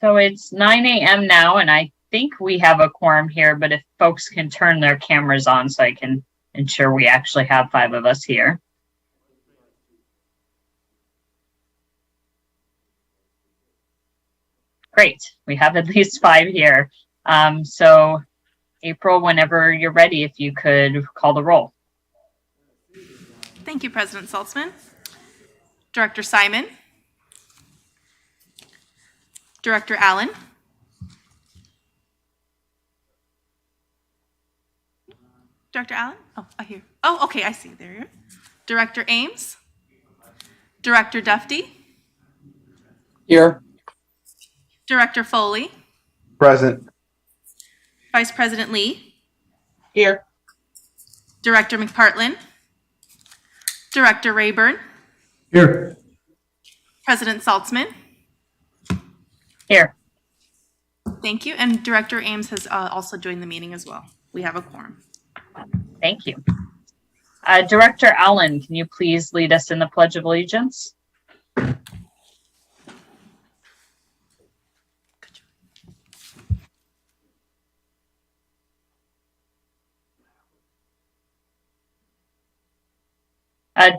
So it's 9 a.m. now, and I think we have a quorum here, but if folks can turn their cameras on so I can ensure we actually have 5 of us here. Great, we have at least 5 here. So April, whenever you're ready, if you could call the roll. Thank you, President Saltzman. Director Simon. Director Allen. Director Allen? Oh, I hear. Oh, okay, I see. There you are. Director Ames. Director Dufty. Here. Director Foley. Present. Vice President Lee. Here. Director McPartlin. Director Rayburn. Here. President Saltzman. Here. Thank you. And Director Ames has also joined the meeting as well. We have a quorum. Thank you. Director Allen, can you please lead us in the Pledge of Allegiance?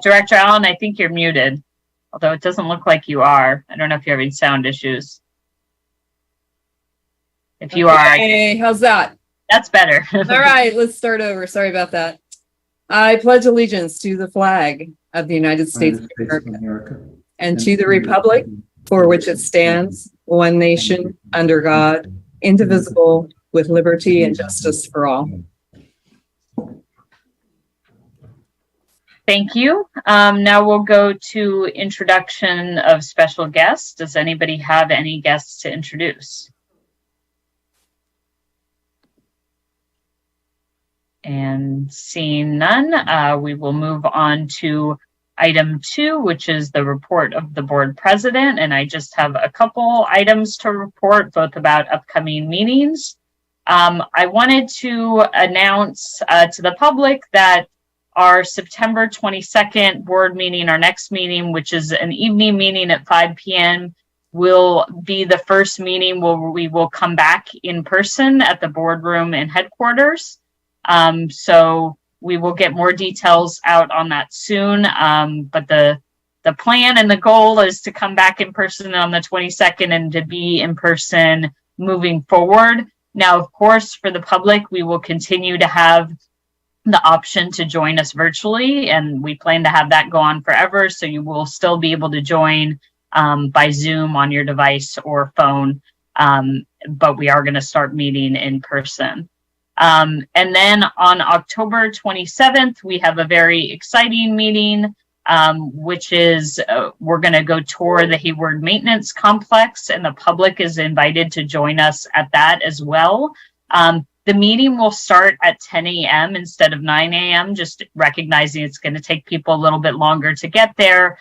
Director Allen, I think you're muted, although it doesn't look like you are. I don't know if you're having sound issues. If you are, Hey, how's that? that's better. All right, let's start over. Sorry about that. I pledge allegiance to the flag of the United States of America and to the republic for which it stands, one nation, under God, indivisible, with liberty and justice for all. Thank you. Now we'll go to introduction of special guests. Does anybody have any guests to introduce? And seeing none, we will move on to item 2, which is the report of the board president. And I just have a couple items to report, both about upcoming meetings. I wanted to announce to the public that our September 22nd board meeting, our next meeting, which is an evening meeting at 5 p.m., will be the first meeting where we will come back in person at the boardroom and headquarters. So we will get more details out on that soon. But the plan and the goal is to come back in person on the 22nd and to be in person moving forward. Now, of course, for the public, we will continue to have the option to join us virtually, and we plan to have that go on forever. So you will still be able to join by Zoom on your device or phone, but we are going to start meeting in person. And then on October 27th, we have a very exciting meeting, which is we're going to go tour the Hayward Maintenance Complex, and the public is invited to join us at that as well. The meeting will start at 10 a.m. instead of 9 a.m., just recognizing it's going to take people a little bit longer to get there.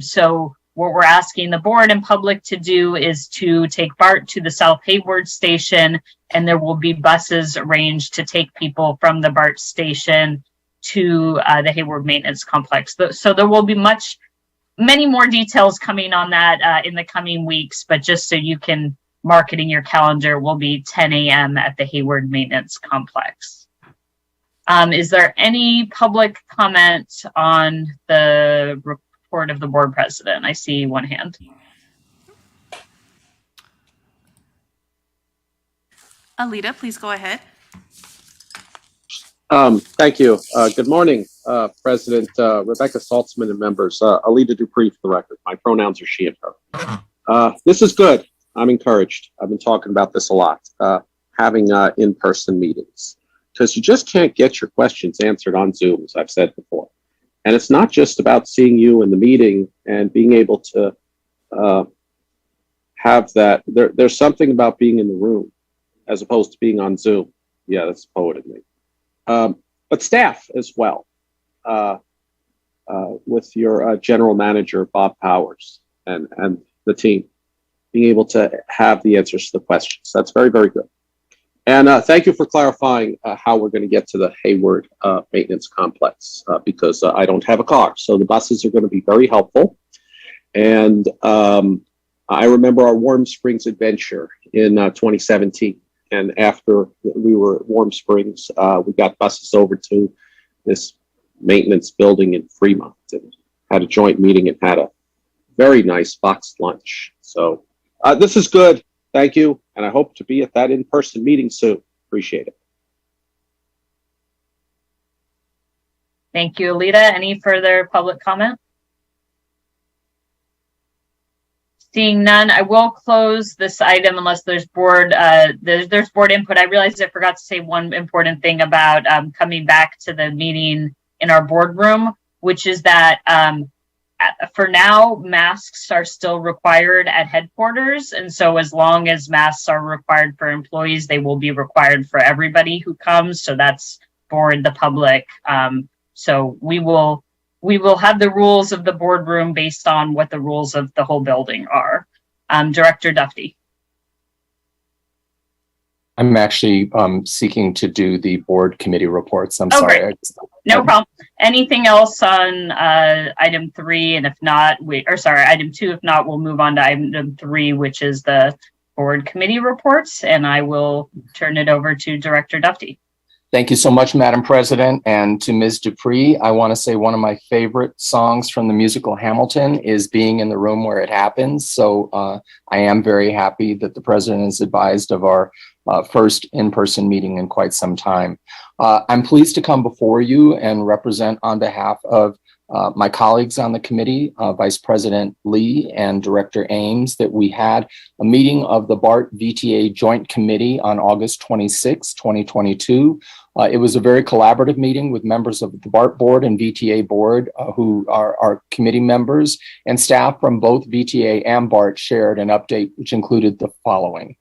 So what we're asking the board and public to do is to take Bart to the South Hayward station, and there will be buses arranged to take people from the Bart station to the Hayward Maintenance Complex. So there will be many more details coming on that in the coming weeks, but just so you can mark it in your calendar, will be 10 a.m. at the Hayward Maintenance Complex. Is there any public comment on the report of the board president? I see one hand. Alita, please go ahead. Thank you. Good morning, President Rebecca Saltzman and members. Alita Dupree for the record. My pronouns are she and her. This is good. I'm encouraged. I've been talking about this a lot, having in-person meetings, because you just can't get your questions answered on Zoom, as I've said before. And it's not just about seeing you in the meeting and being able to have that. There's something about being in the room as opposed to being on Zoom. Yeah, that's the poet in me. But staff as well, with your general manager, Bob Powers, and the team, being able to have the answers to the questions. That's very, very good. And thank you for clarifying how we're going to get to the Hayward Maintenance Complex, because I don't have a car. So the buses are going to be very helpful. And I remember our Warm Springs adventure in 2017. And after we were at Warm Springs, we got buses over to this maintenance building in Fremont and had a joint meeting and had a very nice boxed lunch. So this is good. Thank you. And I hope to be at that in-person meeting soon. Appreciate it. Thank you, Alita. Any further public comment? Seeing none, I will close this item unless there's board there's board input. I realized I forgot to say one important thing about coming back to the meeting in our boardroom, which is that for now, masks are still required at headquarters. And so as long as masks are required for employees, they will be required for everybody who comes. So that's for the public. So we will have the rules of the boardroom based on what the rules of the whole building are. Director Duffy. I'm actually seeking to do the board committee reports. I'm sorry. Great. No problem. Anything else on item 3? And if not, item 2. If not, we'll move on to item 3, which is the board committee reports. And I will turn it over to Director Duffy. Thank you so much, Madam President. And to Ms. Dupree, I want to say one of my favorite songs from the musical Hamilton is Being in the Room Where It Happens. So I am very happy that the president is advised of our first in-person meeting in quite some time. I'm pleased to come before you and represent on behalf of my colleagues on the committee, Vice President Lee and Director Ames, that we had a meeting of the Bart VTA Joint Committee on August 26, 2022. It was a very collaborative meeting with members of the Bart Board and VTA Board who are our committee members, and staff from both VTA and Bart shared an update which included the following.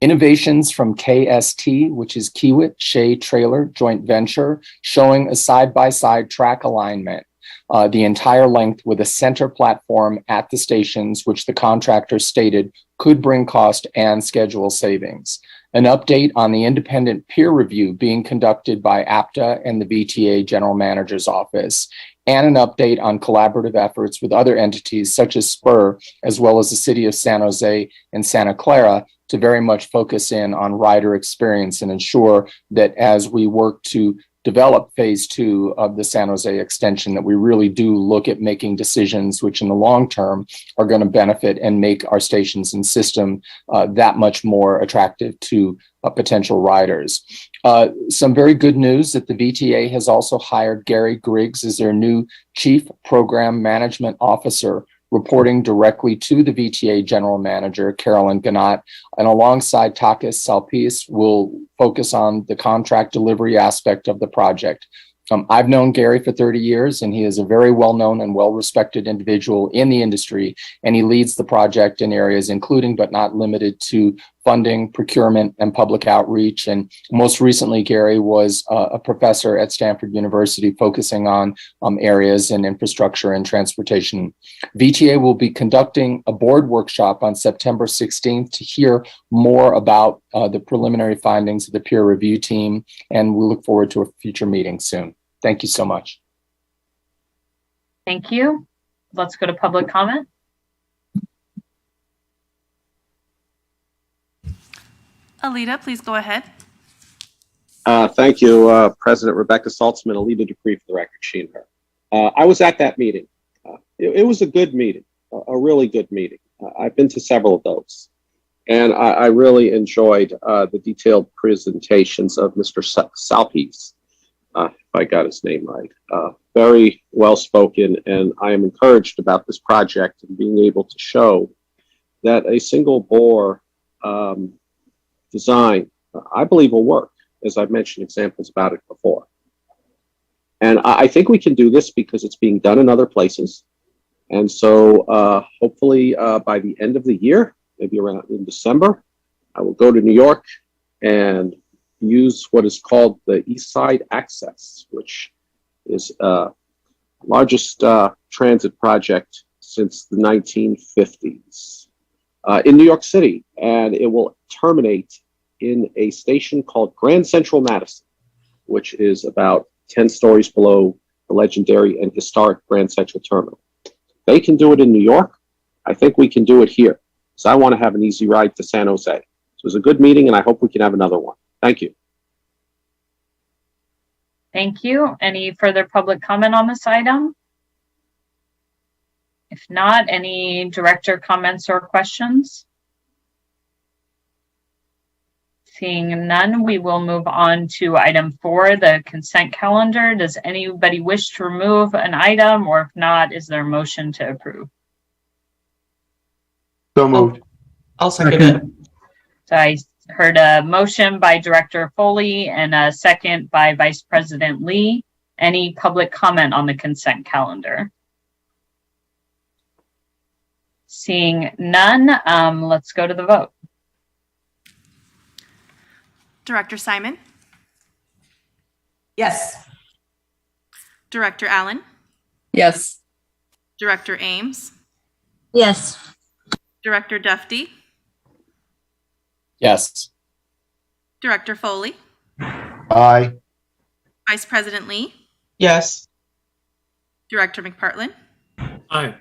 Innovations from KST, which is Kiewit Shea Trailer Joint Venture, showing a side-by-side track alignment, the entire length with a center platform at the stations, which the contractor stated could bring cost and schedule savings. An update on the independent peer review being conducted by APTA and the VTA General Manager's Office, and an update on collaborative efforts with other entities such as Spur, as well as the City of San Jose and Santa Clara, to very much focus in on rider experience and ensure that as we work to develop phase 2 of the San Jose extension, that we really do look at making decisions which in the long term are going to benefit and make our stations and system that much more attractive to potential riders. Some very good news that the VTA has also hired Gary Griggs as their new Chief Program Management Officer, reporting directly to the VTA General Manager, Carolyn Gannott, and alongside Takis Salpis will focus on the contract delivery aspect of the project. I've known Gary for 30 years, and he is a very well-known and well-respected individual in the industry, and he leads the project in areas including but not limited to funding, procurement, and public outreach. And most recently, Gary was a professor at Stanford University focusing on areas in infrastructure and transportation. VTA will be conducting a board workshop on September 16th to hear more about the preliminary findings of the peer review team, and we look forward to a future meeting soon. Thank you so much. Thank you. Let's go to public comment. Alita, please go ahead. Thank you, President Rebecca Saltzman, Alita Dupree for the record, she and her. I was at that meeting. It was a good meeting, a really good meeting. I've been to several of those. And I really enjoyed the detailed presentations of Mr. Salpis, if I got his name right. Very well spoken, and I am encouraged about this project and being able to show that a single bore design, I believe, will work, as I've mentioned examples about it before. And I think we can do this because it's being done in other places. And so hopefully by the end of the year, maybe around in December, I will go to New York and use what is called the East Side Access, which is largest transit project since the 1950s in New York City. And it will terminate in a station called Grand Central Madison, which is about 10 stories below the legendary and historic Grand Central Terminal. They can do it in New York. I think we can do it here. because I want to have an easy ride to San Jose. So it was a good meeting, and I hope we can have another one. Thank you. Thank you. Any further public comment on this item? If not, any director comments or questions? Seeing none, we will move on to item 4, the consent calendar. Does anybody wish to remove an item, or if not, is there a motion to approve? So moved. I'll second it. So I heard a motion by Director Foley and a second by Vice President Lee. Any public comment on the consent calendar? Seeing none, let's go to the vote. Director Simon, Yes. Director Allen, Yes. Director Ames, Yes. Director Duffy, Yes. Director Foley, Aye. Vice President Lee, Yes. Director McPartlin, Aye.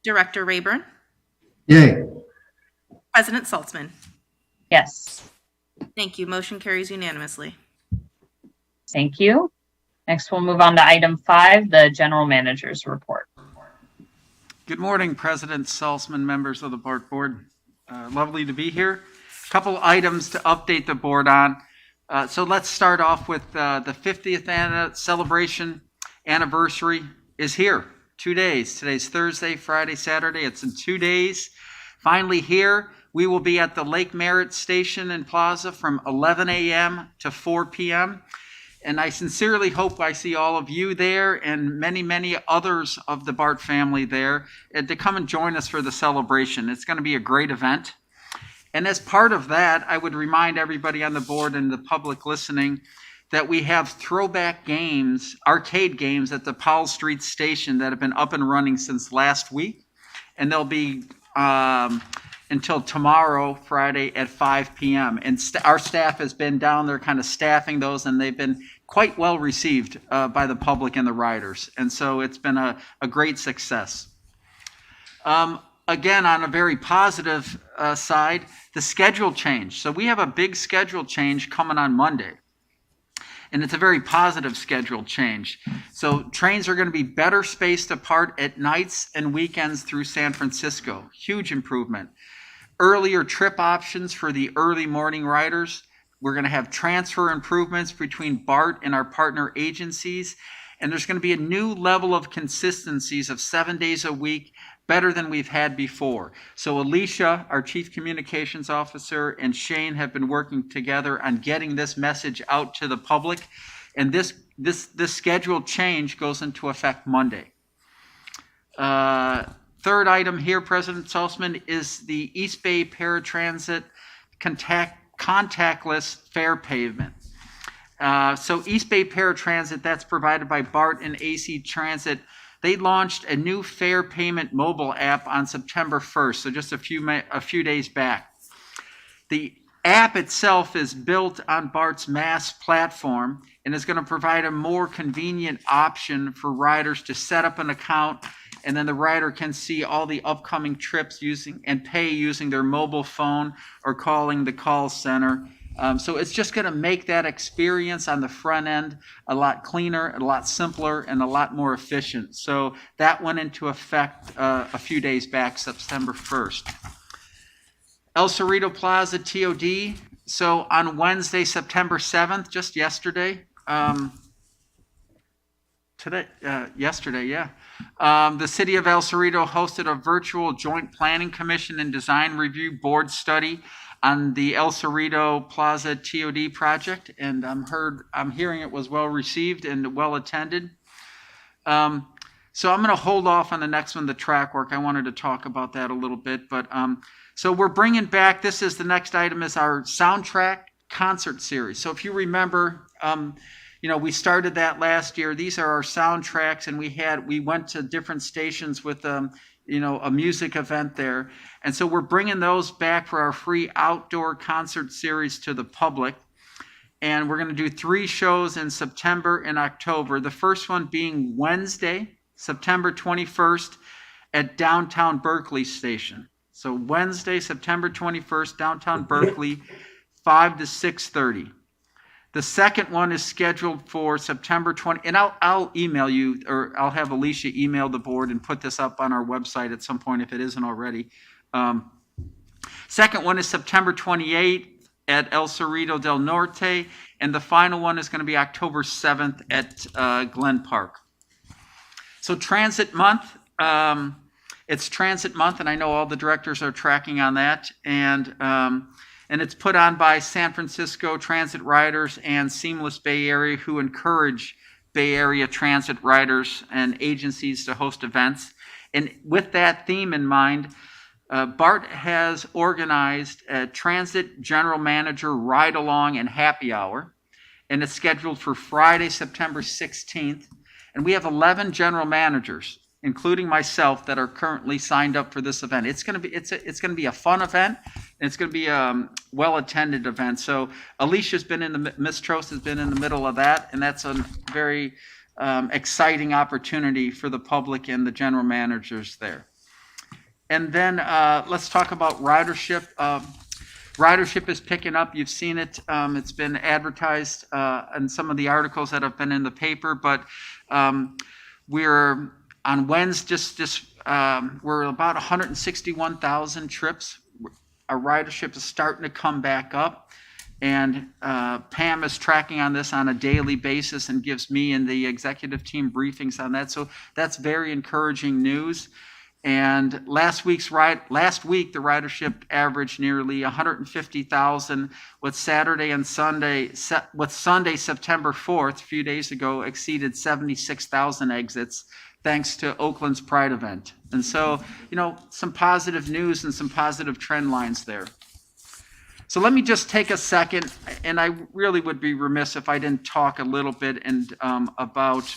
Director Rayburn, Yay. President Saltzman. Yes, Thank you. Motion carries unanimously. thank you. Next, we'll move on to item 5, the General Manager's Report. Good morning, President Saltzman, members of the Bart Board. Lovely to be here. Couple items to update the board on. So let's start off with the 50th celebration anniversary is here. 2 days. Today's Thursday, Friday, Saturday. It's in 2 days. Finally here. We will be at the Lake Merritt Station and Plaza from 11 a.m. to 4 p.m. And I sincerely hope I see all of you there and many, many others of the Bart family there to come and join us for the celebration. It's going to be a great event. And as part of that, I would remind everybody on the board and the public listening that we have throwback games, arcade games at the Powell Street Station that have been up and running since last week. And they'll be until tomorrow, Friday at 5 p.m. And our staff has been down there kind of staffing those, and they've been quite well received by the public and the riders. And so it's been a great success. Again, on a very positive side, the schedule change. So we have a big schedule change coming on Monday. And it's a very positive schedule change. So trains are going to be better spaced apart at nights and weekends through San Francisco. Huge improvement. Earlier trip options for the early morning riders. We're going to have transfer improvements between BART and our partner agencies. And there's going to be a new level of consistencies of 7 days a week, better than we've had before. So Alicia, our Chief Communications Officer, and Shane have been working together on getting this message out to the public. And this schedule change goes into effect Monday. Third item here, President Saltzman, is the East Bay Paratransit contactless fare payment. So East Bay Paratransit, that's provided by BART and AC Transit. They launched a new fare payment mobile app on September 1st, so just a few days back. The app itself is built on BART's MAS platform and is going to provide a more convenient option for riders to set up an account, and then the rider can see all the upcoming trips and pay using their mobile phone or calling the call center. So it's just going to make that experience on the front end a lot cleaner, a lot simpler, and a lot more efficient. So that went into effect a few days back, September 1st. El Cerrito Plaza TOD. So on Wednesday, September 7th, just yesterday, the City of El Cerrito hosted a virtual Joint Planning Commission and Design Review Board study on the El Cerrito Plaza TOD project, and I'm hearing it was well received and well attended. So I'm going to hold off on the next one, the track work. I wanted to talk about that a little bit, but so we're bringing back. The next item is our soundtrack concert series. So if you remember, we started that last year. These are our soundtracks, and we went to different stations with a music event there. And so we're bringing those back for our free outdoor concert series to the public. And we're going to do 3 shows in September and October. The first one being Wednesday, September 21st at downtown Berkeley Station. So Wednesday, September 21st, downtown Berkeley, 5 to 6:30. The second one is scheduled for September 20, and I'll email you, or I'll have Alicia email the board and put this up on our website at some point if it isn't already. Second one is September 28th at El Cerrito del Norte, and the final one is going to be October 7th at Glen Park. So Transit Month, it's Transit Month, and I know all the directors are tracking on that, and it's put on by San Francisco Transit Riders and Seamless Bay Area, who encourage Bay Area transit riders and agencies to host events. And with that theme in mind, Bart has organized a Transit General Manager Ride Along and Happy Hour, and it's scheduled for Friday, September 16th. And we have 11 general managers, including myself, that are currently signed up for this event. It's going to be a fun event, and it's going to be a well-attended event. So Alicia's been Ms. Trost has been in the middle of that, and that's a very exciting opportunity for the public and the general managers there. And then let's talk about ridership. Ridership is picking up. You've seen it. It's been advertised in some of the articles that have been in the paper, but we're on Wednesday, we're about 161,000 trips. Our ridership is starting to come back up, and Pam is tracking on this on a daily basis and gives me and the executive team briefings on that. So that's very encouraging news. And last week, the ridership averaged nearly 150,000, with Sunday, September 4th, a few days ago, exceeded 76,000 exits, thanks to Oakland's Pride event. And so, some positive news and some positive trend lines there. So let me just take a second, and I really would be remiss if I didn't talk a little bit about,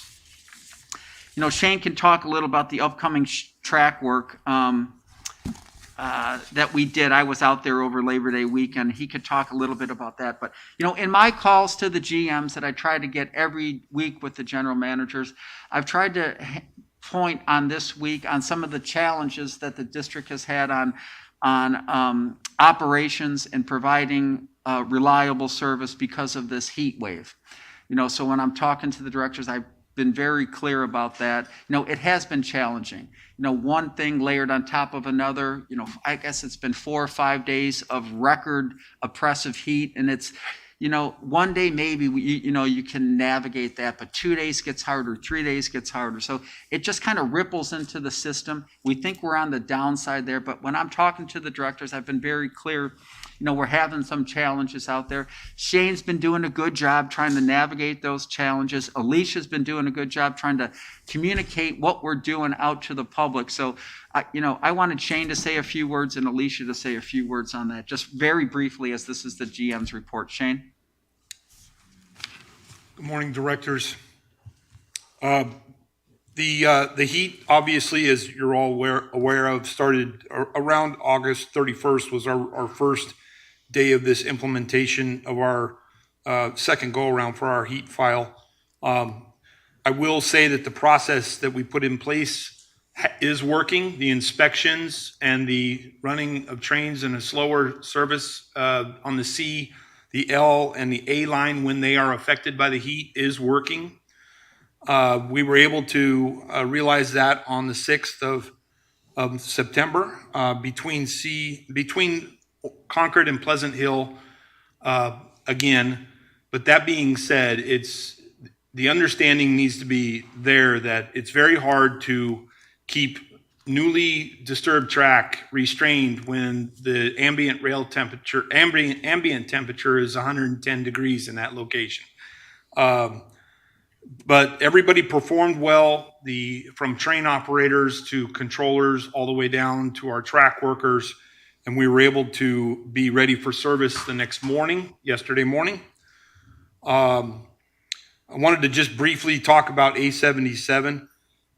Shane can talk a little about the upcoming track work that we did. I was out there over Labor Day weekend. He could talk a little bit about that. But, in my calls to the GMs that I try to get every week with the general managers, I've tried to point on this week on some of the challenges that the district has had on operations and providing reliable service because of this heat wave. So when I'm talking to the directors, I've been very clear about that. It has been challenging. One thing layered on top of another. I guess it's been 4 or 5 days of record oppressive heat, and it's, one day maybe you can navigate that, but 2 days gets harder, 3 days gets harder. So it just kind of ripples into the system. We think we're on the downside there, but when I'm talking to the directors, I've been very clear. We're having some challenges out there. Shane's been doing a good job trying to navigate those challenges. Alicia's been doing a good job trying to communicate what we're doing out to the public. So, I wanted Shane to say a few words and Alicia to say a few words on that, just very briefly, as this is the GM's report. Shane? Good morning, directors. The heat, obviously, as you're all aware of, started around August 31st was our first day of this implementation of our second go-around for our heat file. I will say that the process that we put in place is working. The inspections and the running of trains in a slower service on the C, the L, and the A line when they are affected by the heat is working. We were able to realize that on the 6th of September between Concord and Pleasant Hill again. But that being said, the understanding needs to be there that it's very hard to keep newly disturbed track restrained when the ambient temperature is 110 degrees in that location. But everybody performed well, from train operators to controllers all the way down to our track workers, and we were able to be ready for service the next morning, yesterday morning. I wanted to just briefly talk about A77.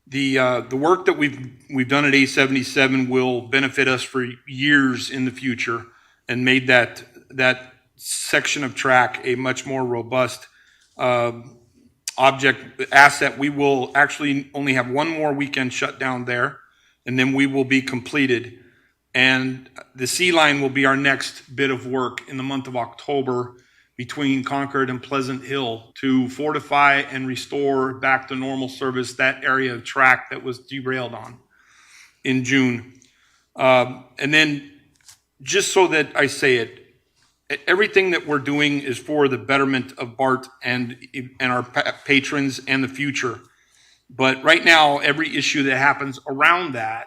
The work that we've done at A77 will benefit us for years in the future, and made that section of track a much more robust asset. We will actually only have one more weekend shutdown there, and then we will be completed. And the sea line will be our next bit of work in the month of October between Concord and Pleasant Hill to fortify and restore back to normal service that area of track that was derailed on in June. And then, just so that I say it, everything that we're doing is for the betterment of Bart and our patrons and the future. But right now, every issue that happens around that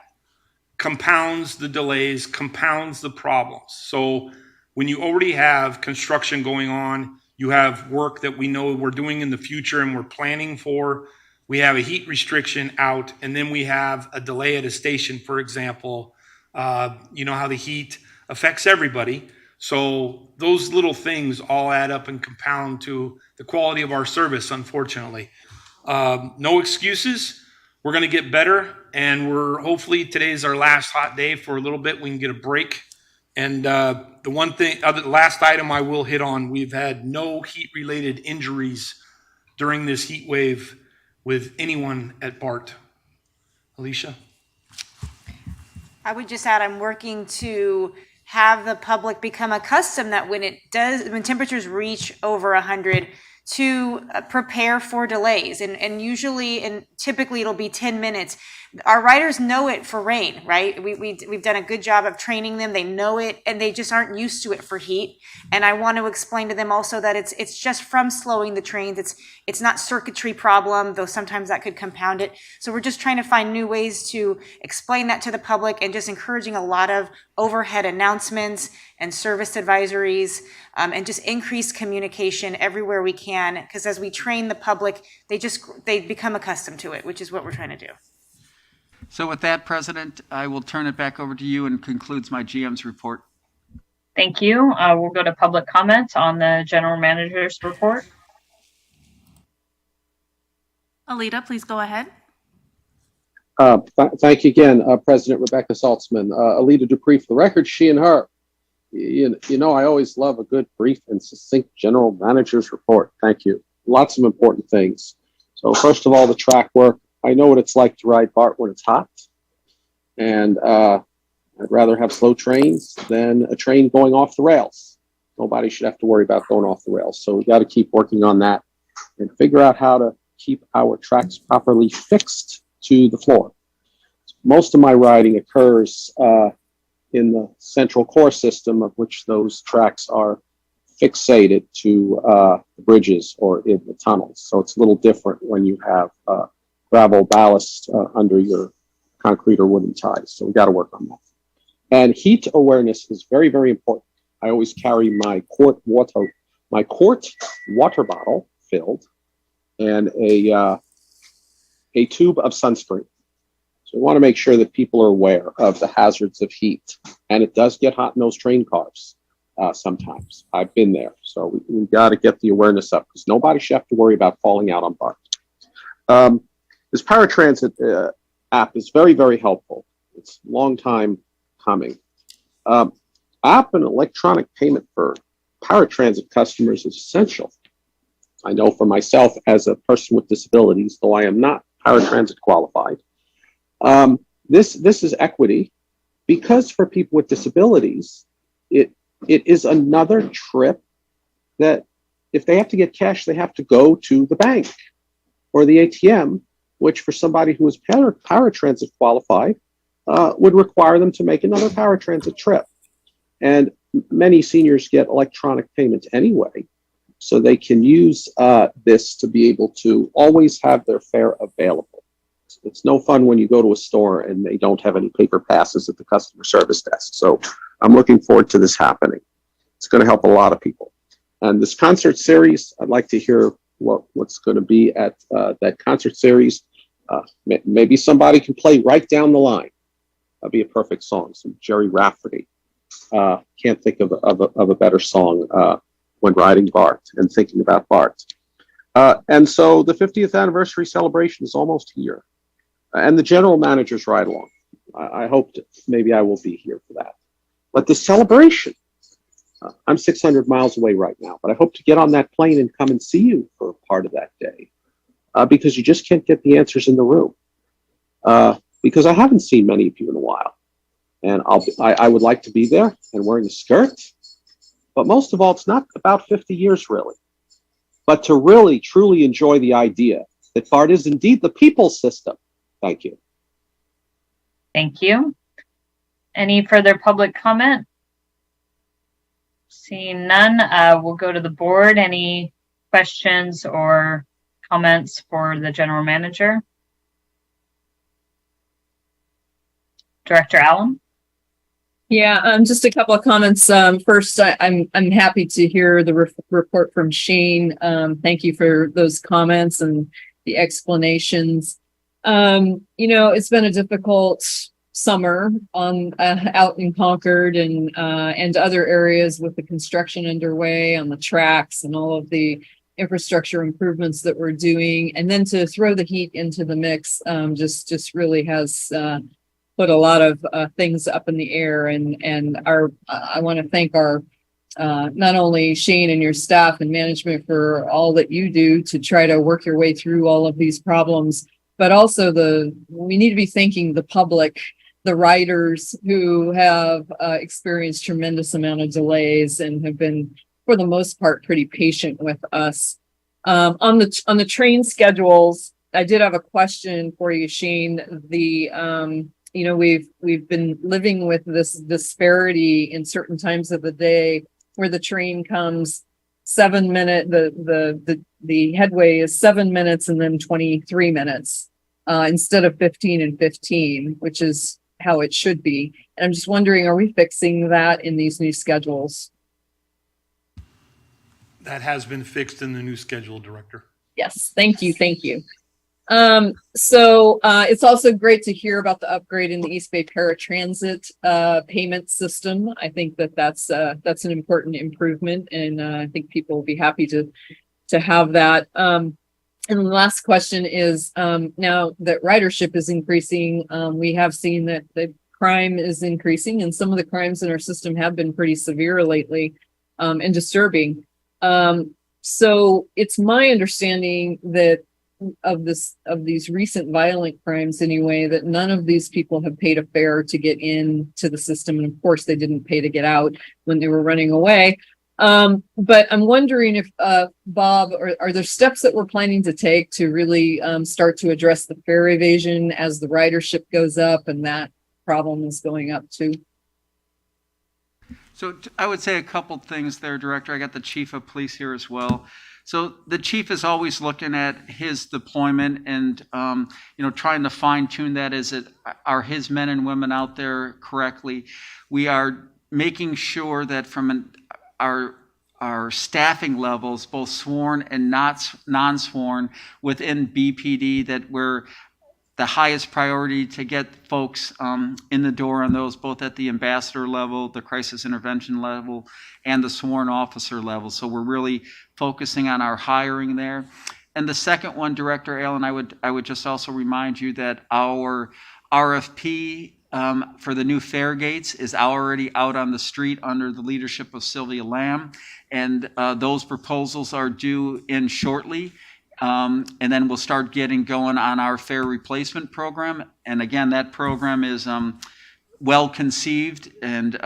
compounds the delays, compounds the problems. So when you already have construction going on, you have work that we know we're doing in the future and we're planning for, we have a heat restriction out, and then we have a delay at a station, for example. You know how the heat affects everybody. So those little things all add up and compound to the quality of our service, unfortunately. No excuses. We're going to get better, and hopefully today's our last hot day for a little bit. We can get a break. And the last item I will hit on, we've had no heat-related injuries during this heat wave with anyone at Bart. Alicia? I would just add, I'm working to have the public become accustomed that when temperatures reach over 100, to prepare for delays. And usually, and typically it'll be 10 minutes. Our riders know it for rain, right? We've done a good job of training them. They know it, and they just aren't used to it for heat. And I want to explain to them also that it's just from slowing the trains. It's not circuitry problem, though sometimes that could compound it. So we're just trying to find new ways to explain that to the public, and just encouraging a lot of overhead announcements and service advisories, and just increased communication everywhere we can. Because as we train the public, they become accustomed to it, which is what we're trying to do. So with that, President, I will turn it back over to you and concludes my GM's report. Thank you. We'll go to public comment on the general manager's report. Alita, please go ahead. Thank you again, President Rebecca Saltzman. Alita Dupree, for the record, she and her. You know, I always love a good, brief, and succinct general manager's report. Thank you. Lots of important things. So first of all, the track work. I know what it's like to ride Bart when it's hot. And I'd rather have slow trains than a train going off the rails. Nobody should have to worry about going off the rails. So we got to keep working on that and figure out how to keep our tracks properly fixed to the floor. Most of my riding occurs in the central core system, of which those tracks are fixated to the bridges or in the tunnels. So it's a little different when you have gravel ballast under your concrete or wooden ties. So we got to work on that. And heat awareness is very, very important. I always carry my quart water bottle filled and a tube of sunscreen. So we want to make sure that people are aware of the hazards of heat. And it does get hot in those train cars sometimes. I've been there. So we got to get the awareness up, because nobody should have to worry about falling out on Bart. This paratransit app is very, very helpful. It's a long time coming. App and electronic payment for paratransit customers is essential. I know for myself as a person with disabilities, though I am not paratransit qualified, this is equity, because for people with disabilities, it is another trip that if they have to get cash, they have to go to the bank or the ATM, which for somebody who is paratransit qualified would require them to make another paratransit trip. And many seniors get electronic payments anyway, so they can use this to be able to always have their fare available. It's no fun when you go to a store and they don't have any paper passes at the customer service desk. So I'm looking forward to this happening. It's going to help a lot of people. And this concert series, I'd like to hear what's going to be at that concert series. Maybe somebody can play Right Down the Line. That'd be a perfect song. Some Jerry Rafferty. Can't think of a better song when riding Bart and thinking about Bart. And so the 50th anniversary celebration is almost here. And the general manager's ride along. I hope maybe I will be here for that. But the celebration, I'm 600 miles away right now, but I hope to get on that plane and come and see you for part of that day. Because you just can't get the answers in the room. Because I haven't seen many of you in a while. and I would like to be there and wearing a skirt. But most of all, it's not about 50 years really, but to really truly enjoy the idea that BART is indeed the people's system. Thank you. Thank you. Any further public comment? Seeing none, we'll go to the board. Any questions or comments for the general manager? Director Allen? Yeah, just a couple of comments. First, I'm happy to hear the report from Shane. Thank you for those comments and the explanations. It's been a difficult summer on out in Concord and other areas with the construction underway on the tracks and all of the infrastructure improvements that we're doing, and then to throw the heat into the mix just really has put a lot of things up in the air, and I want to thank our not only Shane and your staff and management for all that you do to try to work your way through all of these problems, but also we need to be thanking the public, the riders who have experienced tremendous amount of delays and have been, for the most part, pretty patient with us. On the train schedules, I did have a question for you, Shane. We've been living with this disparity in certain times of the day where the train comes 7 minutes, the headway is 7 minutes and then 23 minutes instead of 15 and 15, which is how it should be. And I'm just wondering, are we fixing that in these new schedules? That has been fixed in the new schedule, Director. Yes, thank you. It's also great to hear about the upgrade in the East Bay Paratransit payment system. I think that's an important improvement, and I think people will be happy to have that. And the last question is, now that ridership is increasing, we have seen that the crime is increasing, and some of the crimes in our system have been pretty severe lately, and disturbing. So it's my understanding that of these recent violent crimes anyway, that none of these people have paid a fare to get into the system, and of course they didn't pay to get out when they were running away. But I'm wondering if Bob, are there steps that we're planning to take to really start to address the fare evasion as the ridership goes up and that problem is going up too? So I would say a couple things there, Director. I got the Chief of Police here as well. So the chief is always looking at his deployment and, trying to fine tune that. Are his men and women out there correctly? We are making sure that from our staffing levels, both sworn and not non-sworn within BPD, that we're the highest priority to get folks in the door on those, both at the ambassador level, the crisis intervention level, and the sworn officer level. So we're really focusing on our hiring there. And the second one, Director Allen, I would just also remind you that our RFP for the new fare gates is already out on the street under the leadership of Sylvia Lamb, and those proposals are due in shortly. And then we'll start getting going on our fare replacement program. And again, that program is well conceived, and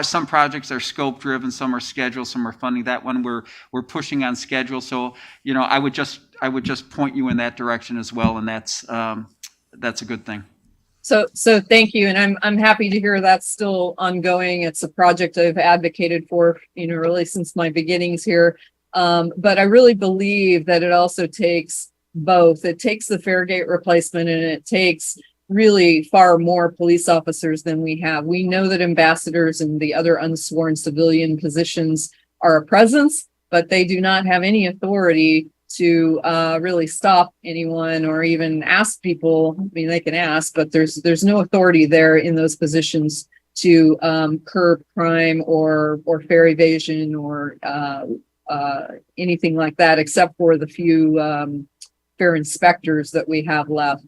some projects are scope driven, some are scheduled, some are funding. That one we're pushing on schedule. So I would just point you in that direction as well, and that's a good thing. So thank you, and I'm happy to hear that's still ongoing. It's a project I've advocated for, really since my beginnings here. But I really believe that it also takes both. It takes the fare gate replacement, and it takes really far more police officers than we have. We know that ambassadors and the other unsworn civilian positions are a presence, but they do not have any authority to really stop anyone or even ask people. I mean, they can ask, but there's no authority there in those positions to curb crime or fare evasion or anything like that, except for the few fare inspectors that we have left.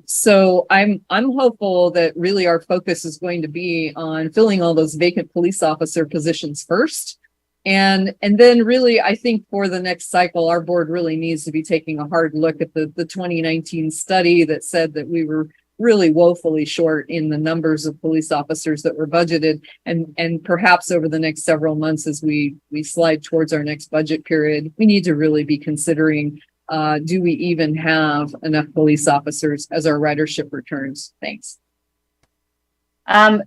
So I'm hopeful that really our focus is going to be on filling all those vacant police officer positions first. And then really, I think for the next cycle, our board really needs to be taking a hard look at the 2019 study that said that we were really woefully short in the numbers of police officers that were budgeted. And perhaps over the next several months, as we slide towards our next budget period, we need to really be considering, do we even have enough police officers as our ridership returns? Thanks.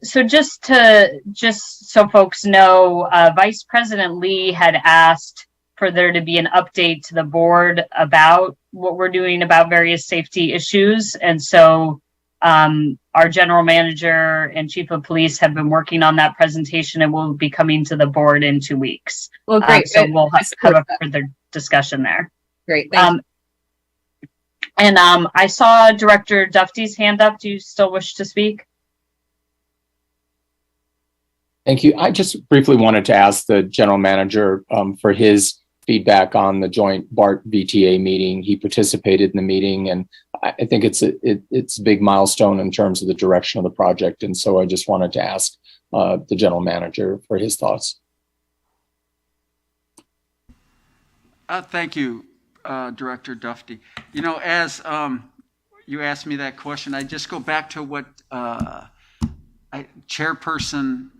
So just so folks know, Vice President Lee had asked for there to be an update to the board about what we're doing about various safety issues. And so our general manager and chief of police have been working on that presentation and will be coming to the board in 2 weeks. Well, great. So we'll have a further discussion there. Great. Thank you. And I saw Director Duffy's hand up. Do you still wish to speak? Thank you. I just briefly wanted to ask the general manager for his feedback on the joint Bart VTA meeting. He participated in the meeting, and I think it's a big milestone in terms of the direction of the project. And so I just wanted to ask the general manager for his thoughts. Thank you, Director Duffy. You know, as you asked me that question, I just go back to what Chairperson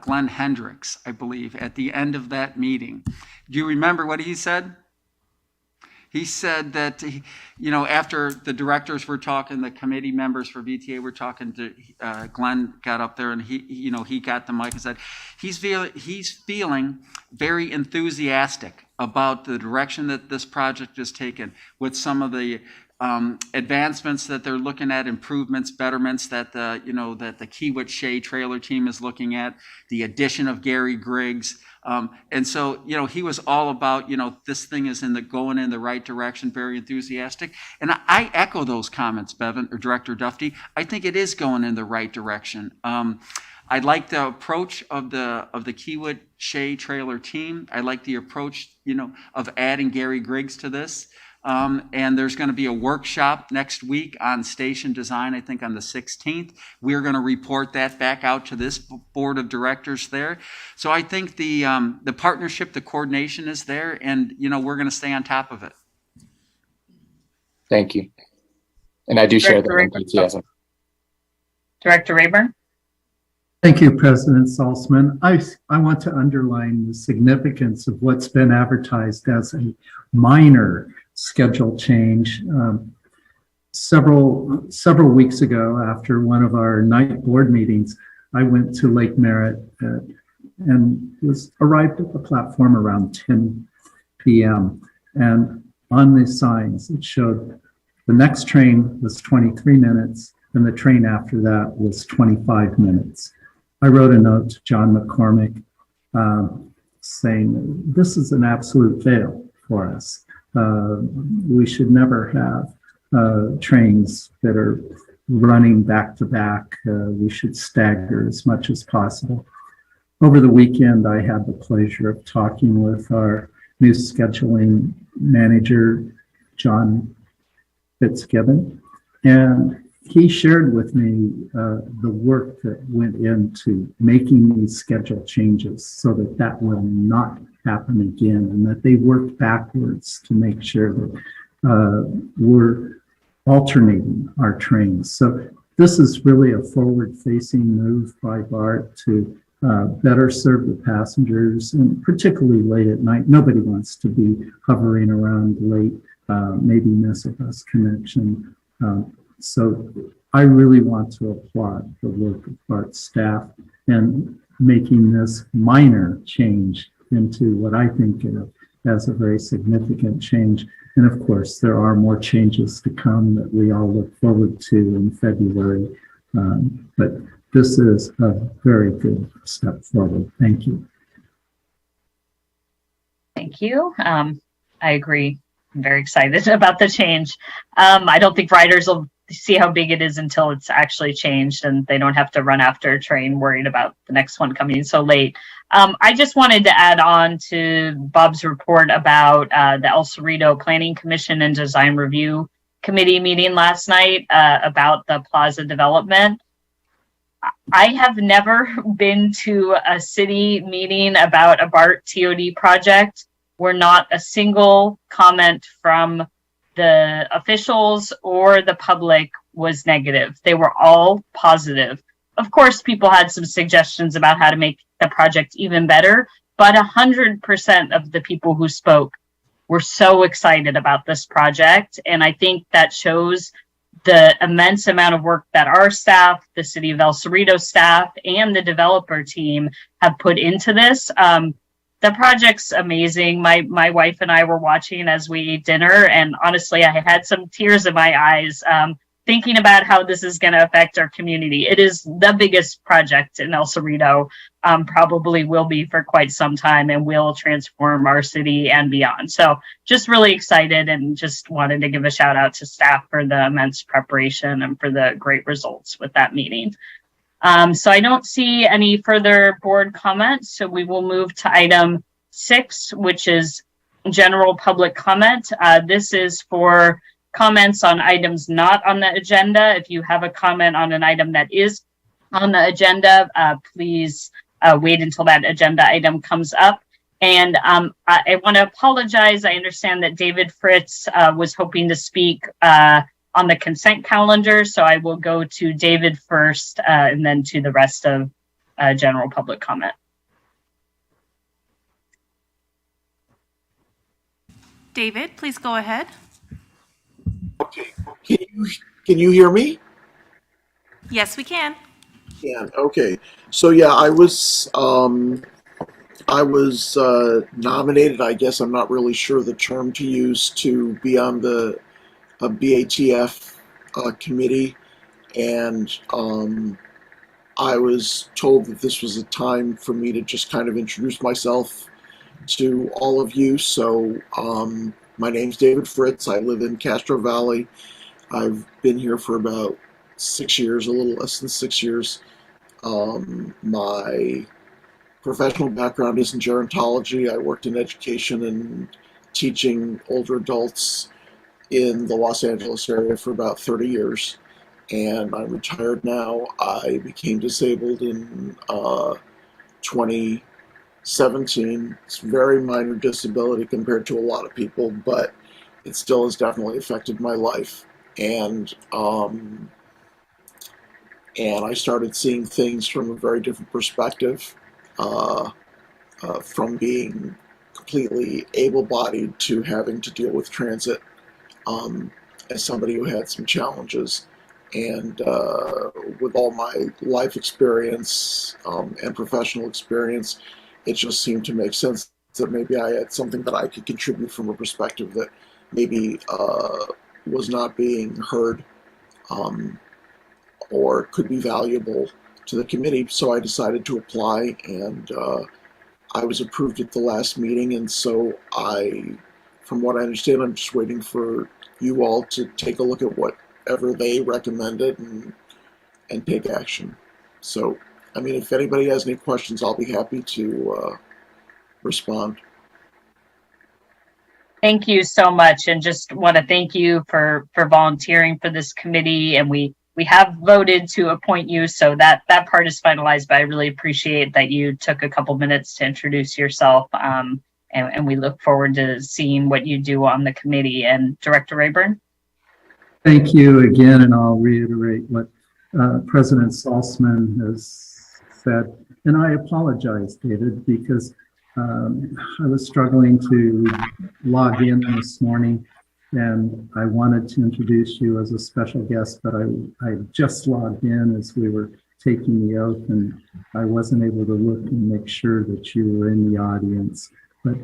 Glenn Hendricks, I believe, at the end of that meeting. Do you remember what he said? He said that, after the directors were talking, the committee members for VTA were talking, to Glenn got up there and he got the mic and said he's feeling very enthusiastic about the direction that this project is taken, with some of the advancements that they're looking at, improvements, betterments that the Kiewit Shea trailer team is looking at, the addition of Gary Griggs. And so, he was all about, this thing is going in the right direction, very enthusiastic. And I echo those comments, Bevan, or Director Duffy. I think it is going in the right direction. I like the approach of the Kiewit Shea trailer team. I like the approach, of adding Gary Griggs to this. And there's going to be a workshop next week on station design, I think on the 16th. We're going to report that back out to this board of directors there. So I think the partnership, the coordination is there, and, we're going to stay on top of it. Thank you. And I do share that enthusiasm. Director Rayburn? Thank you, President Salzman. I want to underline the significance of what's been advertised as a minor schedule change. Several weeks ago, after one of our night board meetings, I went to Lake Merritt and arrived at the platform around 10 p.m. And on the signs, it showed the next train was 23 minutes and the train after that was 25 minutes. I wrote a note to John McCormick saying, this is an absolute fail for us. We should never have trains that are running back to back. We should stagger as much as possible. Over the weekend, I had the pleasure of talking with our new scheduling manager, John Fitzgibbon, and he shared with me the work that went into making these schedule changes so that will not happen again, and that they worked backwards to make sure that we're alternating our trains. So this is really a forward-facing move by Bart to better serve the passengers, and particularly late at night. Nobody wants to be hovering around late, maybe miss a bus connection. So I really want to applaud the work of Bart's staff and making this minor change into what I think as a very significant change. And of course, there are more changes to come that we all look forward to in February. But this is a very good step forward. Thank you. Thank you. I agree. I'm very excited about the change. I don't think riders will see how big it is until it's actually changed and they don't have to run after a train worried about the next one coming so late. I just wanted to add on to Bob's report about the El Cerrito Planning Commission and Design Review Committee meeting last night about the plaza development. I have never been to a city meeting about a Bart TOD project where not a single comment from the officials or the public was negative. They were all positive. Of course, people had some suggestions about how to make the project even better, but 100% of the people who spoke were so excited about this project. And I think that shows the immense amount of work that our staff, the City of El Cerrito staff, and the developer team have put into this. The project's amazing. My wife and I were watching as we ate dinner, and honestly, I had some tears in my eyes thinking about how this is going to affect our community. It is the biggest project in El Cerrito, probably will be for quite some time, and will transform our city and beyond. So just really excited, and just wanted to give a shout out to staff for the immense preparation and for the great results with that meeting. So I don't see any further board comments, so we will move to item 6, which is general public comment. This is for comments on items not on the agenda. If you have a comment on an item that is on the agenda, please wait until that agenda item comes up. And I want to apologize. I understand that David Fritz was hoping to speak on the consent calendar, so I will go to David first and then to the rest of general public comment. David, please go ahead. Okay. Can you hear me? Yes, we can. Yeah. Okay. So yeah, I was nominated. I guess I'm not really sure the term to use, to be on the BATF committee, and I was told that this was a time for me to just kind of introduce myself to all of you. So my name's David Fritz. I live in Castro Valley. I've been here for about 6 years, a little less than 6 years. My professional background is in gerontology. I worked in education and teaching older adults in the Los Angeles area for about 30 years. And I'm retired now. I became disabled in 2017. It's a very minor disability compared to a lot of people, but it still has definitely affected my life. And I started seeing things from a very different perspective, from being completely able-bodied to having to deal with transit, as somebody who had some challenges. And with all my life experience and professional experience, it just seemed to make sense that maybe I had something that I could contribute from a perspective that maybe was not being heard, or could be valuable to the committee. So I decided to apply, and I was approved at the last meeting. And so from what I understand, I'm just waiting for you all to take a look at whatever they recommended and take action. So, I mean, if anybody has any questions, I'll be happy to respond. Thank you so much, and just want to thank you for volunteering for this committee. And we have voted to appoint you, so that part is finalized, but I really appreciate that you took a couple minutes to introduce yourself, and we look forward to seeing what you do on the committee. And Director Rayburn? Thank you again, and I'll reiterate what President Salzman has said. And I apologize, David, because I was struggling to log in this morning, and I wanted to introduce you as a special guest, but I just logged in as we were taking the oath, and I wasn't able to look and make sure that you were in the audience. But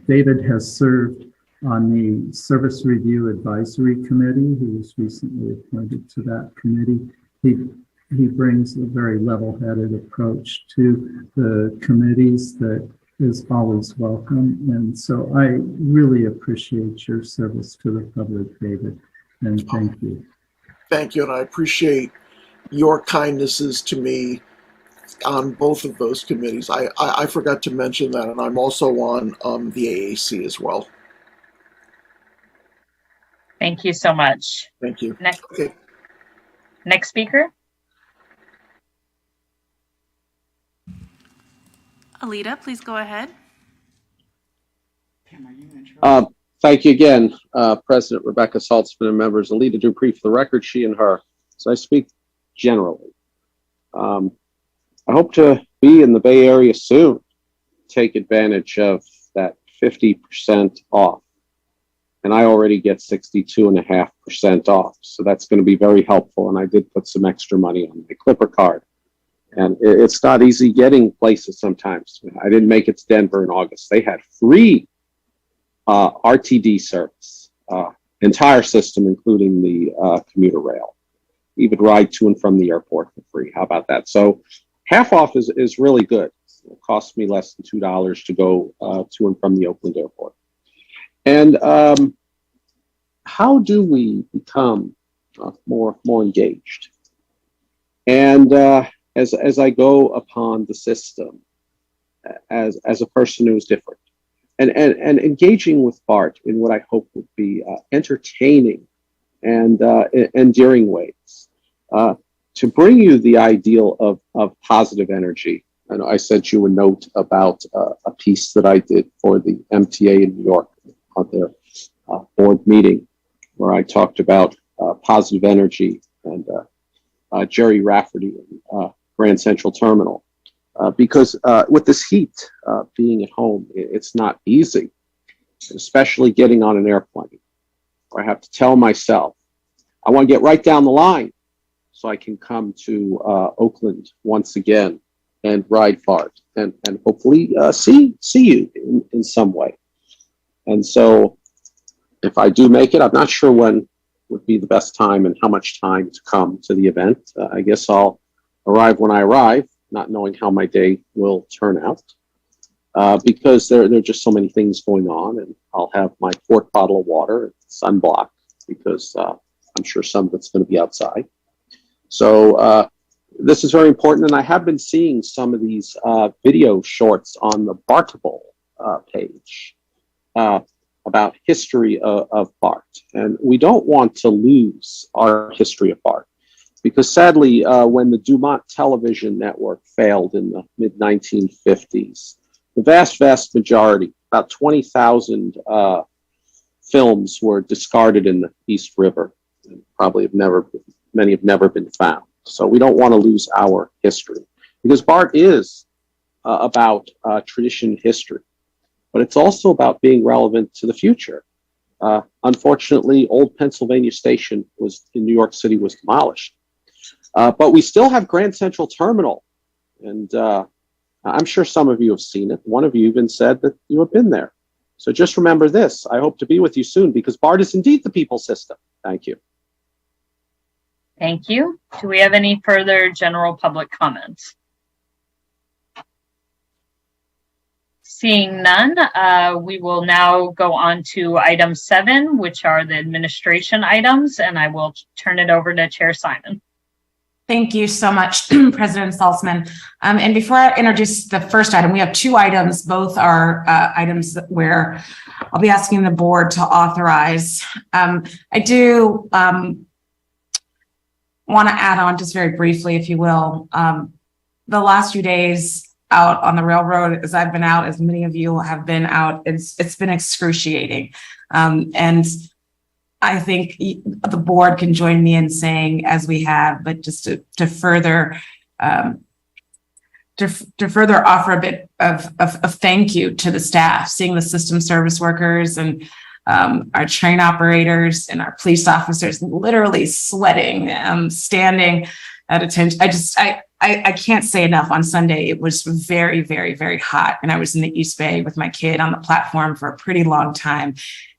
David has served on the Service Review Advisory Committee. He was recently appointed to that committee. He brings a very level-headed approach to the committees that is always welcome. And so I really appreciate your service to the public, David, and thank you. Thank you, and I appreciate your kindnesses to me on both of those committees. I forgot to mention that, and I'm also on the AAC as well. Thank you so much. Thank you. Next speaker? Alita, please go ahead. Thank you again, President Rebecca Saltzman and members. Alita Dupree for the record, she and her. So I speak generally. I hope to be in the Bay Area soon, take advantage of that 50% off. And I already get 62.5% off. So that's going to be very helpful. And I did put some extra money on my Clipper card. And it's not easy getting places sometimes. I didn't make it to Denver in August. They had free RTD service, entire system, including the commuter rail. Even ride to and from the airport for free. How about that? So half off is really good. It costs me less than $2 to go to and from the Oakland airport. And how do we become more engaged? And as I go upon the system as a person who's different, and engaging with Bart in what I hope would be entertaining and endearing ways, to bring you the ideal of positive energy. And I sent you a note about a piece that I did for the MTA in New York on their board meeting, where I talked about positive energy and Jerry Rafferty and Grand Central Terminal. Because with this heat, being at home, it's not easy, especially getting on an airplane, where I have to tell myself, I want to get right down the line so I can come to Oakland once again and ride Bart and hopefully see you in some way. And so if I do make it, I'm not sure when would be the best time and how much time to come to the event. I guess I'll arrive when I arrive, not knowing how my day will turn out, because there are just so many things going on. And I'll have my quart bottle of water, sunblock, because I'm sure some of it's going to be outside. So this is very important. And I have been seeing some of these video shorts on the Bartable page about history of Bart. And we don't want to lose our history of Bart, because sadly, when the Dumont television network failed in the mid-1950s, the vast majority, about 20,000 films were discarded in the East River, and probably many have never been found. So we don't want to lose our history, because Bart is about tradition history, but it's also about being relevant to the future. Unfortunately, old Pennsylvania Station in New York City was demolished. But we still have Grand Central Terminal, and I'm sure some of you have seen it. One of you even said that you have been there. So just remember this. I hope to be with you soon, because Bart is indeed the people system. Thank you. Thank you. Do we have any further general public comments? Seeing none, we will now go on to item 7, which are the administration items, and I will turn it over to Chair Simon. Thank you so much, President Saltzman. And before I introduce the first item, we have 2 items. Both are items where I'll be asking the board to authorize. I do want to add on just very briefly, if you will. The last few days out on the railroad, as I've been out, as many of you have been out, it's been excruciating. And I think the board can join me in saying, as we have, but just to further offer a bit of thank you to the staff, seeing the system service workers and our train operators and our police officers literally sweating, standing at attention. I can't say enough. On Sunday, it was very, very, very hot, and I was in the East Bay with my kid on the platform for a pretty long time.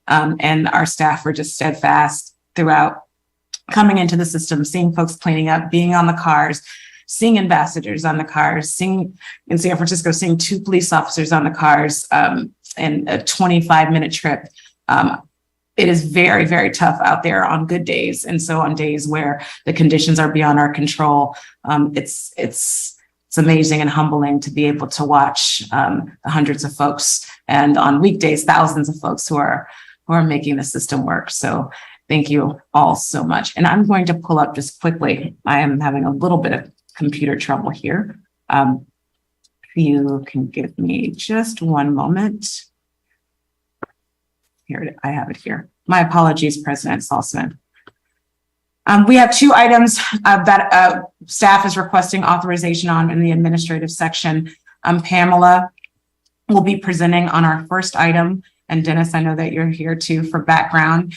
And our staff were just steadfast throughout coming into the system, seeing folks cleaning up, being on the cars, seeing ambassadors on the cars, seeing in San Francisco, seeing 2 police officers on the cars in a 25-minute trip. It is very, very tough out there on good days. And so on days where the conditions are beyond our control, it's amazing and humbling to be able to watch the hundreds of folks, and on weekdays, thousands of folks who are making the system work. So thank you all so much. And I'm going to pull up just quickly. I am having a little bit of computer trouble here. If you can give me just one moment. Here, I have it here. My apologies, President Saltzman. We have two items that staff is requesting authorization on in the administrative section. Pamela will be presenting on our first item. And Dennis, I know that you're here too for background.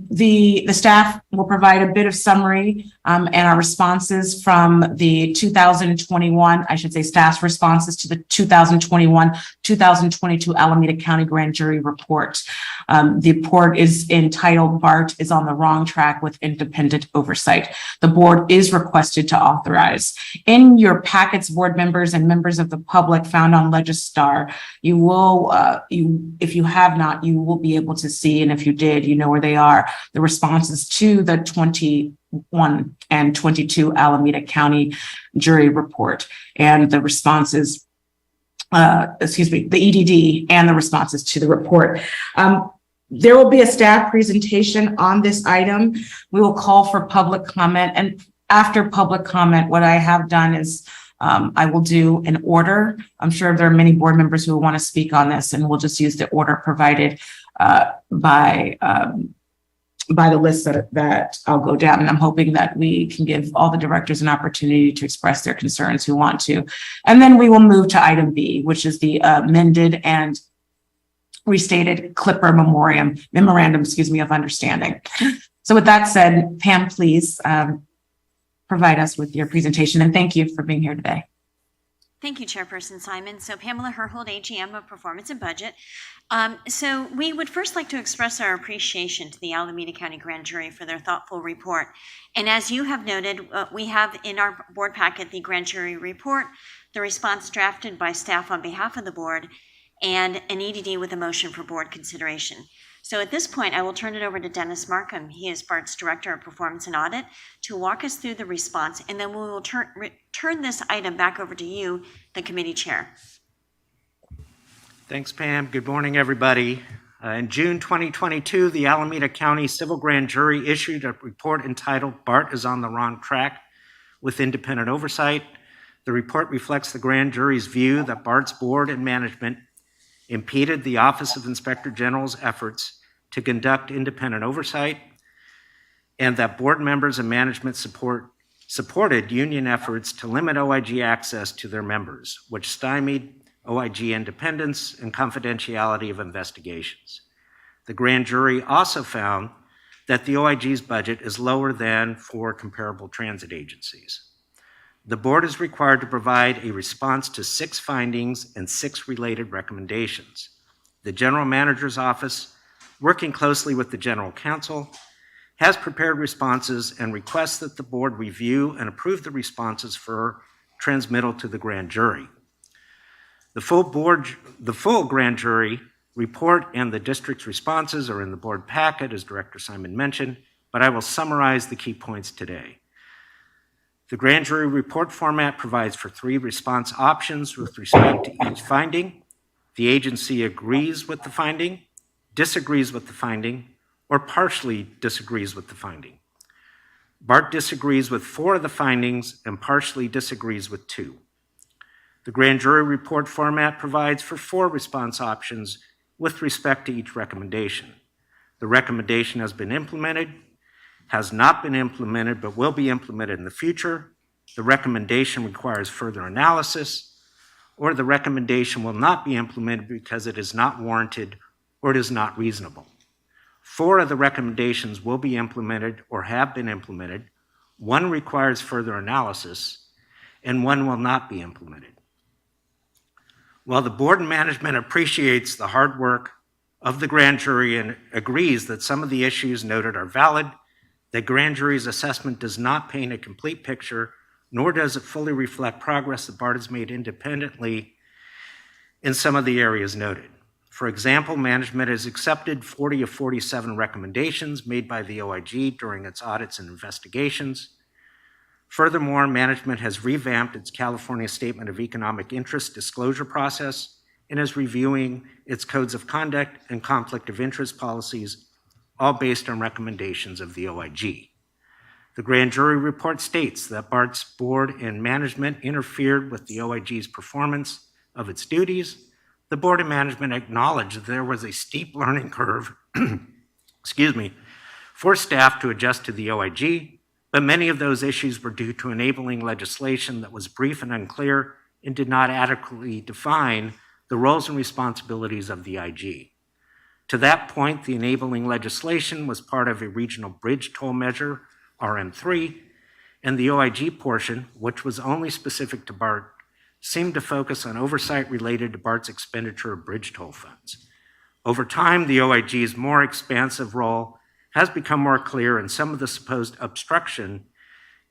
The staff will provide a bit of summary and our responses from the 2021, I should say staff's responses to the 2021-2022 Alameda County Grand Jury Report. The report is entitled "Bart is on the Wrong Track with Independent Oversight." The board is requested to authorize. In your packets, board members and members of the public found on Legistar, you will, if you have not, you will be able to see, and if you did, you know where they are, the responses to the 21 and 22 Alameda County Jury Report and the responses, the EDD and the responses to the report. There will be a staff presentation on this item. We will call for public comment, and after public comment, what I have done is I will do an order. I'm sure there are many board members who will want to speak on this, and we'll just use the order provided by the list that I'll go down. And I'm hoping that we can give all the directors an opportunity to express their concerns who want to. And then we will move to item B, which is the amended and restated Clipper memorandum, of understanding. So with that said, Pam, please provide us with your presentation, and thank you for being here today. Thank you, Chairperson Simon. So Pamela Herhold, AGM of Performance and Budget. So we would first like to express our appreciation to the Alameda County Grand Jury for their thoughtful report. And as you have noted, we have in our board packet the Grand Jury report, the response drafted by staff on behalf of the board, and an EDD with a motion for board consideration. So at this point, I will turn it over to Dennis Markham. He is Bart's Director of Performance and Audit, to walk us through the response, and then we will turn this item back over to you, the committee chair. Thanks, Pam. Good morning, everybody. In June 2022, the Alameda County Civil Grand Jury issued a report entitled "Bart is on the Wrong Track with Independent Oversight." The report reflects the grand jury's view that Bart's board and management impeded the Office of Inspector General's efforts to conduct independent oversight, and that board members and management supported union efforts to limit OIG access to their members, which stymied OIG independence and confidentiality of investigations. The grand jury also found that the OIG's budget is lower than for comparable transit agencies. The board is required to provide a response to 6 findings and 6 related recommendations. The General Manager's Office, working closely with the General Counsel, has prepared responses and requests that the board review and approve the responses for transmittal to the grand jury. The full grand jury report and the district's responses are in the board packet, as Director Simon mentioned, but I will summarize the key points today. The grand jury report format provides for 3 response options with respect to each finding. The agency agrees with the finding, disagrees with the finding, or partially disagrees with the finding. Bart disagrees with 4 of the findings and partially disagrees with 2. The grand jury report format provides for 4 response options with respect to each recommendation. The recommendation has been implemented, has not been implemented, but will be implemented in the future. The recommendation requires further analysis, or the recommendation will not be implemented because it is not warranted or it is not reasonable. 4 of the recommendations will be implemented or have been implemented. 1 requires further analysis, and 1 will not be implemented. While the board and management appreciates the hard work of the grand jury and agrees that some of the issues noted are valid, the grand jury's assessment does not paint a complete picture, nor does it fully reflect progress that Bart has made independently in some of the areas noted. For example, management has accepted 40 of 47 recommendations made by the OIG during its audits and investigations. Furthermore, management has revamped its California Statement of Economic Interest disclosure process and is reviewing its codes of conduct and conflict of interest policies, all based on recommendations of the OIG. The grand jury report states that Bart's board and management interfered with the OIG's performance of its duties. The board and management acknowledged that there was a steep learning curve for staff to adjust to the OIG. but many of those issues were due to enabling legislation that was brief and unclear and did not adequately define the roles and responsibilities of the IG. To that point, the enabling legislation was part of a regional bridge toll measure, RM3, and the OIG portion, which was only specific to BART, seemed to focus on oversight related to BART's expenditure of bridge toll funds. Over time, the OIG's more expansive role has become more clear, and some of the supposed obstruction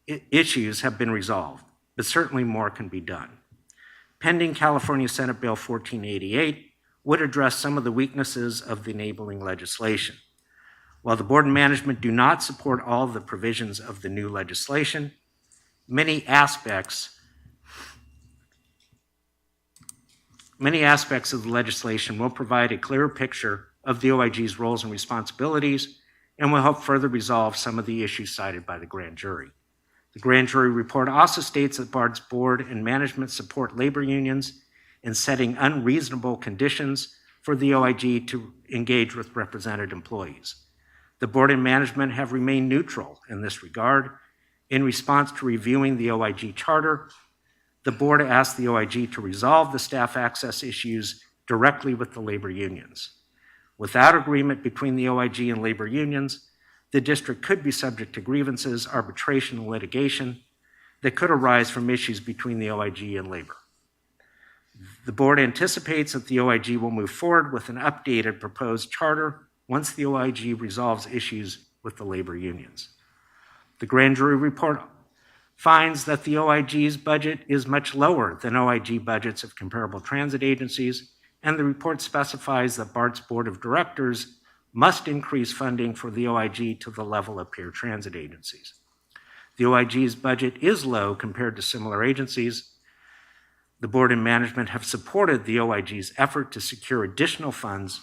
issues have been resolved, but certainly more can be done. Pending California Senate Bill 1488 would address some of the weaknesses of the enabling legislation. While the board and management do not support all of the provisions of the new legislation, many aspects of the legislation will provide a clearer picture of the OIG's roles and responsibilities and will help further resolve some of the issues cited by the grand jury. The grand jury report also states that BART's board and management support labor unions in setting unreasonable conditions for the OIG to engage with represented employees. The board and management have remained neutral in this regard. In response to reviewing the OIG charter, the board asked the OIG to resolve the staff access issues directly with the labor unions. Without agreement between the OIG and labor unions, the district could be subject to grievances, arbitration, and litigation that could arise from issues between the OIG and labor. The board anticipates that the OIG will move forward with an updated proposed charter once the OIG resolves issues with the labor unions. The grand jury report finds that the OIG's budget is much lower than OIG budgets of comparable transit agencies, and the report specifies that BART's board of directors must increase funding for the OIG to the level of peer transit agencies. The OIG's budget is low compared to similar agencies. The board and management have supported the OIG's effort to secure additional funds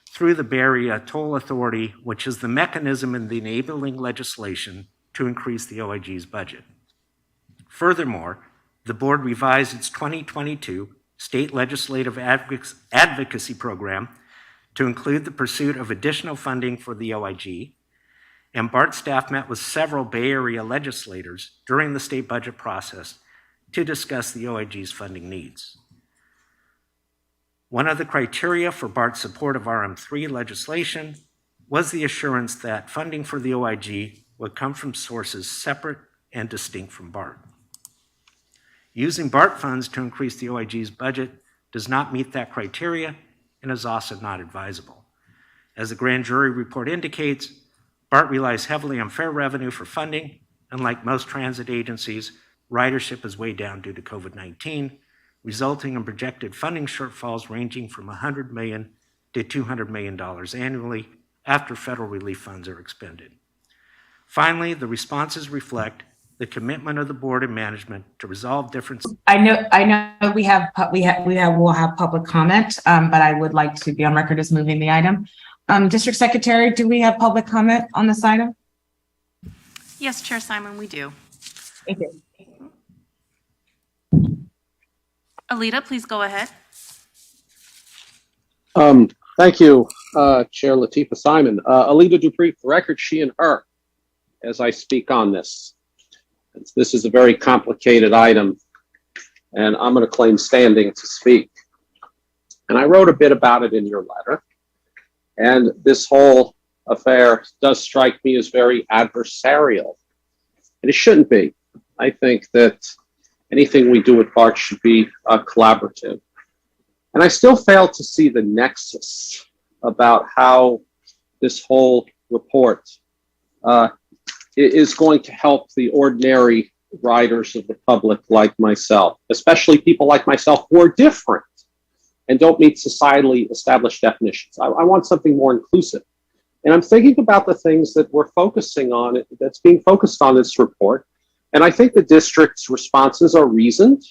through the Bay Area Toll Authority, which is the mechanism in the enabling legislation to increase the OIG's budget. Furthermore, the board revised its 2022 state legislative advocacy program to include the pursuit of additional funding for the OIG, and BART staff met with several Bay Area legislators during the state budget process to discuss the OIG's funding needs. One of the criteria for BART's support of RM3 legislation was the assurance that funding for the OIG would come from sources separate and distinct from BART. Using BART funds to increase the OIG's budget does not meet that criteria and is also not advisable. As the grand jury report indicates, BART relies heavily on fair revenue for funding, and like most transit agencies, ridership is way down due to COVID-19, resulting in projected funding shortfalls ranging from $100 million to $200 million annually after federal relief funds are expended. Finally, the responses reflect the commitment of the board and management to resolve differences. I know we'll have public comment, but I would like to be on record as moving the item. District Secretary, do we have public comment on this item? Yes, Chair Simon, we do. Thank you. Alita, please go ahead. Thank you, Chair Latifah Simon. Alita Dupree, for the record, she and her, as I speak on this. This is a very complicated item, and I'm going to claim standing to speak. And I wrote a bit about it in your letter. And this whole affair does strike me as very adversarial. And it shouldn't be. I think that anything we do at BART should be collaborative. And I still fail to see the nexus about how this whole report is going to help the ordinary riders of the public like myself, especially people like myself who are different and don't meet societally established definitions. I want something more inclusive. And I'm thinking about the things that we're focusing on, that's being focused on this report. And I think the district's responses are reasoned,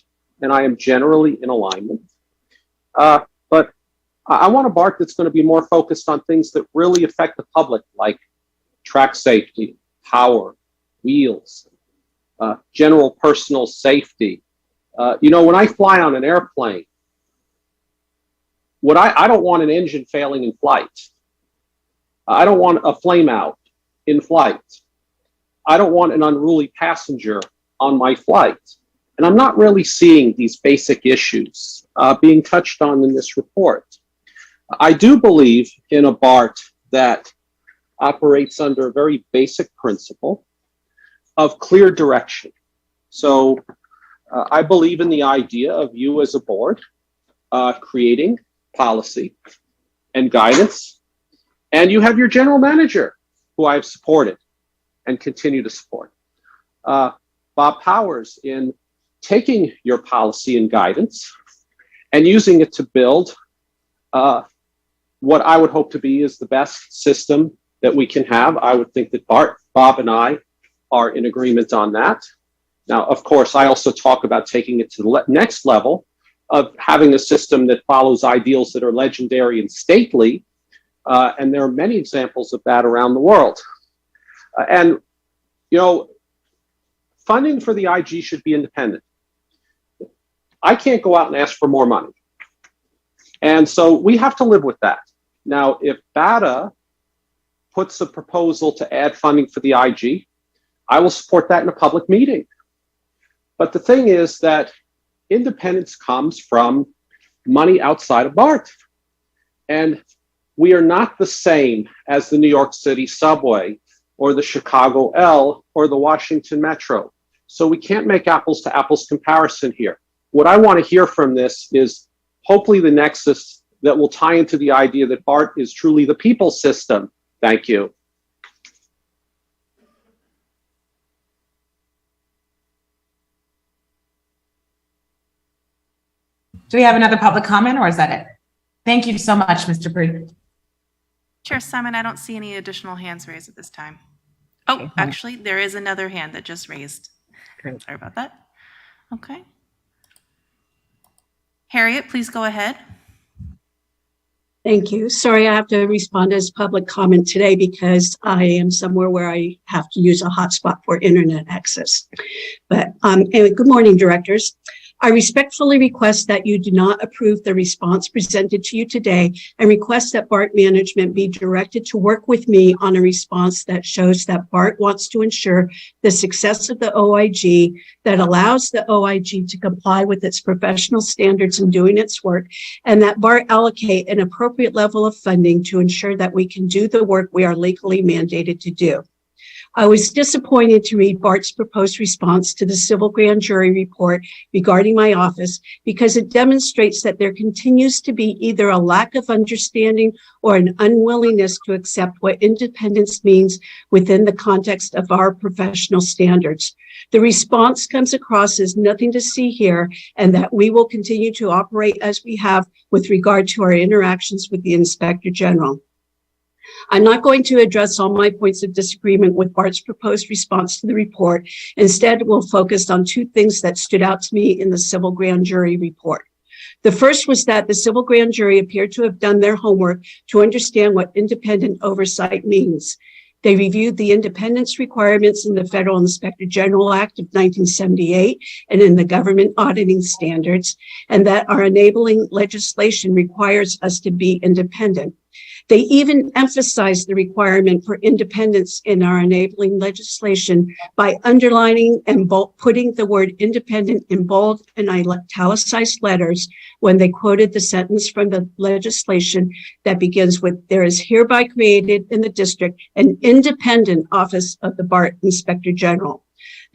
and I am generally in alignment. But I want a BART that's going to be more focused on things that really affect the public, like track safety, power, wheels, general personal safety. When I fly on an airplane, I don't want an engine failing in flight. I don't want a flame out in flight. I don't want an unruly passenger on my flight. And I'm not really seeing these basic issues being touched on in this report. I do believe in a BART that operates under a very basic principle of clear direction. So I believe in the idea of you as a board creating policy and guidance, and you have your general manager, who I've supported and continue to support. Bob Powers in taking your policy and guidance and using it to build what I would hope to be is the best system that we can have. I would think that Bart, Bob, and I are in agreement on that. Now, of course, I also talk about taking it to the next level of having a system that follows ideals that are legendary and stately, and there are many examples of that around the world. And, you know, funding for the IG should be independent. I can't go out and ask for more money. And so we have to live with that. Now, if BATA puts a proposal to add funding for the IG, I will support that in a public meeting. But the thing is that independence comes from money outside of BART. And we are not the same as the New York City subway or the Chicago L or the Washington Metro. So we can't make apples to apples comparison here. What I want to hear from this is hopefully the nexus that will tie into the idea that BART is truly the people's system. Thank you. Do we have another public comment, or is that it? Thank you so much, Mr. Bree. Chair Simon, I don't see any additional hands raised at this time. Oh, actually, there is another hand that just raised. Great. Sorry about that. Okay. Harriet, please go ahead. Thank you. Sorry, I have to respond as public comment today because I am somewhere where I have to use a hotspot for internet access. But anyway, good morning, directors. I respectfully request that you do not approve the response presented to you today and request that BART management be directed to work with me on a response that shows that BART wants to ensure the success of the OIG, that allows the OIG to comply with its professional standards in doing its work, and that BART allocate an appropriate level of funding to ensure that we can do the work we are legally mandated to do. I was disappointed to read Bart's proposed response to the civil grand jury report regarding my office because it demonstrates that there continues to be either a lack of understanding or an unwillingness to accept what independence means within the context of our professional standards. The response comes across as nothing to see here and that we will continue to operate as we have with regard to our interactions with the Inspector General. I'm not going to address all my points of disagreement with Bart's proposed response to the report. Instead, we'll focus on two things that stood out to me in the civil grand jury report. The first was that the civil grand jury appeared to have done their homework to understand what independent oversight means. They reviewed the independence requirements in the Federal Inspector General Act of 1978 and in the government auditing standards, and that our enabling legislation requires us to be independent. They even emphasized the requirement for independence in our enabling legislation by underlining and putting the word independent in bold and italicized letters when they quoted the sentence from the legislation that begins with, "There is hereby created in the district an independent office of the Bart Inspector General."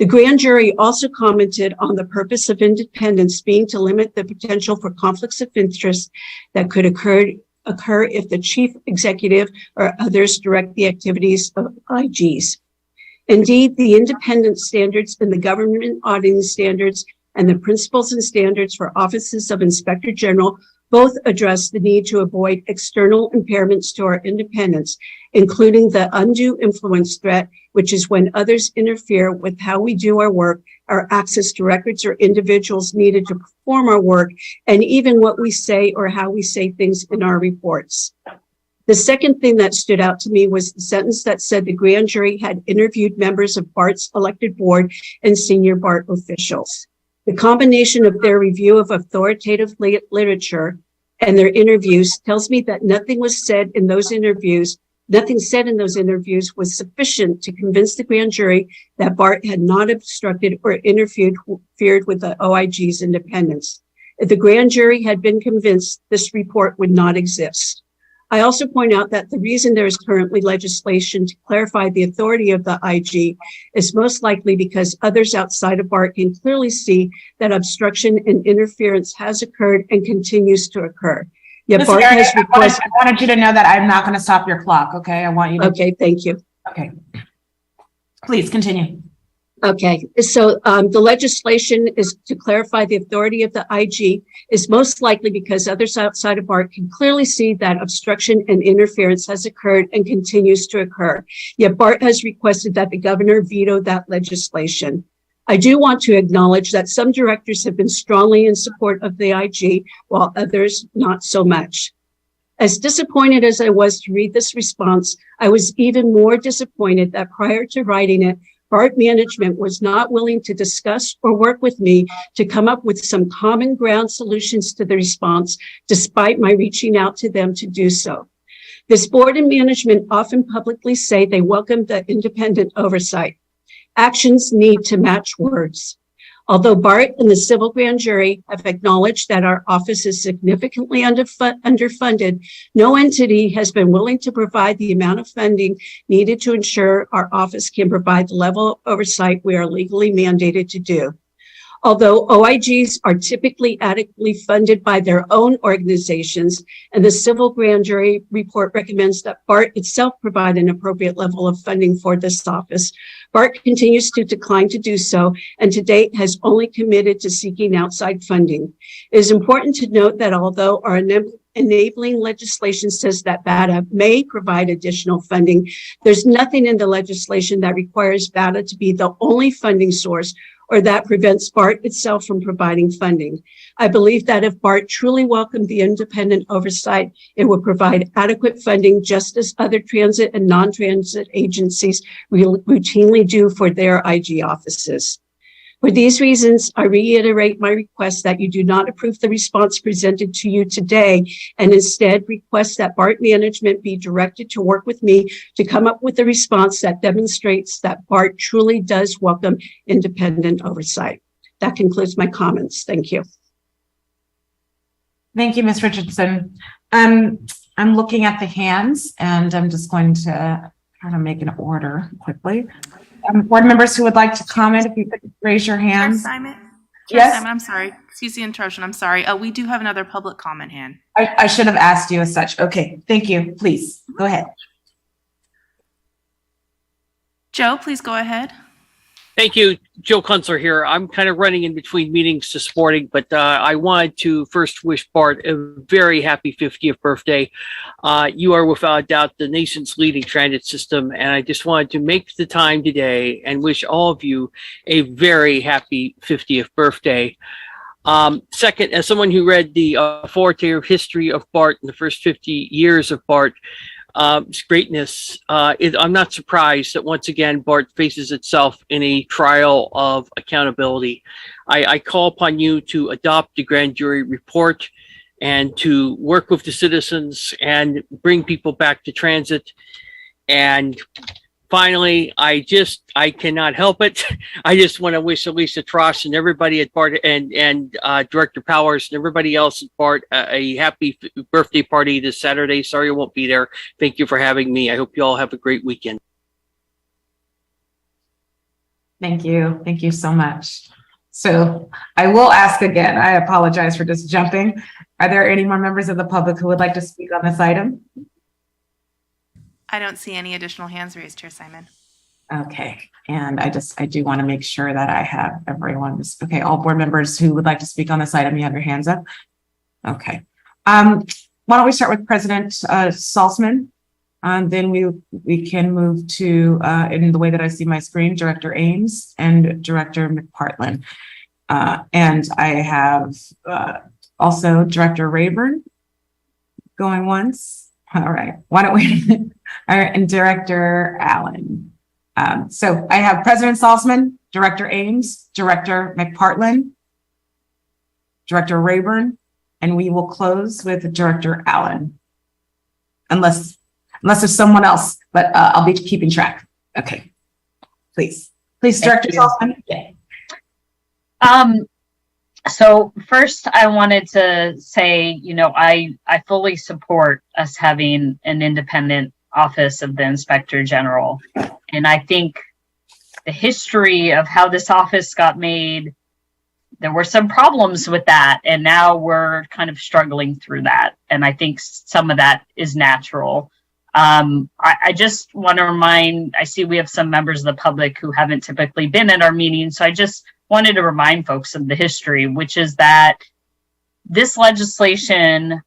The grand jury also commented on the purpose of independence being to limit the potential for conflicts of interest that could occur if the chief executive or others direct the activities of IGs. Indeed, the independence standards in the government auditing standards and the principles and standards for offices of Inspector General both address the need to avoid external impairments to our independence, including the undue influence threat, which is when others interfere with how we do our work, our access to records or individuals needed to perform our work, and even what we say or how we say things in our reports. The second thing that stood out to me was the sentence that said the grand jury had interviewed members of BART's elected board and senior BART officials. The combination of their review of authoritative literature and their interviews tells me that nothing was said in those interviews Nothing said in those interviews was sufficient to convince the grand jury that Bart had not obstructed or interfered with the OIG's independence. If the grand jury had been convinced, this report would not exist. I also point out that the reason there is currently legislation to clarify the authority of the IG is most likely because others outside of Bart can clearly see that obstruction and interference has occurred and continues to occur. Yet Bart has requested. I wanted you to know that I'm not going to stop your clock. Okay. I want you to. Okay. Thank you. Okay. Please continue. Okay. So the legislation is to clarify the authority of the IG is most likely because others outside of Bart can clearly see that obstruction and interference has occurred and continues to occur. Yet Bart has requested that the governor veto that legislation. I do want to acknowledge that some directors have been strongly in support of the IG, while others not so much. As disappointed as I was to read this response, I was even more disappointed that prior to writing it, Bart management was not willing to discuss or work with me to come up with some common ground solutions to the response, despite my reaching out to them to do so. This board and management often publicly say they welcome the independent oversight. Actions need to match words. Although Bart and the civil grand jury have acknowledged that our office is significantly underfunded, no entity has been willing to provide the amount of funding needed to ensure our office can provide the level of oversight we are legally mandated to do. Although OIGs are typically adequately funded by their own organizations, and the civil grand jury report recommends that Bart itself provide an appropriate level of funding for this office, Bart continues to decline to do so, and to date has only committed to seeking outside funding. It is important to note that although our enabling legislation says that BATA may provide additional funding, there's nothing in the legislation that requires BATA to be the only funding source or that prevents Bart itself from providing funding. I believe that if Bart truly welcomed the independent oversight, it would provide adequate funding just as other transit and non-transit agencies routinely do for their IG offices. For these reasons, I reiterate my request that you do not approve the response presented to you today and instead request that Bart management be directed to work with me to come up with a response that demonstrates that Bart truly does welcome independent oversight. That concludes my comments. Thank you. Thank you, Ms. Richardson. I'm looking at the hands and I'm just going to try to make an order quickly. Board members who would like to comment, if you could raise your hands. Simon? Yes. Simon, I'm sorry. Excuse the interruption. I'm sorry. We do have another public comment hand. I should have asked you as such. Okay, thank you. Please go ahead. Joe, please go ahead. Thank you. Joe Kunzler here. I'm kind of running in between meetings this morning, but I wanted to first wish Bart a very happy 50th birthday. You are without doubt the nation's leading transit system, and I just wanted to make the time today and wish all of you a very happy 50th birthday. Second, as someone who read the authoritative history of Bart in the first 50 years of Bart, greatness, I'm not surprised that once again Bart faces itself in a trial of accountability. I call upon you to adopt the grand jury report and to work with the citizens and bring people back to transit. And finally, I cannot help it. I just want to wish Elisa Trost and everybody at Bart and Director Powers and everybody else at Bart a happy birthday party this Saturday. Sorry I won't be there. Thank you for having me. I hope you all have a great weekend. Thank you. Thank you so much. So I will ask again, I apologize for just jumping. Are there any more members of the public who would like to speak on this item? I don't see any additional hands raised, Chair Simon. Okay, and I do want to make sure that I have everyone. Okay, all board members who would like to speak on this item, you have your hands up. Okay, why don't we start with President Salzman, and then we can move to, in the way that I see my screen, Director Ames and Director McPartlin. And I have also Director Rayburn going once. All right, why don't we, and Director Allen. So I have President Salzman, Director Ames, Director McPartlin, Director Rayburn, and we will close with Director Allen. Unless, unless there's someone else, but I'll be keeping track. Okay, please, Director Saltzman. Okay. So first I wanted to say, you know, I fully support us having an independent office of the Inspector General. And I think the history of how this office got made, there were some problems with that. And now we're kind of struggling through that. And I think some of that is natural. I just want to remind, I see we have some members of the public who haven't typically been at our meetings. So I just wanted to remind folks of the history, which is that this legislation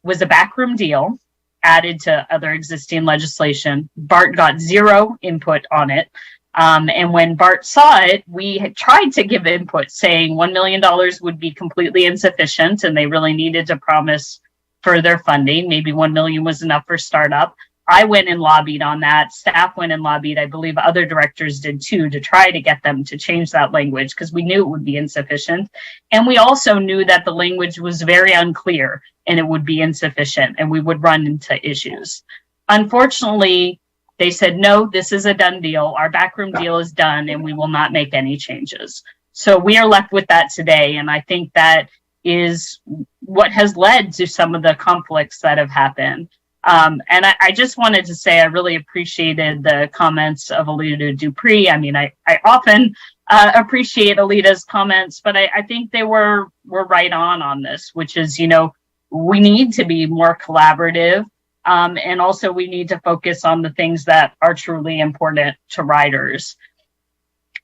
was a backroom deal added to other existing legislation. Bart got zero input on it. And when Bart saw it, we had tried to give input saying $1 million would be completely insufficient and they really needed to promise further funding. Maybe 1 million was enough for startup. I went and lobbied on that. Staff went and lobbied. I believe other directors did too, to try to get them to change that language because we knew it would be insufficient. And we also knew that the language was very unclear and it would be insufficient and we would run into issues. Unfortunately, they said, no, this is a done deal. Our backroom deal is done and we will not make any changes. So we are left with that today. And I think that is what has led to some of the conflicts that have happened. And I just wanted to say I really appreciated the comments of Alita Dupree. I mean, I often appreciate Alita's comments, but I think they were right on this, which is, you know, we need to be more collaborative. And also we need to focus on the things that are truly important to riders.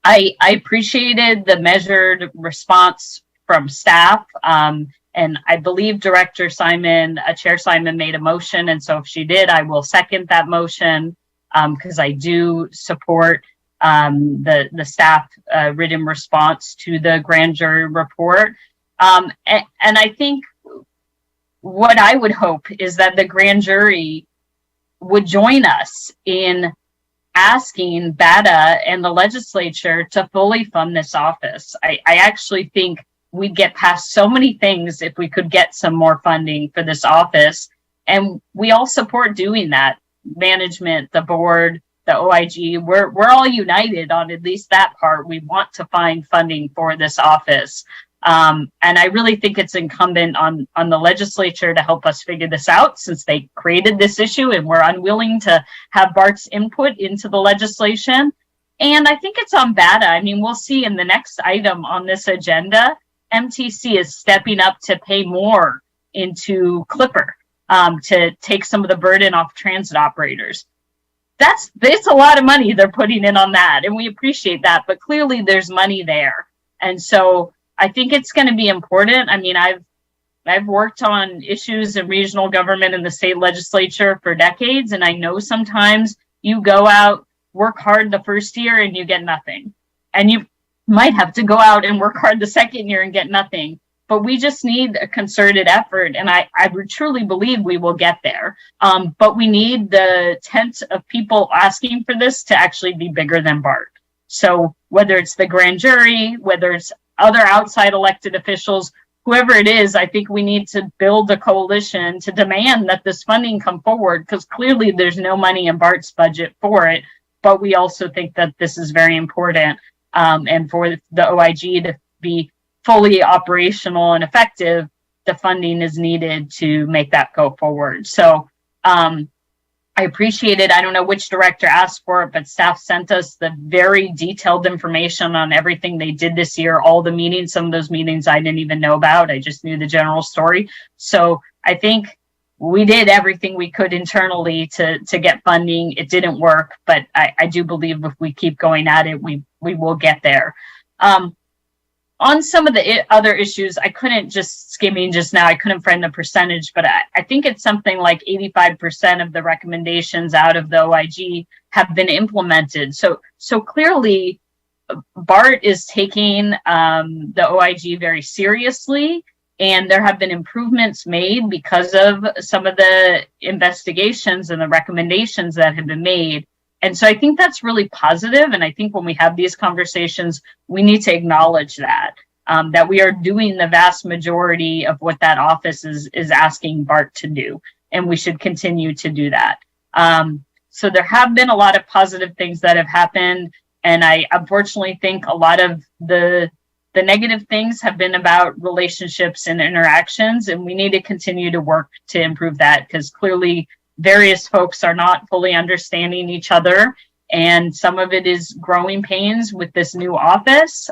I appreciated the measured response from staff. And I believe Director Simon, Chair Simon made a motion. And so if she did, I will second that motion because I do support the staff written response to the grand jury report. And I think what I would hope is that the grand jury would join us in asking BATA and the legislature to fully fund this office. I actually think we'd get past so many things if we could get some more funding for this office. And we all support doing that. Management, the board, the OIG, we're all united on at least that part. We want to find funding for this office. And I really think it's incumbent on the legislature to help us figure this out since they created this issue and we're unwilling to have Bart's input into the legislation. And I think it's on BATA. I mean, we'll see in the next item on this agenda, MTC is stepping up to pay more into Clipper to take some of the burden off transit operators. It's a lot of money they're putting in on that, and we appreciate that, but clearly there's money there. And so I think it's going to be important. I mean, I've worked on issues in regional government and the state legislature for decades, and I know sometimes you go out, work hard the first year, and you get nothing. And you might have to go out and work hard the second year and get nothing. But we just need a concerted effort, and I truly believe we will get there. But we need the tent of people asking for this to actually be bigger than BART. So whether it's the grand jury, whether it's other outside elected officials, whoever it is, I think we need to build a coalition to demand that this funding come forward, because clearly there's no money in BART's budget for it. But we also think that this is very important. And for the OIG to be fully operational and effective, the funding is needed to make that go forward. So I appreciate it. I don't know which director asked for it, but staff sent us the very detailed information on everything they did this year, all the meetings. Some of those meetings I didn't even know about. I just knew the general story. So I think we did everything we could internally to get funding. It didn't work, but I do believe if we keep going at it, we will get there. On some of the other issues, I couldn't just skimming just now, I couldn't find the percentage, but I think it's something like 85% of the recommendations out of the OIG have been implemented. So clearly, BART is taking the OIG very seriously, and there have been improvements made because of some of the investigations and the recommendations that have been made. And so I think that's really positive. And I think when we have these conversations, we need to acknowledge that we are doing the vast majority of what that office is asking BART to do. And we should continue to do that. So there have been a lot of positive things that have happened. And I unfortunately think a lot of the negative things have been about relationships and interactions, and we need to continue to work to improve that, because clearly various folks are not fully understanding each other. And some of it is growing pains with this new office,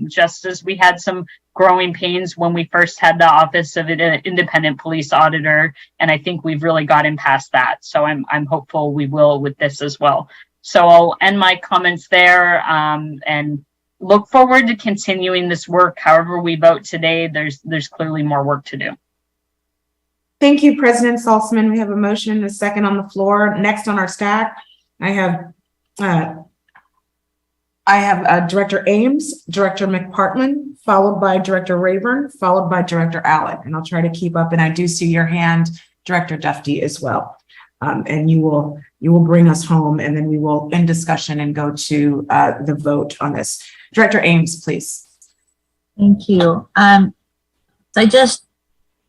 just as we had some growing pains when we first had the office of an independent police auditor. And I think we've really gotten past that. So I'm hopeful we will with this as well. So I'll end my comments there, and look forward to continuing this work. However we vote today, there's clearly more work to do. Thank you, President Saltzman. We have a motion and a second on the floor. Next on our stack, I have Director Ames, Director McPartland, followed by Director Rayburn, followed by Director Allen. And I'll try to keep up. And I do see your hand, Director Dufty, as well. And you will bring us home, and then we will end discussion and go to the vote on this. Director Ames, please. Thank you. So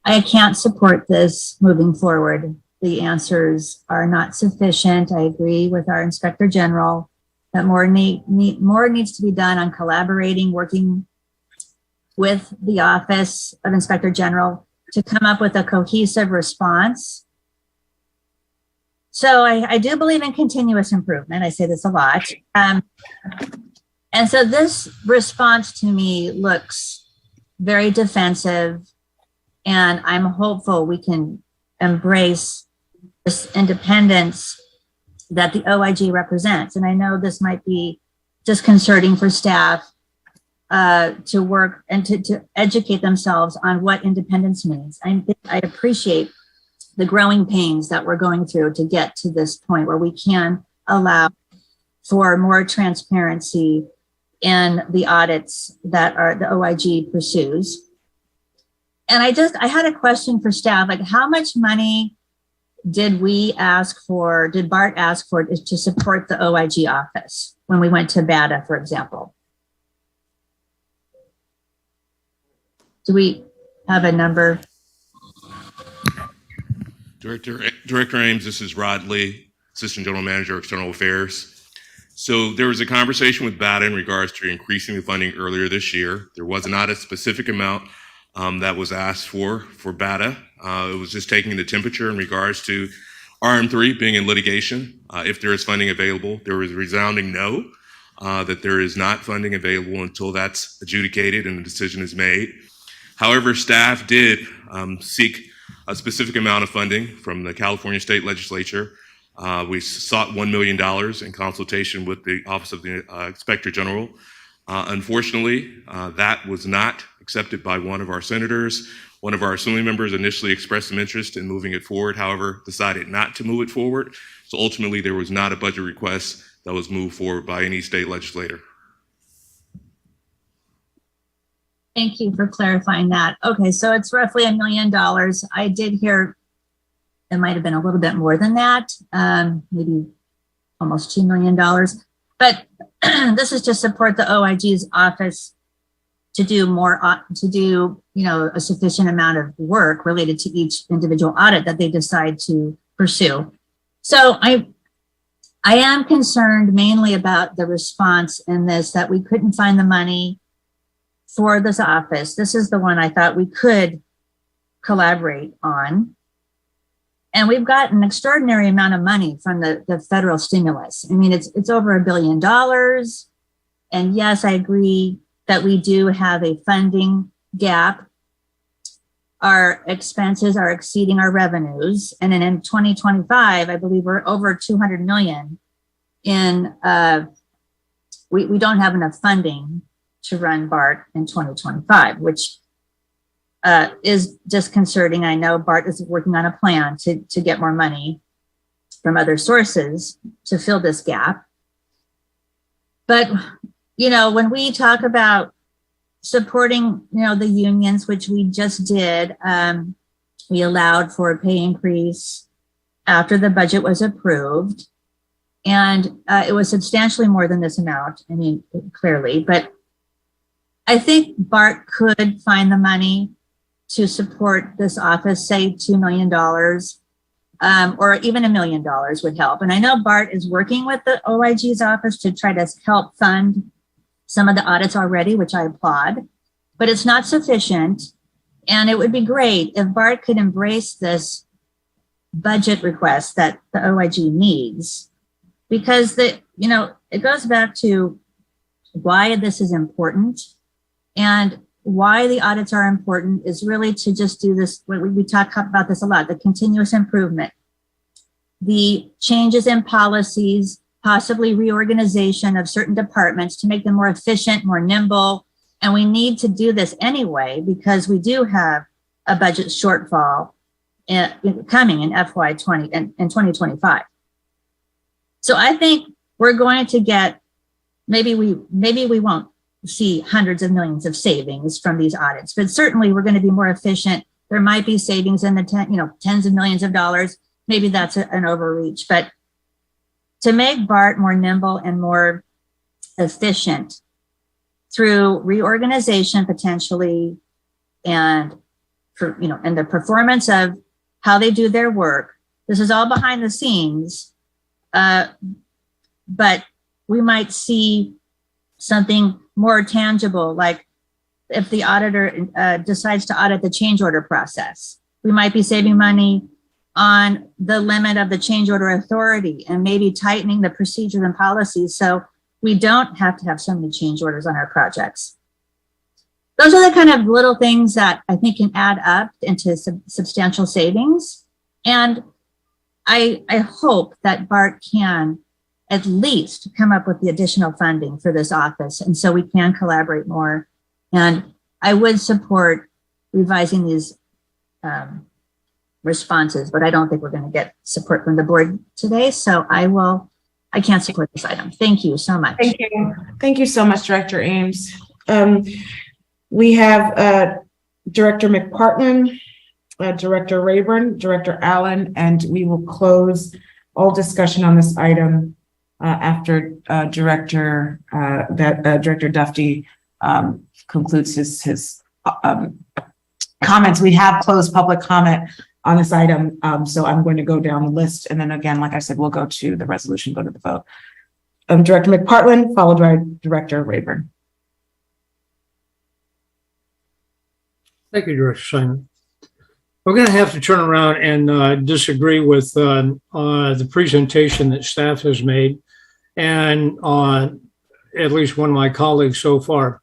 I can't support this moving forward. The answers are not sufficient. I agree with our Inspector General that more needs to be done on collaborating, working with the Office of Inspector General to come up with a cohesive response. So I do believe in continuous improvement. I say this a lot. And so this response to me looks very defensive, and I'm hopeful we can embrace this independence that the OIG represents. And I know this might be disconcerting for staff to work and to educate themselves on what independence means. I appreciate the growing pains that we're going through to get to this point where we can allow for more transparency in the audits that the OIG pursues. And I had a question for staff, like how much money did Bart ask for to support the OIG office when we went to BADA, for example? Do we have a number? Director Ames, this is Rod Lee, Assistant General Manager, External Affairs. So there was a conversation with BADA in regards to increasing the funding earlier this year. There was not a specific amount that was asked for BADA. It was just taking the temperature in regards to RM3 being in litigation. If there is funding available, there was a resounding no, that there is not funding available until that's adjudicated and the decision is made. However, staff did seek a specific amount of funding from the California State Legislature. We sought $1 million in consultation with the Office of the Inspector General. Unfortunately, that was not accepted by one of our senators. One of our assembly members initially expressed some interest in moving it forward, however, decided not to move it forward. So ultimately, there was not a budget request that was moved forward by any state legislator. Thank you for clarifying that. Okay, so it's roughly $1 million. I did hear it might have been a little bit more than that, maybe almost $2 million. But this is to support the OIG's office to do a sufficient amount of work related to each individual audit that they decide to pursue. So I am concerned mainly about the response in this, that we couldn't find the money for this office. This is the one I thought we could collaborate on. And we've got an extraordinary amount of money from the federal stimulus. I mean, it's over $1 billion. And yes, I agree that we do have a funding gap. Our expenses are exceeding our revenues. And then in 2025, I believe we're over 200 million in, we don't have enough funding to run BART in 2025, which is disconcerting. I know BART is working on a plan to get more money from other sources to fill this gap. But, when we talk about supporting, the unions, which we just did, we allowed for a pay increase after the budget was approved. And it was substantially more than this amount, clearly, but I think BART could find the money to support this office, say $2 million. or even $1 million would help. And I know Bart is working with the OIG's office to try to help fund some of the audits already, which I applaud, but it's not sufficient. And it would be great if Bart could embrace this budget request that the OIG needs, because it goes back to why this is important, and why the audits are important is really to just do this. We talk about this a lot, the continuous improvement, the changes in policies, possibly reorganization of certain departments to make them more efficient, more nimble. And we need to do this anyway, because we do have a budget shortfall coming in FY20 and 2025. So I think we're going to get, maybe we won't see hundreds of millions of savings from these audits, but certainly we're going to be more efficient. There might be savings in the tens of millions of dollars. Maybe that's an overreach, but to make Bart more nimble and more efficient through reorganization potentially, and and the performance of how they do their work. This is all behind the scenes, but we might see something more tangible, like if the auditor decides to audit the change order process, we might be saving money on the limit of the change order authority and maybe tightening the procedures and policies so we don't have to have so many change orders on our projects. Those are the kind of little things that I think can add up into substantial savings. And I hope that Bart can at least come up with the additional funding for this office, and so we can collaborate more. And I would support revising these responses, but I don't think we're going to get support from the board today. So I can't support this item. Thank you so much. Thank you. Thank you so much, Director Ames. We have Director McPartland, Director Rayburn, Director Allen, and we will close all discussion on this item after Director Dufty concludes his comments. We have closed public comment on this item, so I'm going to go down the list, and then again, like I said, we'll go to the resolution, go to the vote. Director McPartland, followed by Director Rayburn. Thank you, Director Simon. We're going to have to turn around and disagree with the presentation that staff has made, and at least one of my colleagues so far.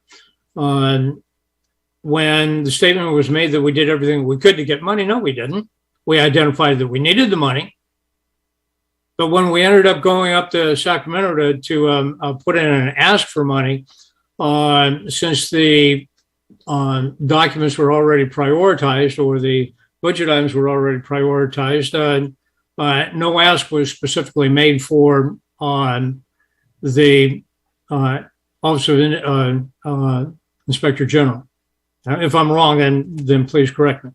When the statement was made that we did everything we could to get money, no, we didn't. We identified that we needed the money. But when we ended up going up to Sacramento to put in an ask for money, since the documents were already prioritized, or the budget items were already prioritized, no ask was specifically made for the Office of Inspector General. If I'm wrong, then please correct me.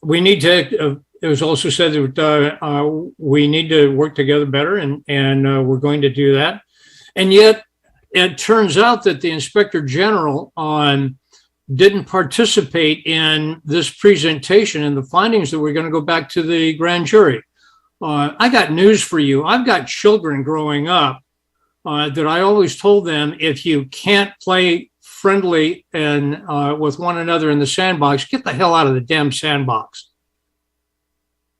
We need to, it was also said that we need to work together better, and we're going to do that. And yet it turns out that the Inspector General didn't participate in this presentation and the findings that we're going to go back to the grand jury. I got news for you. I've got children growing up that I always told them, if you can't play friendly and with one another in the sandbox, get the hell out of the damn sandbox.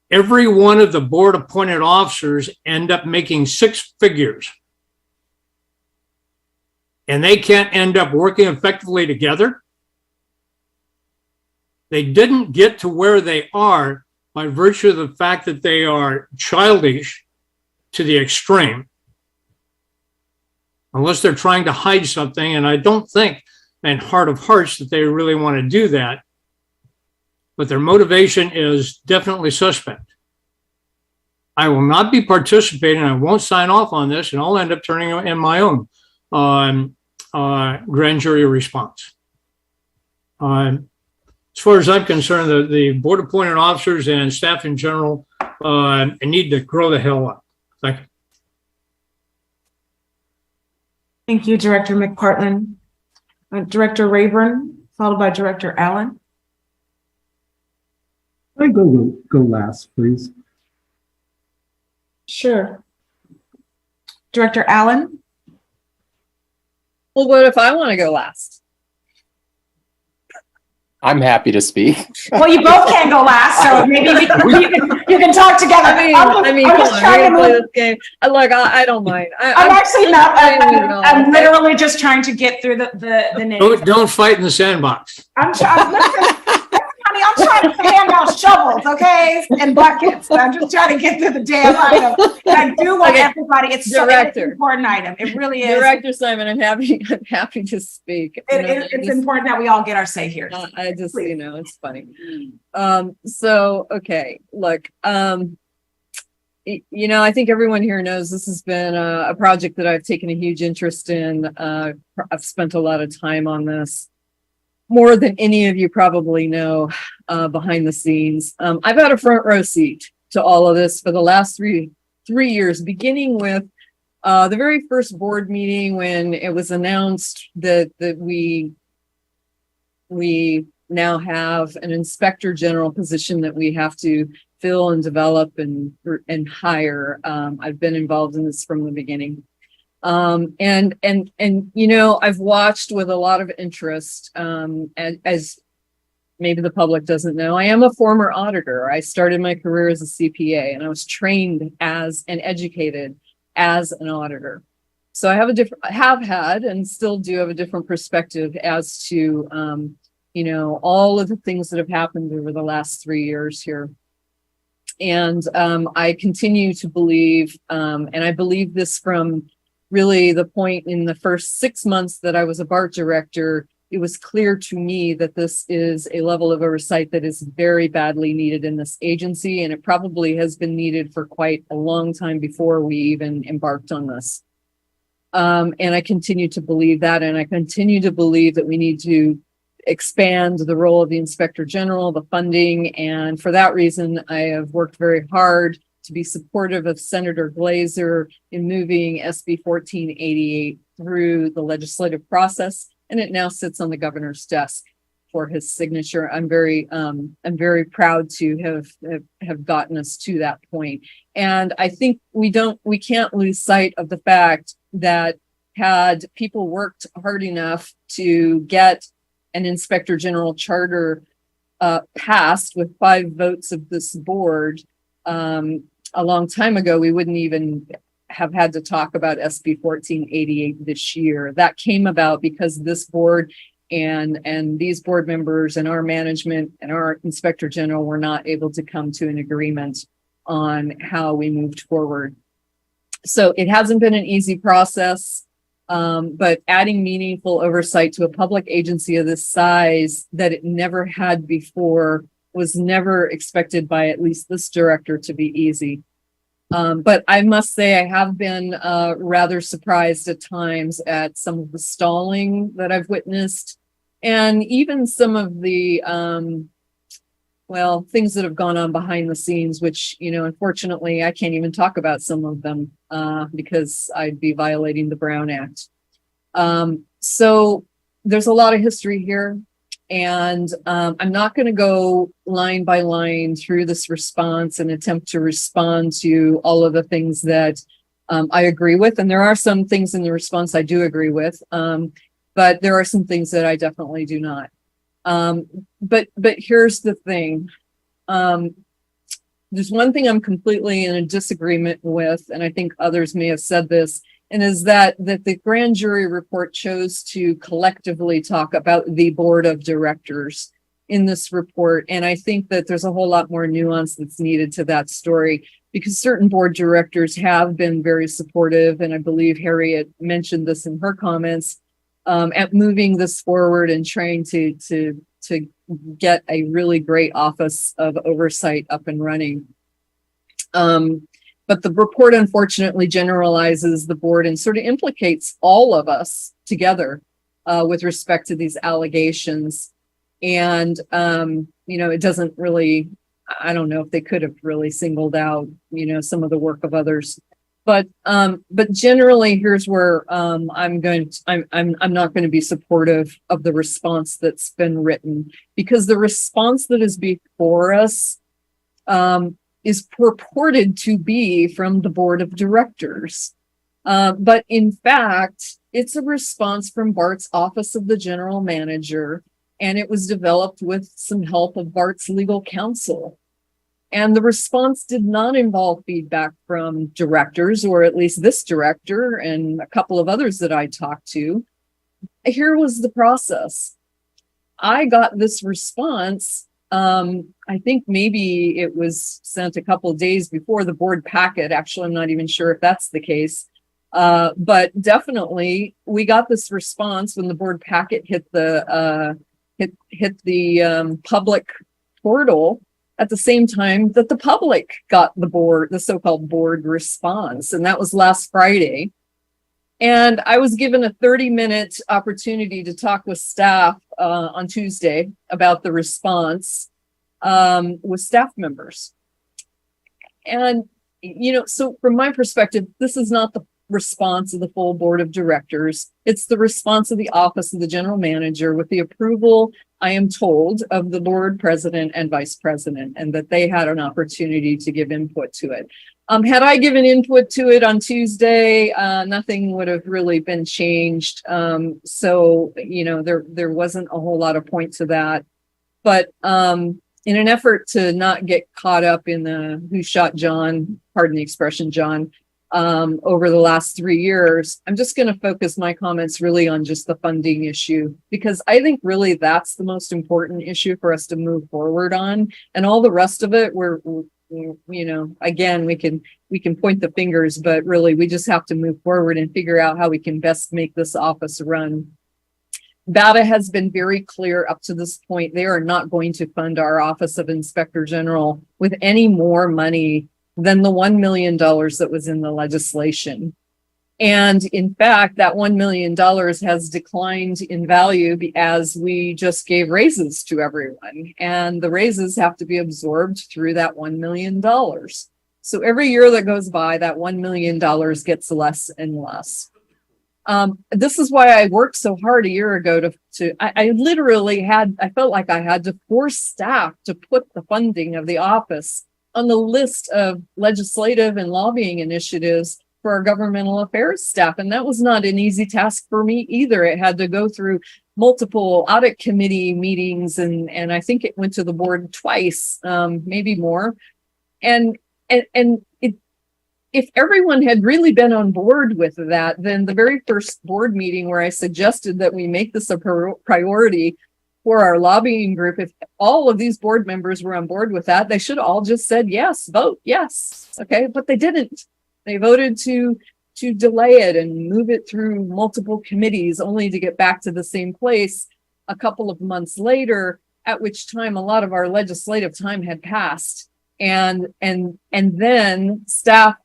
Every one of the board appointed officers end up making six figures, and they can't end up working effectively together. They didn't get to where they are by virtue of the fact that they are childish to the extreme, unless they're trying to hide something. And I don't think in heart of hearts that they really want to do that, but their motivation is definitely suspect. I will not be participating. I won't sign off on this, and I'll end up turning in my own grand jury response. As far as I'm concerned, the board appointed officers and staff in general need to grow the hell up. Thank you. Thank you, Director McPartland. Director Rayburn, followed by Director Allen. I go last, please. Sure. Director Allen? Well, what if I want to go last? I'm happy to speak. Well, you both can go last, so maybe you can talk together. I mean, I'm come just on, trying we're to gonna play move. this game. Look, I don't mind. I'm actually not. I'm Okay. literally just trying to get through the names. Don't fight in the sandbox. I'm trying. Listen, honey, I'm trying to hand out shovels, okay, and buckets. I'm just trying to get through the damn item. And I do want everybody. It's an important item. It really is. Director Simon, I'm happy to speak. It's important that we all get our say here. I just, it's funny. So, okay, look, I think everyone here knows this has been a project that I've taken a huge interest in. I've spent a lot of time on this, more than any of you probably know, behind the scenes. I've had a front row seat to all of this for the last three years, beginning with the very first board meeting when it was announced that we now have an inspector general position that we have to fill and develop and hire. I've been involved in this from the beginning. And I've watched with a lot of interest, as maybe the public doesn't know, I am a former auditor. I started my career as a CPA and I was trained as and educated as an auditor. So I have had and still do have a different perspective as to, all of the things that have happened over the last 3 years here. And I continue to believe, and I believe this from really the point in the first 6 months that I was a BART director, it was clear to me that this is a level of oversight that is very badly needed in this agency, and it probably has been needed for quite a long time before we even embarked on this. And I continue to believe that, and I continue to believe that we need to expand the role of the Inspector General, the funding, and for that reason, I have worked very hard to be supportive of Senator Glazer in moving SB 1488 through the legislative process, and it now sits on the governor's desk for his signature. I'm very proud to have gotten us to that point. And I think we can't lose sight of the fact that had people worked hard enough to get an Inspector General charter passed with 5 votes of this board a long time ago, we wouldn't even have had to talk about SB 1488 this year. That came about because this board and these board members and our management and our Inspector General were not able to come to an agreement on how we moved forward. So it hasn't been an easy process, but adding meaningful oversight to a public agency of this size that it never had before was never expected by at least this director to be easy. But I must say I have been rather surprised at times at some of the stalling that I've witnessed, and even some of the things that have gone on behind the scenes, which, unfortunately, I can't even talk about some of them because I'd be violating the Brown Act. So there's a lot of history here. And I'm not going to go line by line through this response and attempt to respond to all of the things that I agree with. And there are some things in the response I do agree with, but there are some things that I definitely do not. But here's the thing. There's one thing I'm completely in a disagreement with, and I think others may have said this, and is that the grand jury report chose to collectively talk about the board of directors in this report. And I think that there's a whole lot more nuance that's needed to that story, because certain board directors have been very supportive, and I believe Harriet mentioned this in her comments, at moving this forward and trying to get a really great office of oversight up and running. But the report unfortunately generalizes the board and sort of implicates all of us together with respect to these allegations. And, it doesn't really, I don't know if they could have really singled out, some of the work of others. But generally, here's where I'm not going to be supportive of the response that's been written, because the response that is before us is purported to be from the board of directors. But in fact, it's a response from Bart's office of the general manager, and it was developed with some help of Bart's legal counsel. And the response did not involve feedback from directors, or at least this director and a couple of others that I talked to. Here was the process. I got this response. I think maybe it was sent a couple of days before the board packet. Actually, I'm not even sure if that's the case. But definitely we got this response when the board packet hit the public portal at the same time that the public got the so-called board response. And that was last Friday. And I was given a 30-minute opportunity to talk with staff on Tuesday about the response with staff members. And, so from my perspective, this is not the response of the full board of directors. It's the response of the office of the general manager with the approval, I am told, of the board president and vice president, and that they had an opportunity to give input to it. Had I given input to it on Tuesday, nothing would have really been changed. So, there wasn't a whole lot of point to that. But in an effort to not get caught up in the who shot John, pardon the expression, John, over the last 3 years, I'm just going to focus my comments really on just the funding issue, because I think really that's the most important issue for us to move forward on. And all the rest of it, again, we can point the fingers, but really we just have to move forward and figure out how we can best make this office run. BATA has been very clear up to this point. They are not going to fund our Office of Inspector General with any more money than the $1 million that was in the legislation. And in fact, that $1 million has declined in value as we just gave raises to everyone. And the raises have to be absorbed through that $1 million. So every year that goes by, that $1 million gets less and less. This is why I worked so hard a year ago I literally I felt like I had to force staff to put the funding of the office on the list of legislative and lobbying initiatives for our governmental affairs staff. And that was not an easy task for me either. It had to go through multiple audit committee meetings, and I think it went to the board twice, maybe more. And if everyone had really been on board with that, then the very first board meeting where I suggested that we make this a priority for our lobbying group, if all of these board members were on board with that, they should all just said yes, vote yes. Okay, but they didn't. They voted to delay it and move it through multiple committees, only to get back to the same place a couple of months later, at which time a lot of our legislative time had passed. And then staff,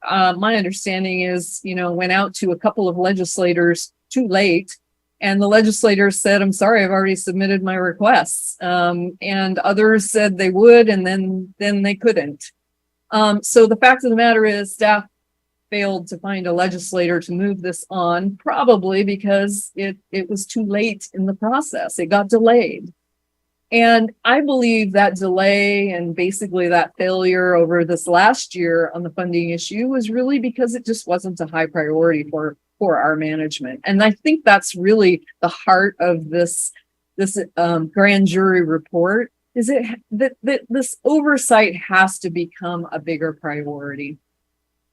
my understanding is, went out to a couple of legislators too late. And the legislators said, I'm sorry, I've already submitted my requests. And others said they would, and then they couldn't. So the fact of the matter is staff failed to find a legislator to move this on, probably because it was too late in the process. It got delayed. And I believe that delay and basically that failure over this last year on the funding issue was really because it just wasn't a high priority for our management. And I think that's really the heart of this grand jury report, is that this oversight has to become a bigger priority.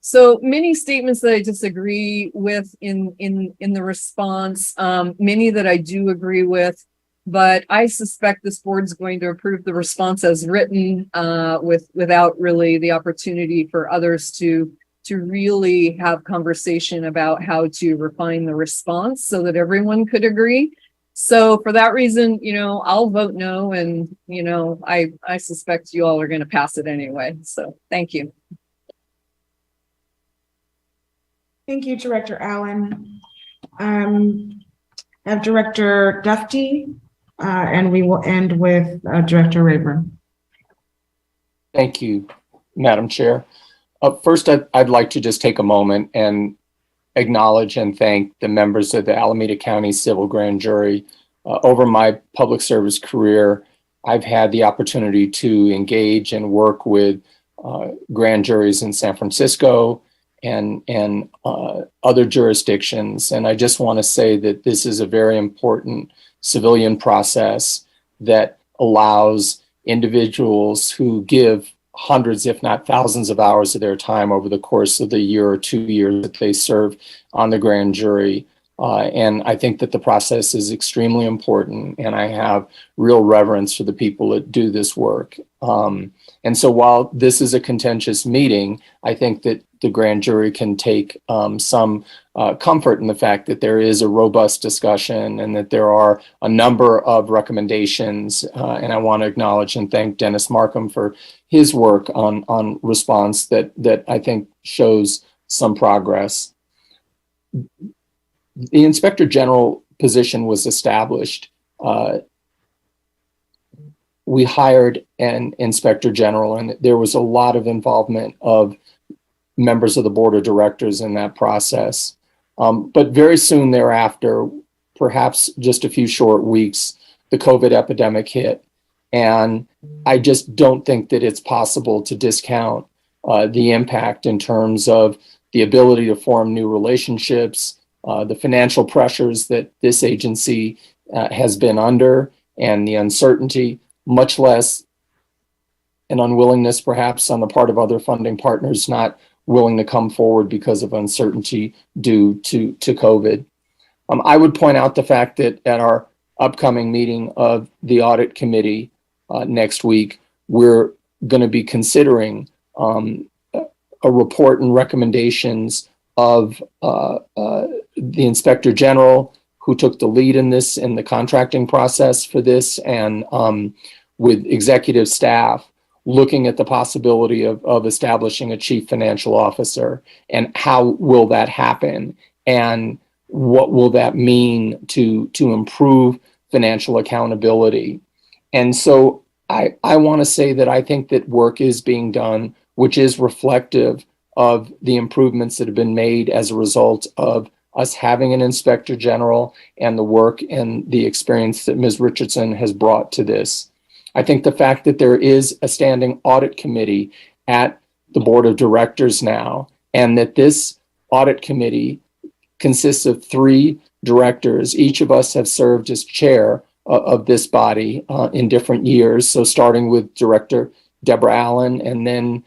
So many statements that I disagree with in the response, many that I do agree with, but I suspect this board's going to approve the response as written, without really the opportunity for others to really have conversation about how to refine the response so that everyone could agree. So for that reason, I'll vote no, and I suspect you all are going to pass it anyway. So thank you. Thank you, Director Allen. I have Director Dufty, and we will end with Director Rayburn. Thank you, Madam Chair. First, I'd like to just take a moment and acknowledge and thank the members of the Alameda County Civil Grand Jury. Over my public service career, I've had the opportunity to engage and work with grand juries in San Francisco and other jurisdictions. And I just want to say that this is a very important civilian process that allows individuals who give hundreds, if not thousands of hours of their time over the course of the year or 2 years that they serve on the grand jury. And I think that the process is extremely important, and I have real reverence for the people that do this work. And so while this is a contentious meeting, I think that the grand jury can take some comfort in the fact that there is a robust discussion and that there are a number of recommendations. And I want to acknowledge and thank Dennis Markham for his work on response that I think shows some progress. The Inspector General position was established. We hired an Inspector General, and there was a lot of involvement of members of the Board of Directors in that process. But very soon thereafter, perhaps just a few short weeks, the COVID epidemic hit. And I just don't think that it's possible to discount the impact in terms of the ability to form new relationships, the financial pressures that this agency has been under, and the uncertainty, much less an unwillingness perhaps on the part of other funding partners not willing to come forward because of uncertainty due to COVID. I would point out the fact that at our upcoming meeting of the Audit Committee next week, we're going to be considering a report and recommendations of the Inspector General, who took the lead in this, in the contracting process for this, and with executive staff looking at the possibility of establishing a chief financial officer, and how will that happen, and what will that mean to improve financial accountability. And so I want to say that I think that work is being done, which is reflective of the improvements that have been made as a result of us having an Inspector General and the work and the experience that Ms. Richardson has brought to this. I think the fact that there is a standing audit committee at the Board of Directors now, and that this audit committee consists of 3 directors. Each of us have served as chair of this body in different years. So starting with Director Deborah Allen, and then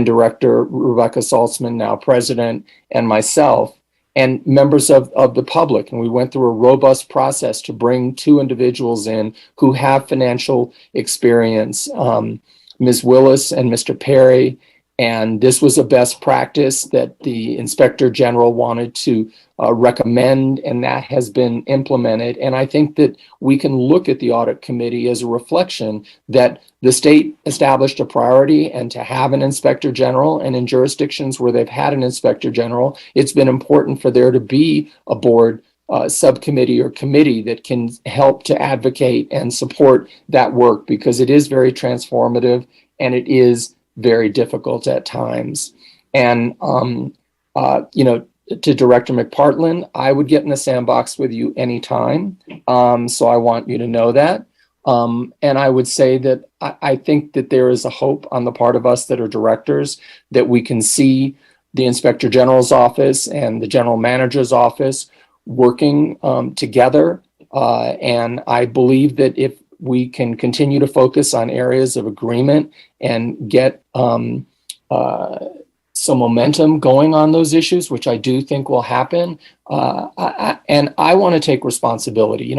Director Rebecca Saltzman, now president, and myself, and members of the public. And we went through a robust process to bring 2 individuals in who have financial experience, Ms. Willis and Mr. Perry. And this was a best practice that the Inspector General wanted to recommend, and that has been implemented. And I think that we can look at the Audit Committee as a reflection that the state established a priority, and to have an Inspector General, and in jurisdictions where they've had an Inspector General, it's been important for there to be a board subcommittee or committee that can help to advocate and support that work, because it is very transformative and it is very difficult at times. And, to Director McPartland, I would get in the sandbox with you anytime. So I want you to know that. And I would say that I think that there is a hope on the part of us that are directors that we can see the Inspector General's office and the General Manager's office working together. And I believe that if we can continue to focus on areas of agreement and get some momentum going on those issues, which I do think will happen. And I want to take responsibility,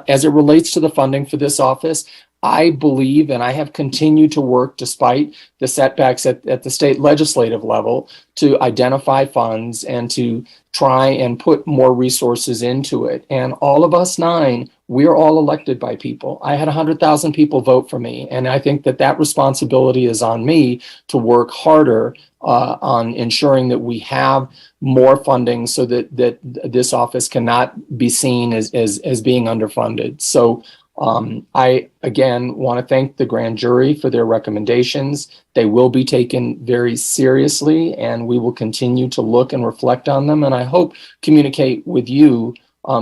as it relates to the funding for this office. I believe, and I have continued to work despite the setbacks at the state legislative level, to identify funds and to try and put more resources into it. And all of us 9, we're all elected by people. I had 100,000 people vote for me. And I think that responsibility is on me to work harder on ensuring that we have more funding so that this office cannot be seen as being underfunded. So I, again, want to thank the grand jury for their recommendations. They will be taken very seriously, and we will continue to look and reflect on them. And I hope communicate with you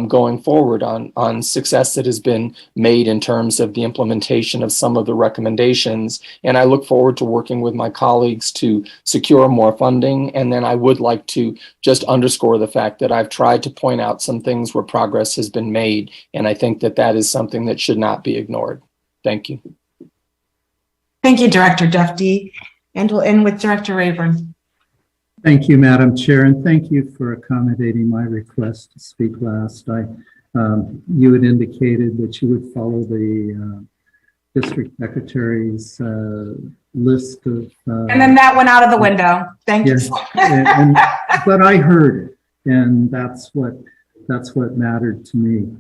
going forward on success that has been made in terms of the implementation of some of the recommendations. And I look forward to working with my colleagues to secure more funding. And then I would like to just underscore the fact that I've tried to point out some things where progress has been made. And I think that that is something that should not be ignored. Thank you. Thank you, Director Duffy. And we'll end with Director Rayburn. Thank you, Madam Chair, and thank you for accommodating my request to speak last. You had indicated that you would follow the District Secretary's list of... and then that went out of the window. Thank you. But I heard it, and that's what mattered to me.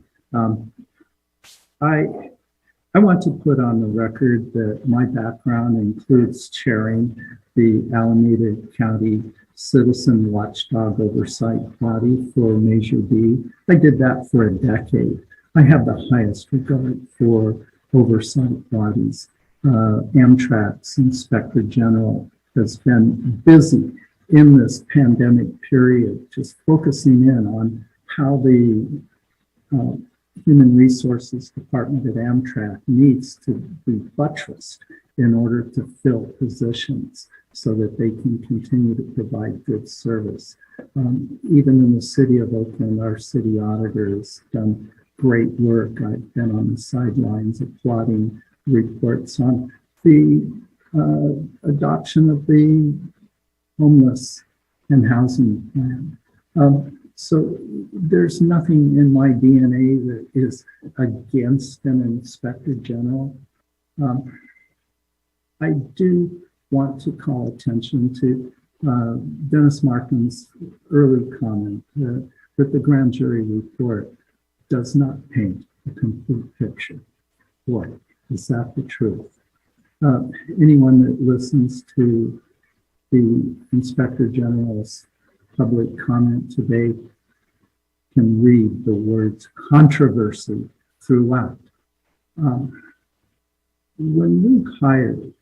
I want to put on the record that my background includes chairing the Alameda County Citizen Watchdog Oversight Body for Measure B. I did that for a decade. I have the highest regard for oversight bodies. Amtrak's Inspector General has been busy in this pandemic period, just focusing in on how the Human Resources Department at Amtrak needs to be buttressed in order to fill positions so that they can continue to provide good service. Even in the city of Oakland, our city auditor has done great work. I've been on the sidelines applauding reports on the adoption of the homeless and housing plan. So there's nothing in my DNA that is against an Inspector General. I do want to call attention to Dennis Martin's early comment that the grand jury report does not paint a complete picture. Boy, is that the truth? Anyone that listens to the Inspector General's public comment today can read the words controversy throughout. When we hired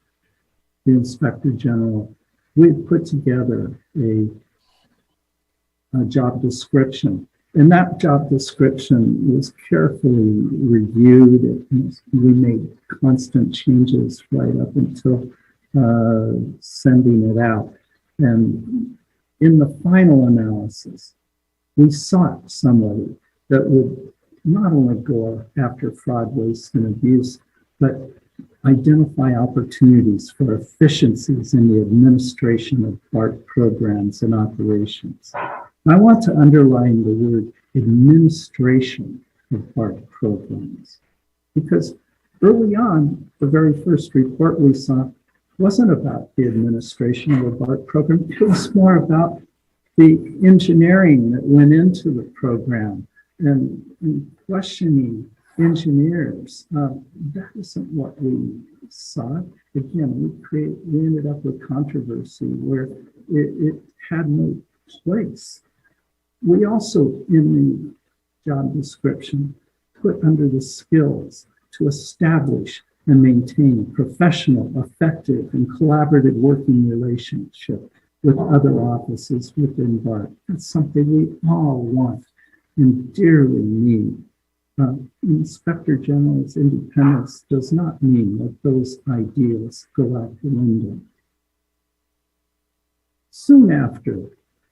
the Inspector General, we put together a job description, and that job description was carefully reviewed. We made constant changes right up until sending it out. And in the final analysis, we sought somebody that would not only go after fraud, waste, and abuse, but identify opportunities for efficiencies in the administration of BART programs and operations. And I want to underline the word administration of BART programs, because early on, the very first report we saw wasn't about the administration of a BART program. It was more about the engineering that went into the program and questioning engineers. That isn't what we saw. Again, we ended up with controversy where it had no place. We also, in the job description, put under the skills to establish and maintain a professional, effective, and collaborative working relationship with other offices within BART. That's something we all want and dearly need. Inspector General's independence does not mean that those ideals go out the window. Soon after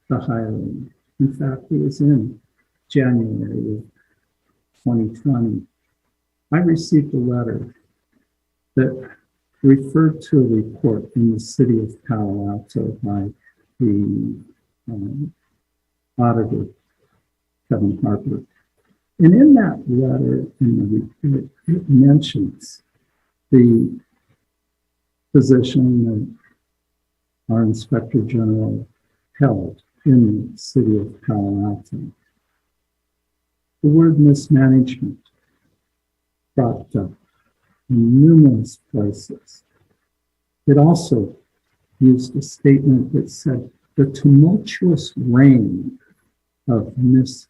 the hiring, in fact, it was in January of 2020, I received a letter that referred to a report in the city of Palo Alto by the auditor, Kevin Harper. And in that letter, in the report, it mentions the position that our Inspector General held in the city of Palo Alto. The word mismanagement cropped up in numerous places. It also used a statement that said the tumultuous reign of Mrs.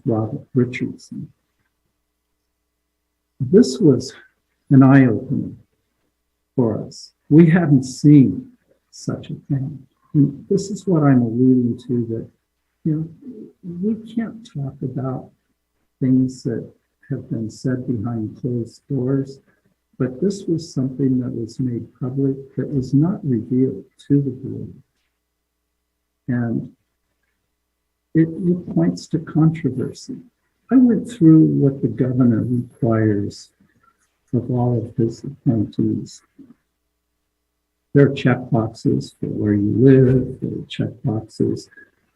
Robert Richardson. This was an eye-opener for us. We hadn't seen such a thing. And this is what I'm alluding to, that we can't talk about things that have been said behind closed doors, but this was something that was made public that was not revealed to the board. And it points to controversy. I went through what the governor requires of all of his appointees. There are check boxes for where you live, there are check boxes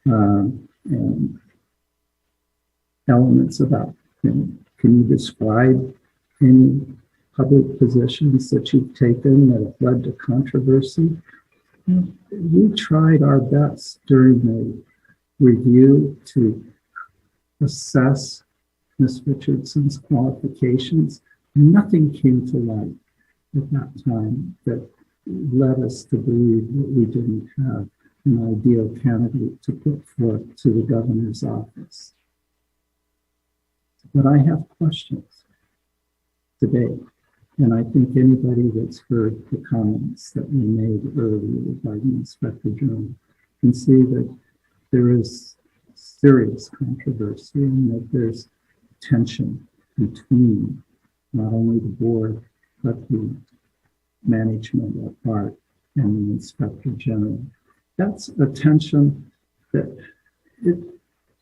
and elements about, can you describe any public positions that you've taken that have led to controversy? We tried our best during the review to assess Ms. Richardson's qualifications. Nothing came to light at that time that led us to believe that we didn't have an ideal candidate to put forth to the governor's office. But I have questions today, and I think anybody that's heard the comments that were made earlier by the Inspector General can see that there is serious controversy and that there's tension between not only the board, but the management of Bart and the Inspector General. That's a tension that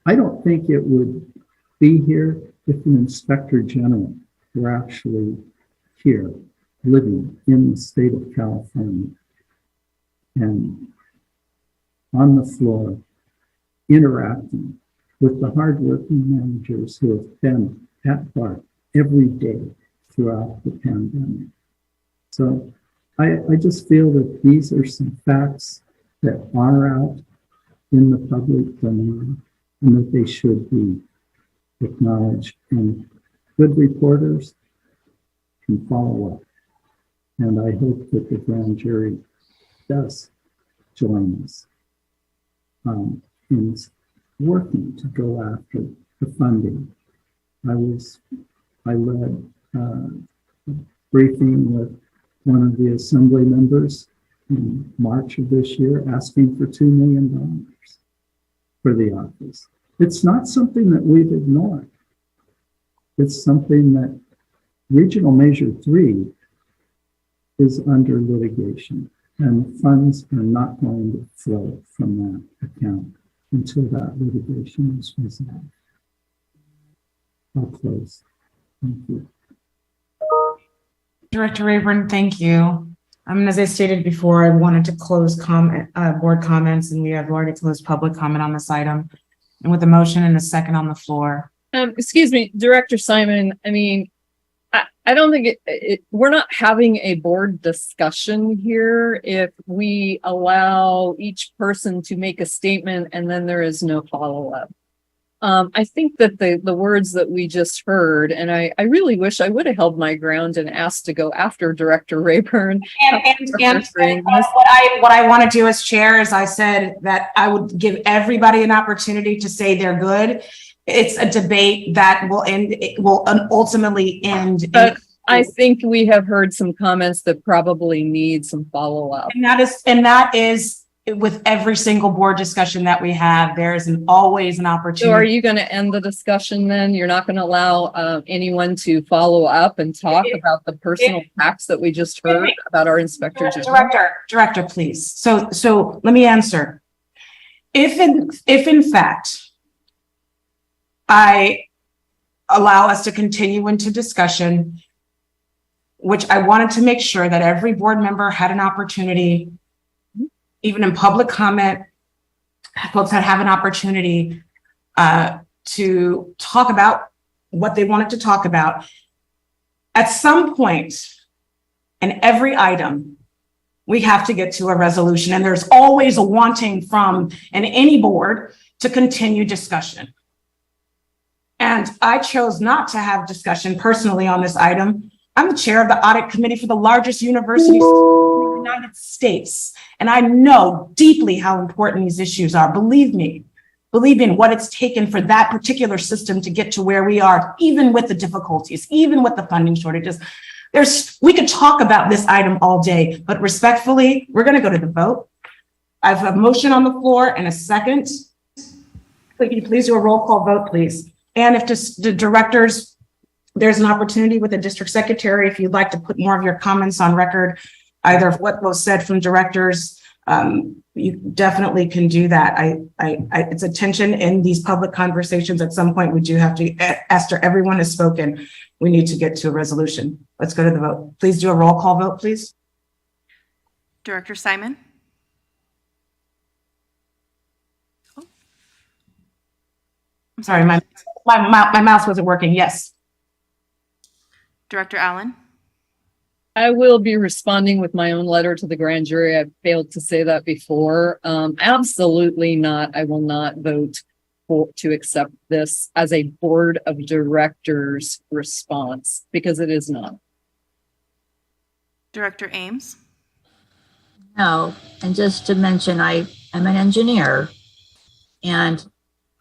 I don't think it would be here if the Inspector General were actually here, living in the state of California and on the floor, interacting with the hardworking managers who have been at Bart every day throughout the pandemic. So I just feel that these are some facts that are out in the public domain and that they should be acknowledged, and good reporters can follow up. And I hope that the grand jury does join us in working to go after the funding. I led a briefing with one of the assembly members in March of this year asking for $2 million for the office. It's not something that we've ignored. It's something that Regional Measure 3 is under litigation, and funds are not going to flow from that account until that litigation is resolved. I'll close. Thank you. Director Rayburn, thank you. As I stated before, I wanted to close board comments, and we have already closed public comment on this item. And with a motion and a second on the floor. Excuse me, Director Simon. I mean, I don't think we're not having a board discussion here if we allow each person to make a statement and then there is no follow-up. I think that the words that we just heard, and I really wish I would have held my ground and asked to go after Director Rayburn. And what I want to do as chair is I said that I would give everybody an opportunity to say they're good. It's a debate that will ultimately end. But I think we have heard some comments that probably need some follow-up. And that is with every single board discussion that we have, there is always an opportunity. So are you going to end the discussion then? You're not going to allow anyone to follow up and talk about the personal facts that we just heard about our Inspector General? Director, please. So let me answer. If in fact, I allow us to continue into discussion, which I wanted to make sure that every board member had an opportunity, even in public comment, folks that have an opportunity to talk about what they wanted to talk about. At some point in every item, we have to get to a resolution, and there's always a wanting from any board to continue discussion. And I chose not to have discussion personally on this item. I'm the chair of the audit committee for the largest university in the United States. And I know deeply how important these issues are. Believe me in what it's taken for that particular system to get to where we are, even with the difficulties, even with the funding shortages. We could talk about this item all day, but respectfully, we're going to go to the vote. I have a motion on the floor and a second. Could you please do a roll call vote, please? And if just the directors, there's an opportunity with the district secretary, if you'd like to put more of your comments on record, either of what was said from directors, you definitely can do that. It's a tension in these public conversations. At some point, we do have to, after everyone has spoken, we need to get to a resolution. Let's go to the vote. Please do a roll call vote, please. Director Simon? I'm sorry, my mouse wasn't working. Yes. Director Allen? I will be responding with my own letter to the grand jury. I failed to say that before. Absolutely not. I will not vote to accept this as a board of directors response because it is not. Director Ames? No, and just to mention, I am an engineer and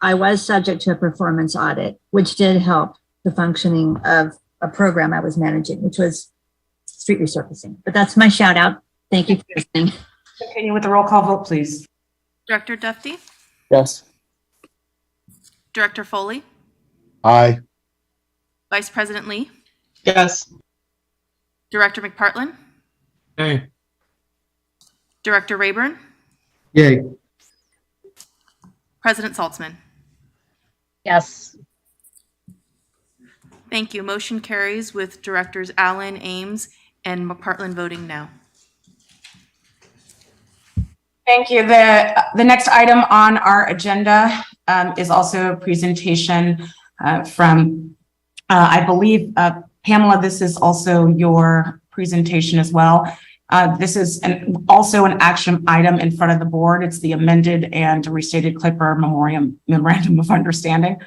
I was subject to a performance audit, which did help the functioning of a program I was managing, which was street resurfacing. But that's my shout out. Thank you for listening. Continue with the roll call vote, please. Director Dufty? Yes. Director Foley? Aye. Vice President Lee? Yes. Director McPartlin? Hey. Director Rayburn? Yay. President Saltzman? Yes. Thank you. Motion carries with Directors Allen, Ames, and McPartlin voting no. Thank you. The next item on our agenda is also a presentation from, I believe, Pamela, this is also your presentation as well. This is also an action item in front of the board. It's the amended and restated Clipper Memorandum of Understanding.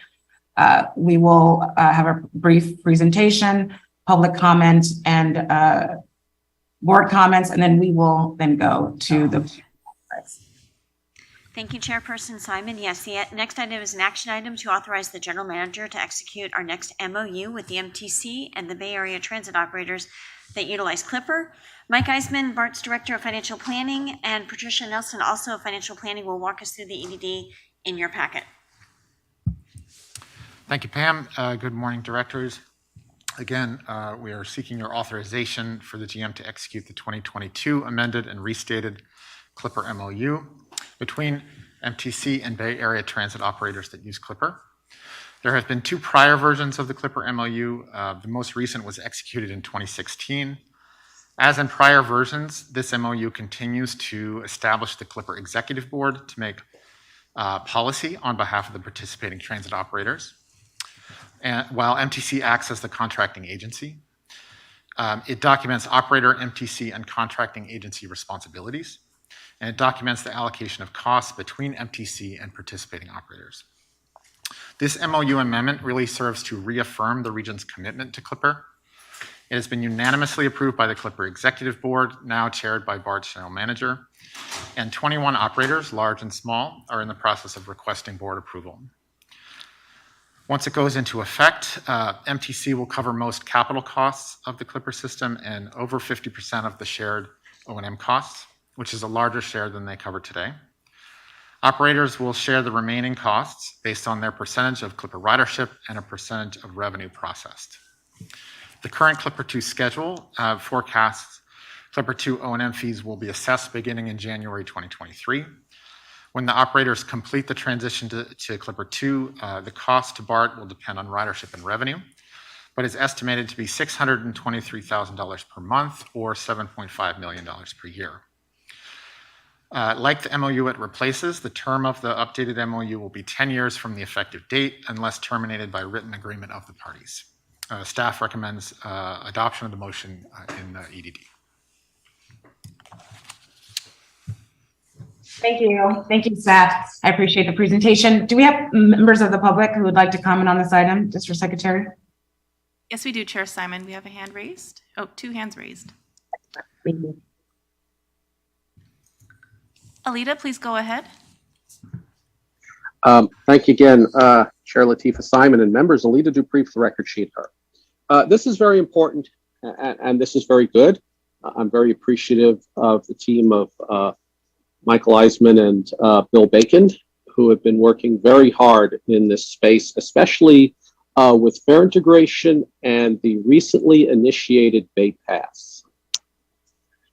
We will have a brief presentation, public comment, and board comments, and then we will then go to the. Thank you, Chairperson Simon. Yes, the next item is an action item to authorize the general manager to execute our next MOU with the MTC and the Bay Area transit operators that utilize Clipper. Mike Eisman, Bart's Director of Financial Planning, and Patricia Nelson, also of Financial Planning, will walk us through the EDD in your packet. Thank you, Pam. Good morning, directors. Again, we are seeking your authorization for the GM to execute the 2022 amended and restated Clipper MOU between MTC and Bay Area transit operators that use Clipper. There have been two prior versions of the Clipper MOU. The most recent was executed in 2016. As in prior versions, this MOU continues to establish the Clipper Executive Board to make policy on behalf of the participating transit operators. And while MTC acts as the contracting agency, it documents operator, MTC, and contracting agency responsibilities, and it documents the allocation of costs between MTC and participating operators. This MOU amendment really serves to reaffirm the region's commitment to Clipper. It has been unanimously approved by the Clipper Executive Board, now chaired by Bart's General Manager, and 21 operators, large and small, are in the process of requesting board approval. Once it goes into effect, MTC will cover most capital costs of the Clipper system and over 50% of the shared O&M costs, which is a larger share than they cover today. Operators will share the remaining costs based on their percentage of Clipper ridership and a percentage of revenue processed. The current Clipper 2 schedule forecasts Clipper 2 O&M fees will be assessed beginning in January 2023. When the operators complete the transition to Clipper 2, the cost to BART will depend on ridership and revenue, but is estimated to be $623,000 per month or $7.5 million per year. Like the MOU it replaces, the term of the updated MOU will be 10 years from the effective date unless terminated by written agreement of the parties. Staff recommends adoption of the motion in the EDD. Thank you. Thank you, staff. I appreciate the presentation. Do we have members of the public who would like to comment on this item, District Secretary? Yes, we do, Chair Simon. We have a hand raised. Oh, two hands raised. Thank you. Alita, please go ahead. Thank you again, Chair Lateefah Simon and members. Alita Dupree for the record sheet. This is very important and this is very good. I'm very appreciative of the team of Michael Eisman and Bill Bacon, who have been working very hard in this space, especially with fare integration and the recently initiated Bay Pass.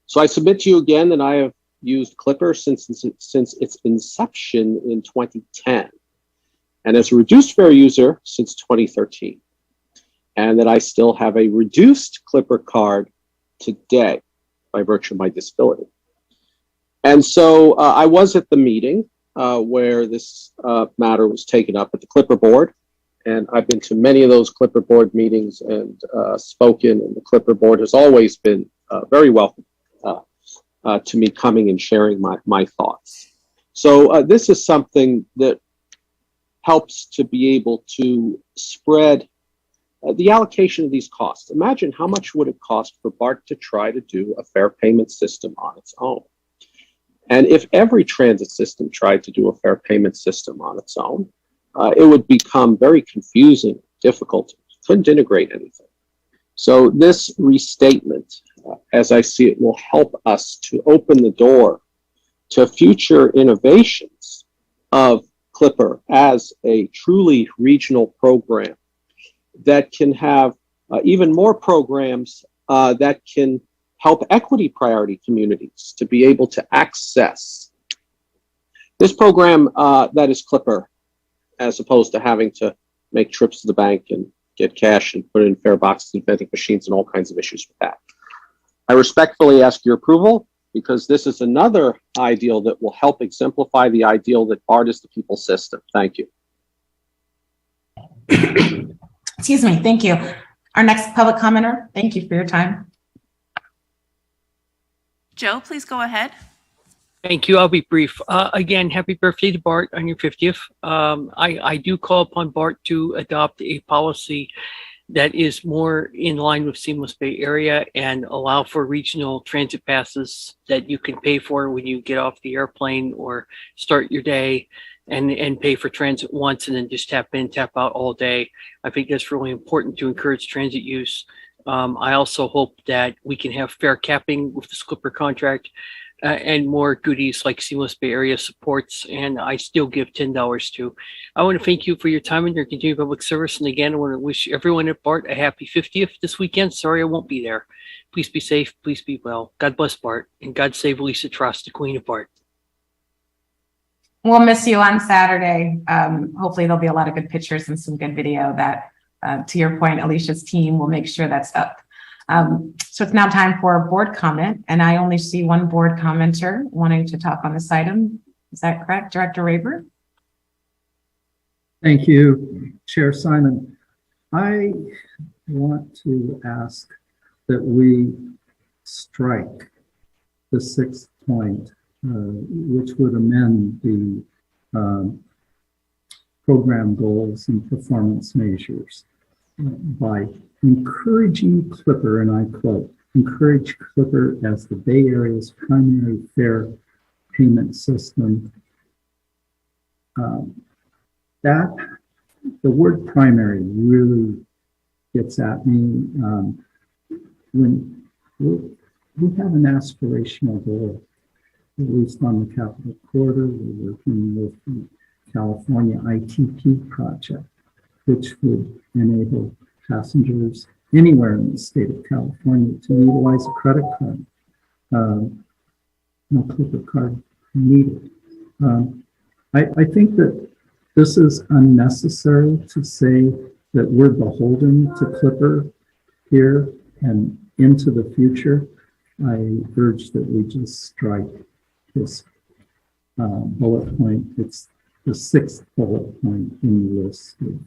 So I submit to you again that I have used Clipper since its inception in 2010, and as a reduced fare user since 2013, and that I still have a reduced Clipper card today by virtue of my disability. And so I was at the meeting where this matter was taken up at the Clipper board, and I've been to many of those Clipper board meetings and spoken, and the Clipper board has always been very welcome to me coming and sharing my thoughts. So this is something that helps to be able to spread the allocation of these costs. Imagine how much would it cost for Bart to try to do a fare payment system on its own. And if every transit system tried to do a fare payment system on its own, it would become very confusing, difficult, couldn't integrate anything. So this restatement, as I see it, will help us to open the door to future innovations of Clipper as a truly regional program that can have even more programs that can help equity priority communities to be able to access this program that is Clipper, as opposed to having to make trips to the bank and get cash and put it in fare boxes and vending machines and all kinds of issues with that. I respectfully ask your approval, because this is another ideal that will help exemplify the ideal that BART is the people's system. Thank you. Excuse me. Thank you. Our next public commenter, thank you for your time. Joe, please go ahead. Thank you. I'll be brief. Again, happy birthday to Bart on your 50th. I do call upon Bart to adopt a policy that is more in line with Seamless Bay Area and allow for regional transit passes that you can pay for when you get off the airplane or start your day, and pay for transit once and then just tap in, tap out all day. I think that's really important to encourage transit use. I also hope that we can have fare capping with the Clipper contract and more goodies like Seamless Bay Area supports, and I still give $10 to. I want to thank you for your time and your continued public service. And again, I want to wish everyone at BART a happy 50th this weekend. Sorry I won't be there. Please be safe. Please be well. God bless BART, and God save Lisa Truss, the Queen of BART. We'll miss you on Saturday. Hopefully there'll be a lot of good pictures and some good video that, to your point, Alicia's team will make sure that's up. So it's now time for a board comment, and I only see one board commenter wanting to talk on this item. Is that correct, Director Rayburn? Thank you, Chair Simon. I want to ask that we strike the sixth point, which would amend the program goals and performance measures by encouraging Clipper, and I quote, encourage Clipper as the Bay Area's primary fare payment system. That the word primary really gets at me. When we have an aspirational goal, at least on the Capital Corridor, we're working with the California ITP project, which would enable passengers anywhere in the state of California to utilize a credit card. No Clipper card needed. I think that this is unnecessary to say that we're beholden to Clipper here and into the future. I urge that we just strike this bullet point. It's the sixth bullet point in the list of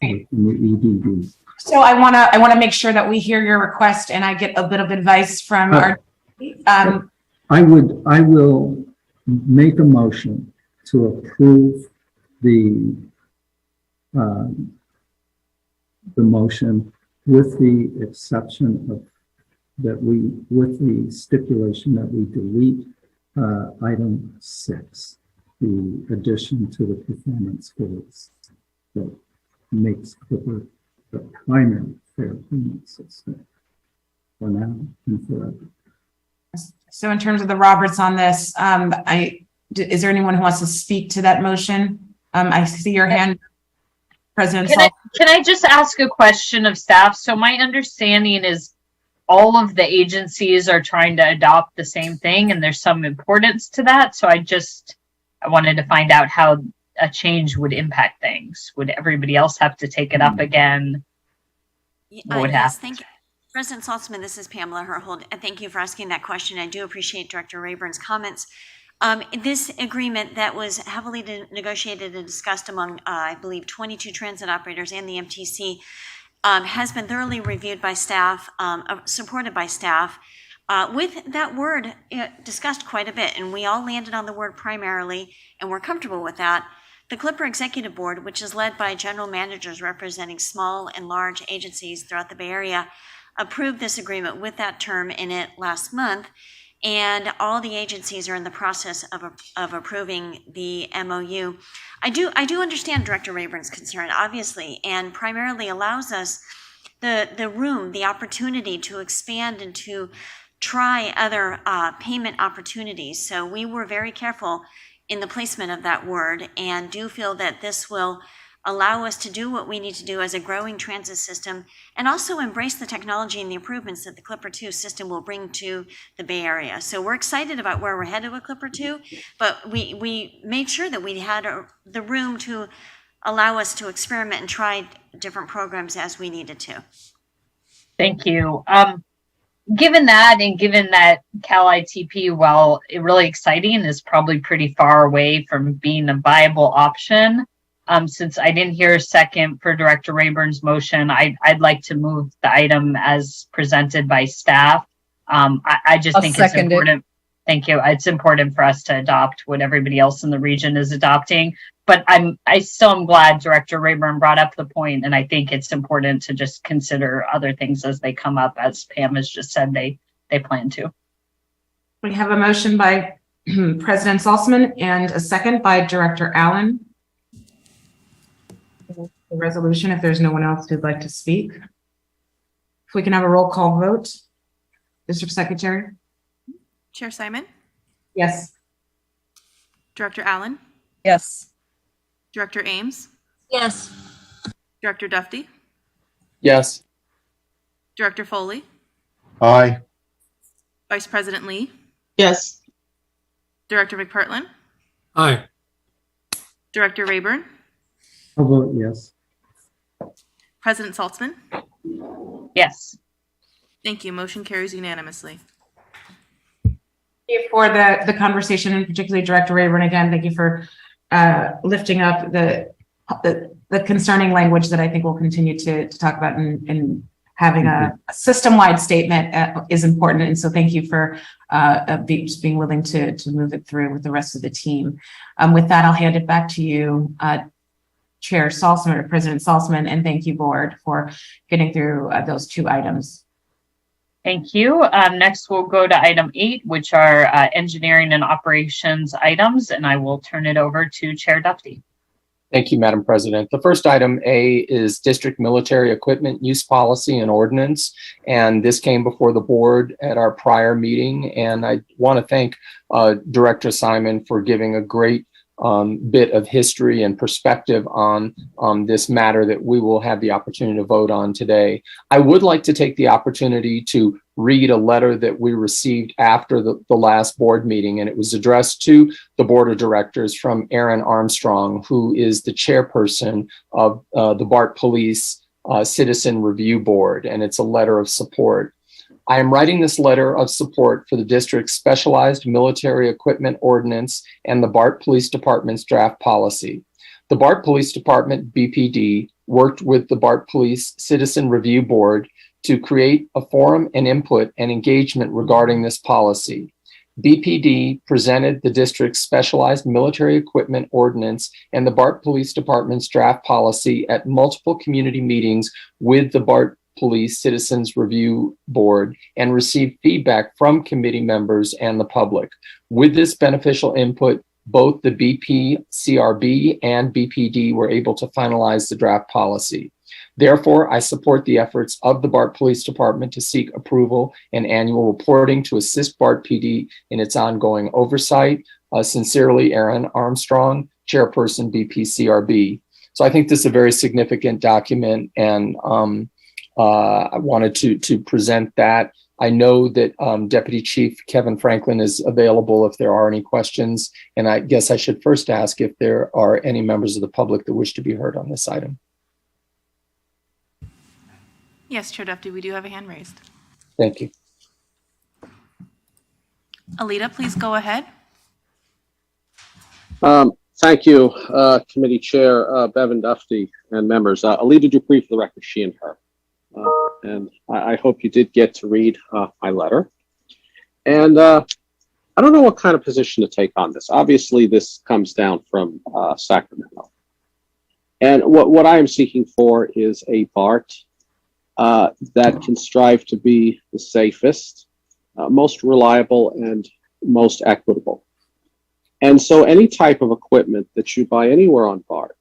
in the EDD. So I want to make sure that we hear your request and I get a bit of advice from our. I will make a motion to approve the motion with the exception of with the stipulation that we delete item 6, the addition to the performance goals that makes Clipper the primary fare payment system for now and forever. So in terms of the Roberts on this, I Is there anyone who wants to speak to that motion? I see your hand, President Can I just ask a question of staff? So my understanding is all of the agencies are trying to adopt the same thing, and there's some importance to that. So I wanted to find out how a change would impact things. Would everybody else have to take it up again? What would Yes, happen? thank you. President Saltzman, this is Pamela Herhold. Thank you for asking that question. I do appreciate Director Rayburn's comments. This agreement that was heavily negotiated and discussed among, I believe, 22 transit operators and the MTC has been thoroughly reviewed by staff, supported by staff, with that word discussed quite a bit, and we all landed on the word primarily, and we're comfortable with that. The Clipper Executive Board, which is led by general managers representing small and large agencies throughout the Bay Area, approved this agreement with that term in it last month, and all the agencies are in the process of approving the MOU. I do understand Director Rayburn's concern, obviously, and primarily allows us the room, the opportunity to expand and to try other payment opportunities. So we were very careful in the placement of that word, and do feel that this will allow us to do what we need to do as a growing transit system, and also embrace the technology and the improvements that the Clipper 2 system will bring to the Bay Area. So we're excited about where we're headed with Clipper 2, but we made sure that we had the room to allow us to experiment and try different programs as we needed to. Thank you. Given that, and given that Cal ITP, while really exciting, is probably pretty far away from being a viable option, since I didn't hear a second for Director Rayburn's motion, I'd like to move the item as presented by staff. I just think it's important. Thank you. It's important for us to adopt what everybody else in the region is adopting. But I still am glad Director Rayburn brought up the point, and I think it's important to just consider other things as they come up, as Pam has just said they plan to. We have a motion by President Saltzman and a second by Director Allen. The resolution, if there's no one else who'd like to speak. If we can have a roll call vote. District Secretary? Chair Simon? Yes. Director Allen? Yes. Director Ames? Yes. Director Dufty? Yes. Director Foley? Aye. Vice President Lee? Yes. Director McPartlin? Aye. Director Rayburn? I'll vote yes. President Saltzman? Yes. Thank you. Motion carries unanimously. Thank you for the conversation, and particularly Director Rayburn. Again, thank you for lifting up the concerning language that I think we'll continue to talk about, and having a system-wide statement is important. And so thank you for just being willing to move it through with the rest of the team. With that, I'll hand it back to you, Chair Saltzman, or President Saltzman, and thank you, Board, for getting through those two items. Thank you. Next, we'll go to item 8, which are engineering and operations items, and I will turn it over to Chair Dufty. Thank you, Madam President. The first item, A, is District Military Equipment Use Policy and Ordinance, and this came before the board at our prior meeting, and I want to thank Director Simon for giving a great bit of history and perspective on this matter that we will have the opportunity to vote on today. I would like to take the opportunity to read a letter that we received after the last board meeting, and it was addressed to the board of directors from Aaron Armstrong, who is the chairperson of the Bart Police Citizen Review Board, and it's a letter of support. I am writing this letter of support for the district's specialized military equipment ordinance and the Bart Police Department's draft policy. The Bart Police Department, BPD, worked with the Bart Police Citizen Review Board to create a forum and input and engagement regarding this policy. BPD presented the district's specialized military equipment ordinance and the Bart Police Department's draft policy at multiple community meetings with the Bart Police Citizens Review Board and received feedback from committee members and the public. With this beneficial input, both the BPCRB and BPD were able to finalize the draft policy. Therefore, I support the efforts of the Bart Police Department to seek approval and annual reporting to assist Bart PD in its ongoing oversight Sincerely, Aaron Armstrong, Chairperson BPCRB. So I think this is a very significant document, and I wanted to present that. I know that Deputy Chief Kevin Franklin is available if there are any questions, and I guess I should first ask if there are any members of the public that wish to be heard on this item. Yes, Chair Duffy, we do have a hand raised. Thank you. Alita, please go ahead. Thank you, Committee Chair Bevan Duffy and members. Alita Dupree for the record, she and her. And I hope you did get to read my letter. And I don't know what kind of position to take on this. Obviously, this comes down from Sacramento. And what I am seeking for is a BART that can strive to be the safest, most reliable, and most equitable. And so any type of equipment that you buy anywhere on BART,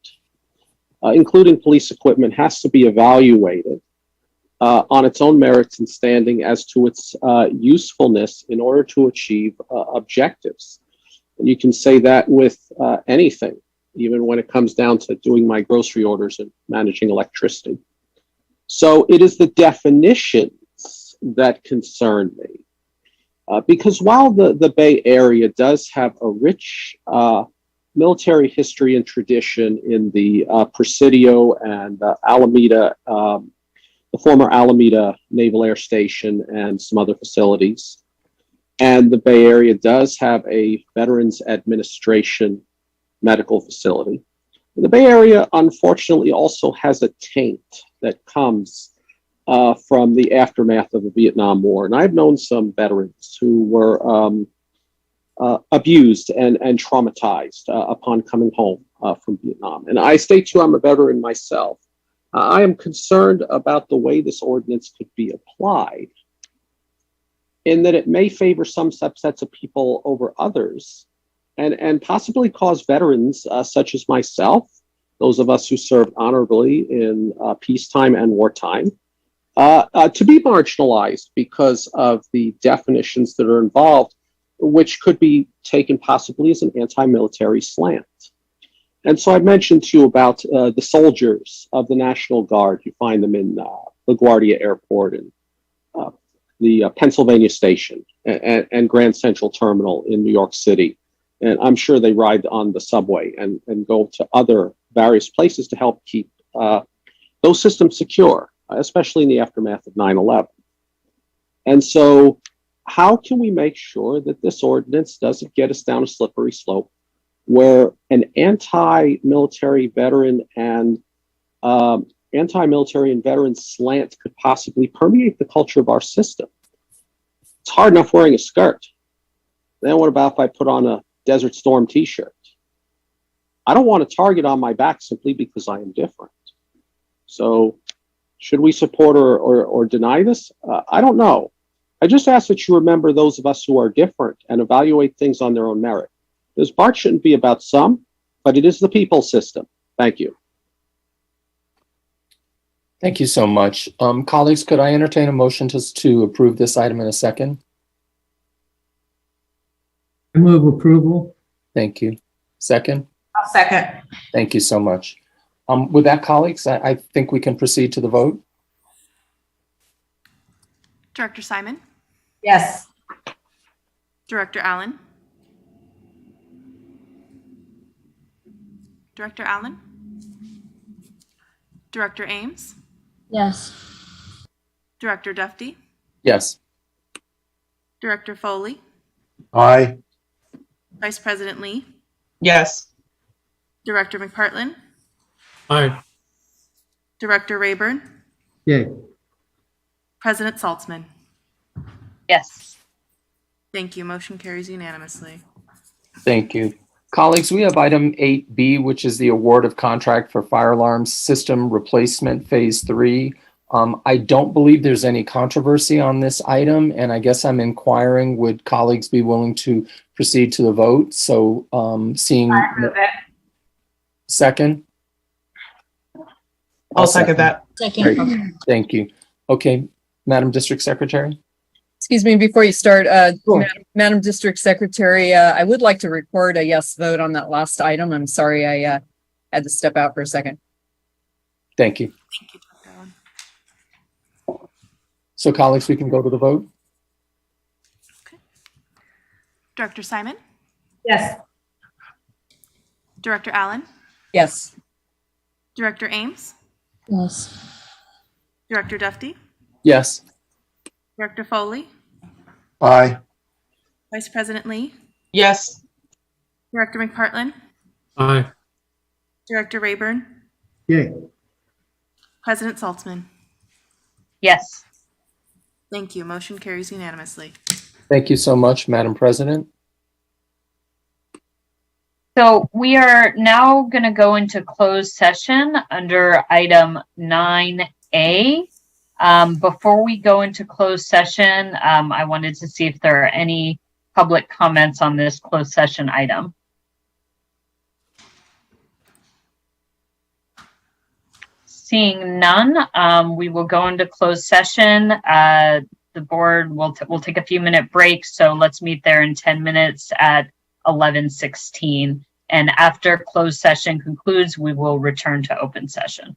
including police equipment, has to be evaluated on its own merits and standing as to its usefulness in order to achieve objectives. And you can say that with anything, even when it comes down to doing my grocery orders and managing electricity. So it is the definitions that concern me. Because while the Bay Area does have a rich military history and tradition in the Presidio and Alameda, the former Alameda Naval Air Station and some other facilities, and the Bay Area does have a Veterans Administration medical facility, the Bay Area unfortunately also has a taint that comes from the aftermath of the Vietnam War. And I've known some veterans who were abused and traumatized upon coming home from Vietnam. And I state too, I'm a veteran myself. I am concerned about the way this ordinance could be applied, in that it may favor some subsets of people over others, and possibly cause veterans such as myself, those of us who served honorably in peacetime and wartime, to be marginalized because of the definitions that are involved, which could be taken possibly as an anti-military slant. And so I mentioned to you about the soldiers of the National Guard. You find them in LaGuardia Airport and the Pennsylvania Station and Grand Central Terminal in New York City. And I'm sure they ride on the subway and go to other various places to help keep those systems secure, especially in the aftermath of 9/11. And so how can we make sure that this ordinance doesn't get us down a slippery slope where an anti-military veteran and veteran slant could possibly permeate the culture of our system? It's hard enough wearing a skirt. Then what about if I put on a Desert Storm t-shirt? I don't want a target on my back simply because I am different. So should we support or deny this? I don't know. I just ask that you remember those of us who are different and evaluate things on their own merit. This BART shouldn't be about some, but it is the people system. Thank you. Thank you so much. Colleagues, could I entertain a motion to approve this item in a second? I move approval. Thank you. Second? I'll second. Thank you so much. With that, colleagues, I think we can proceed to the vote. Director Simon? Yes. Director Allen? Director Allen? Director Ames? Yes. Director Duffy? Yes. Director Foley? Aye. Vice President Lee? Yes. Director McPartlin? Aye. Director Rayburn? Yay. President Saltzman? Yes. Thank you. Motion carries unanimously. Thank you. Colleagues, we have item 8B, which is the award of contract for fire alarm system replacement phase 3. I don't believe there's any controversy on this item, and I guess I'm inquiring, would colleagues be willing to proceed to the vote? So seeing... I approve it. Second? I'll second that. Second. Great. Thank you. Okay, Madam District Secretary? Excuse me, before you start, Sure. Madam District Secretary, I would like to record a yes vote on that last item. I'm sorry I had to step out for a second. Thank you. Thank you, Dr. Allen. So colleagues, we can go to the vote. Director Simon? Yes. Director Allen? Yes. Director Ames? Yes. Director Duffy? Yes. Director Foley? Aye. Vice President Lee? Yes. Director McPartlin? Aye. Director Rayburn? Yay. President Saltzman? Yes. Thank you. Motion carries unanimously. Thank you so much, Madam President. So we are now going to go into closed session under item 9A. Before we go into closed session, I wanted to see if there are any public comments on this closed session item. Seeing none, we will go into closed session. The board will take a few minute break, so let's meet there in 10 minutes at 11:16. And after closed session concludes, we will return to open session.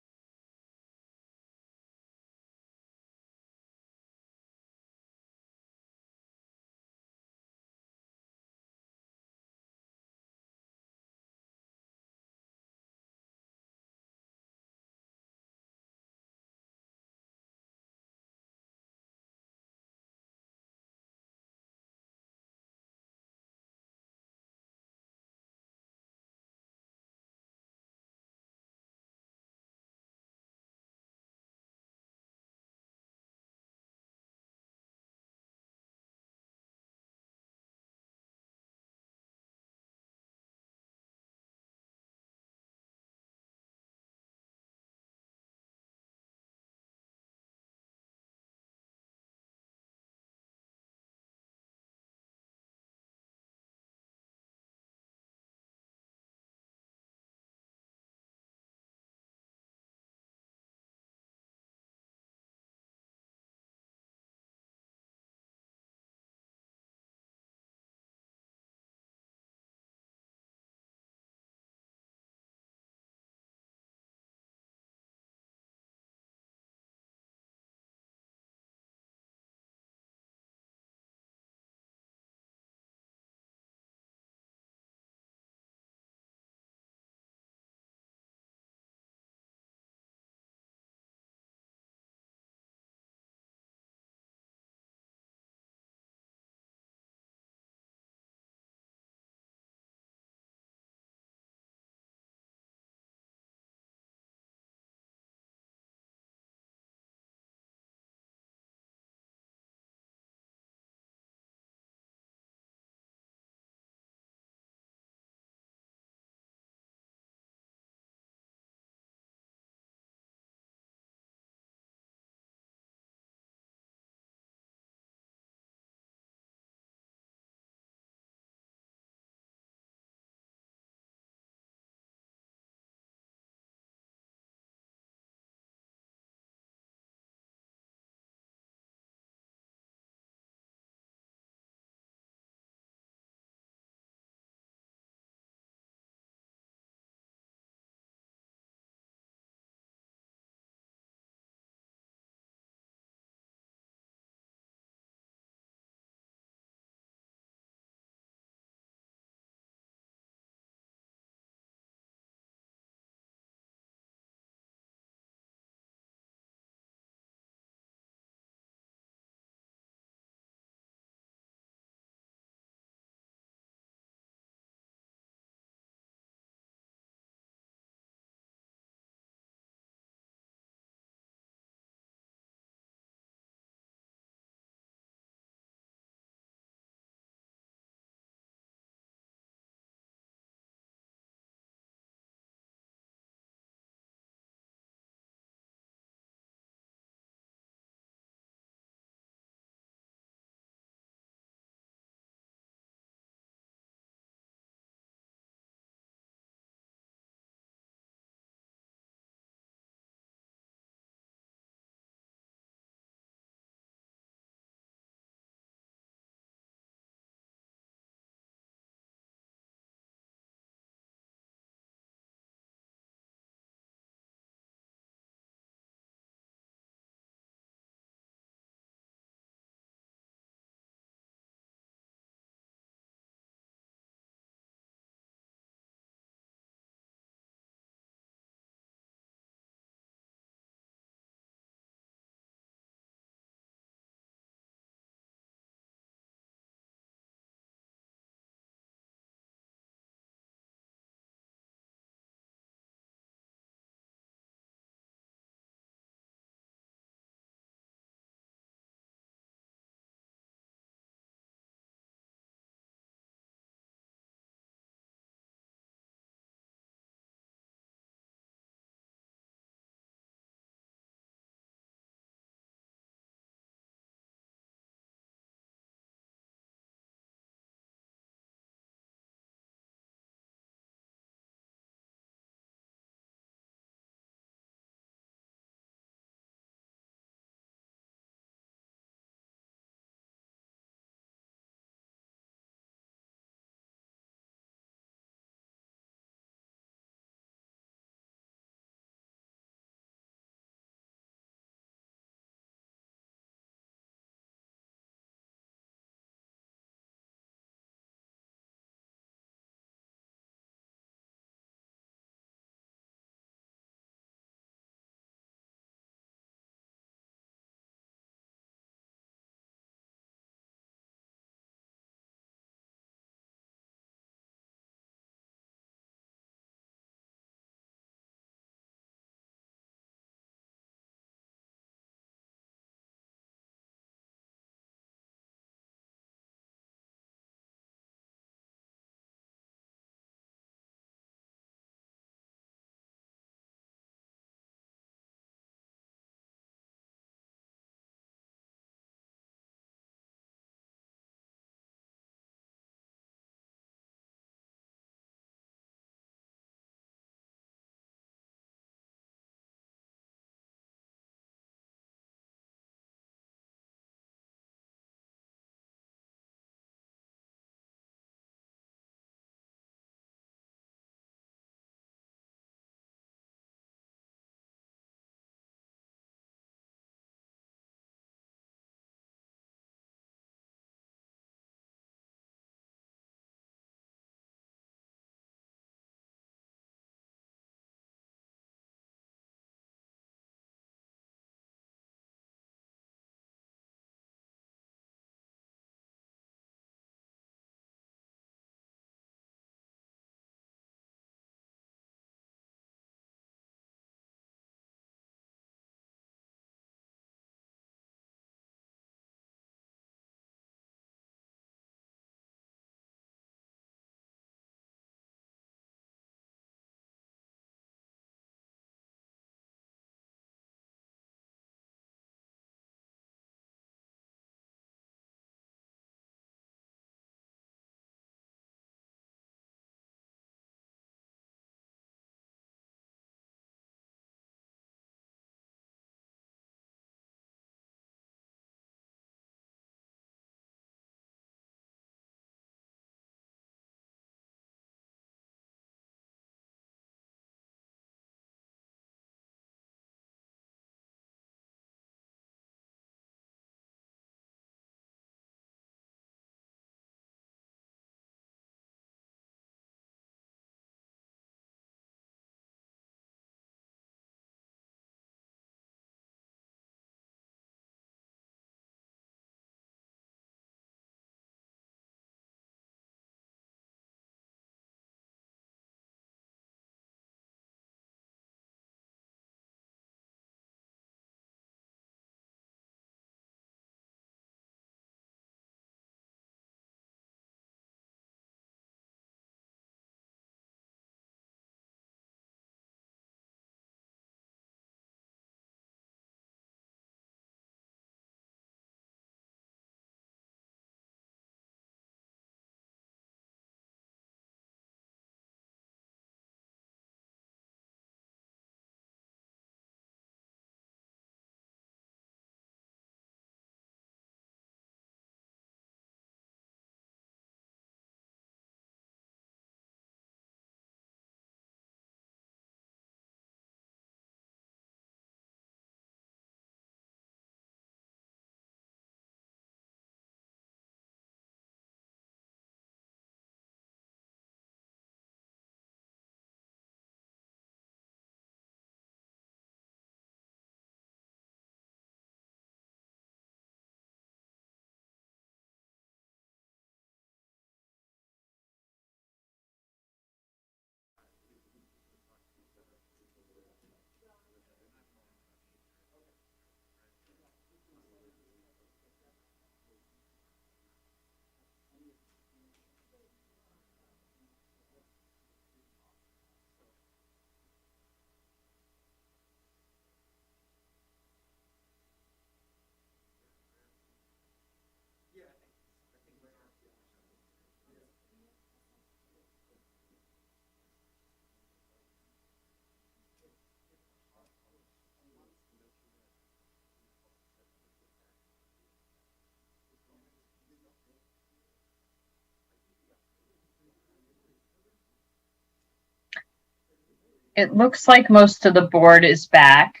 It looks like most of the board is back.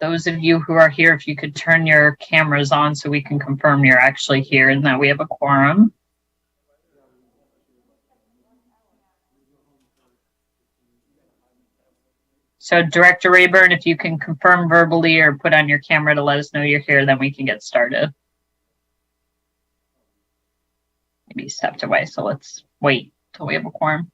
Those of you who are here, if you could turn your cameras on so we can confirm you're actually here and that we have a quorum. So Director Rayburn, if you can confirm verbally or put on your camera to let us know you're here, then we can get started. Maybe he stepped away, so let's wait till we have a quorum.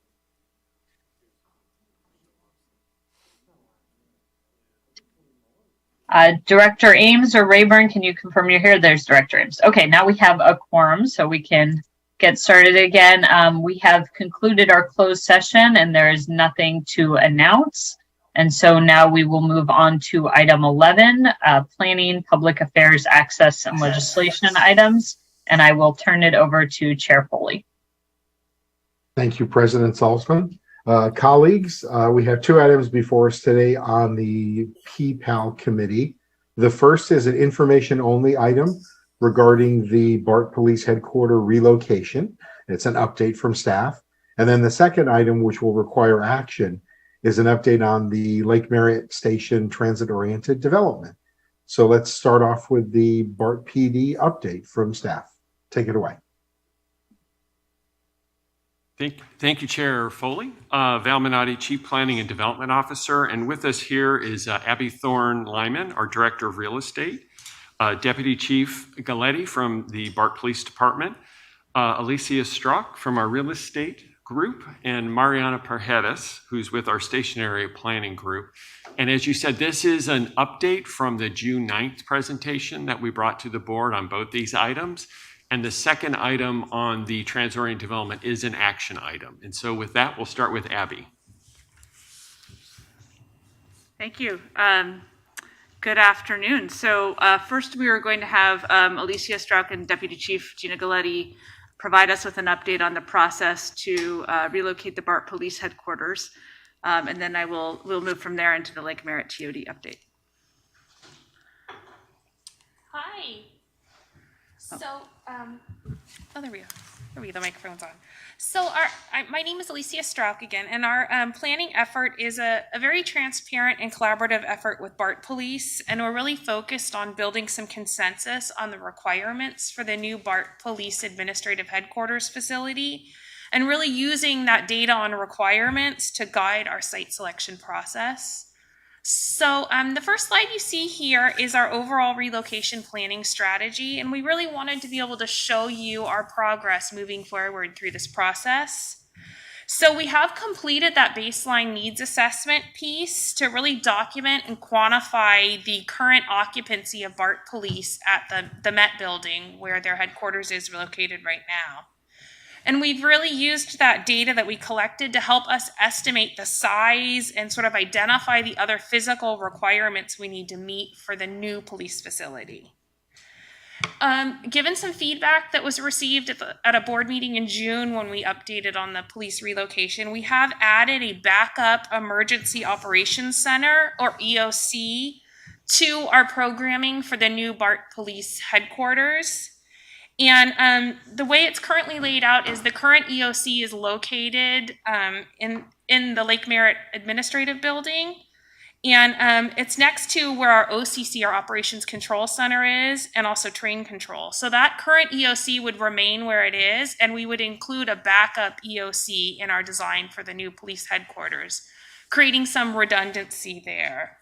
Director Ames or Rayburn, can you confirm you're here? There's Director Ames. Okay, now we have a quorum, so we can get started again. We have concluded our closed session and there is nothing to announce. And so now we will move on to item 11, planning, public affairs, access, and legislation items. And I will turn it over to Chair Foley. Thank you, President Salzman. Colleagues, we have two items before us today on the PPAL committee. The first is an information-only item regarding the Bart Police Headquarters relocation. It's an update from staff. And then the second item, which will require action, is an update on the Lake Merritt Station transit-oriented development. So let's start off with the Bart PD update from staff. Take it away. Thank you, Chair Foley. Val Minotti, Chief Planning and Development Officer. And with us here is Abby Thorne-Lyman, our Director of Real Estate, Deputy Chief Galetti from the Bart Police Department, Alicia Strzok from our Real Estate Group, and Mariana Parjedas, who's with our Stationary Planning Group. And as you said, this is an update from the June 9th presentation that we brought to the board on both these items. And the second item on the transit-oriented development is an action item. And so with that, we'll start with Abby. Thank you. Good afternoon. So first we are going to have Alicia Strzok and Deputy Chief Gina Galetti provide us with an update on the process to relocate the Bart Police Headquarters. And then we'll move from there into the Lake Merritt TOD update. Hi. So, there we go. There we go, the microphone's on. So my name is Alicia Strzok again, and our planning effort is a very transparent and collaborative effort with Bart Police, and we're really focused on building some consensus on the requirements for the new Bart Police Administrative Headquarters facility, and really using that data on requirements to guide our site selection process. So the first slide you see here is our overall relocation planning strategy, and we really wanted to be able to show you our progress moving forward through this process. So we have completed that baseline needs assessment piece to really document and quantify the current occupancy of Bart Police at the Met building where their headquarters is located right now. And we've really used that data that we collected to help us estimate the size and sort of identify the other physical requirements we need to meet for the new police facility. Given some feedback that was received at a board meeting in June when we updated on the police relocation, we have added a backup emergency operations center, or EOC, to our programming for the new Bart Police Headquarters. And the way it's currently laid out is the current EOC is located in the Lake Merritt Administrative Building. And it's next to where our OCC, our Operations Control Center, is, and also train control. So that current EOC would remain where it is, and we would include a backup EOC in our design for the new police headquarters, creating some redundancy there.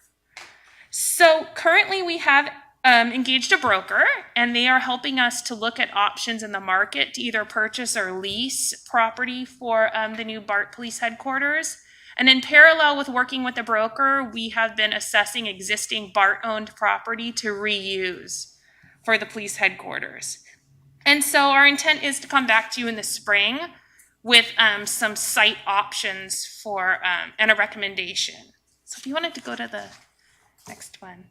So currently we have engaged a broker, and they are helping us to look at options in the market to either purchase or lease property for the new Bart Police Headquarters. And in parallel with working with the broker, we have been assessing existing Bart-owned property to reuse for the police headquarters. And so our intent is to come back to you in the spring with some site options for and a recommendation. So if you wanted to go to the next one.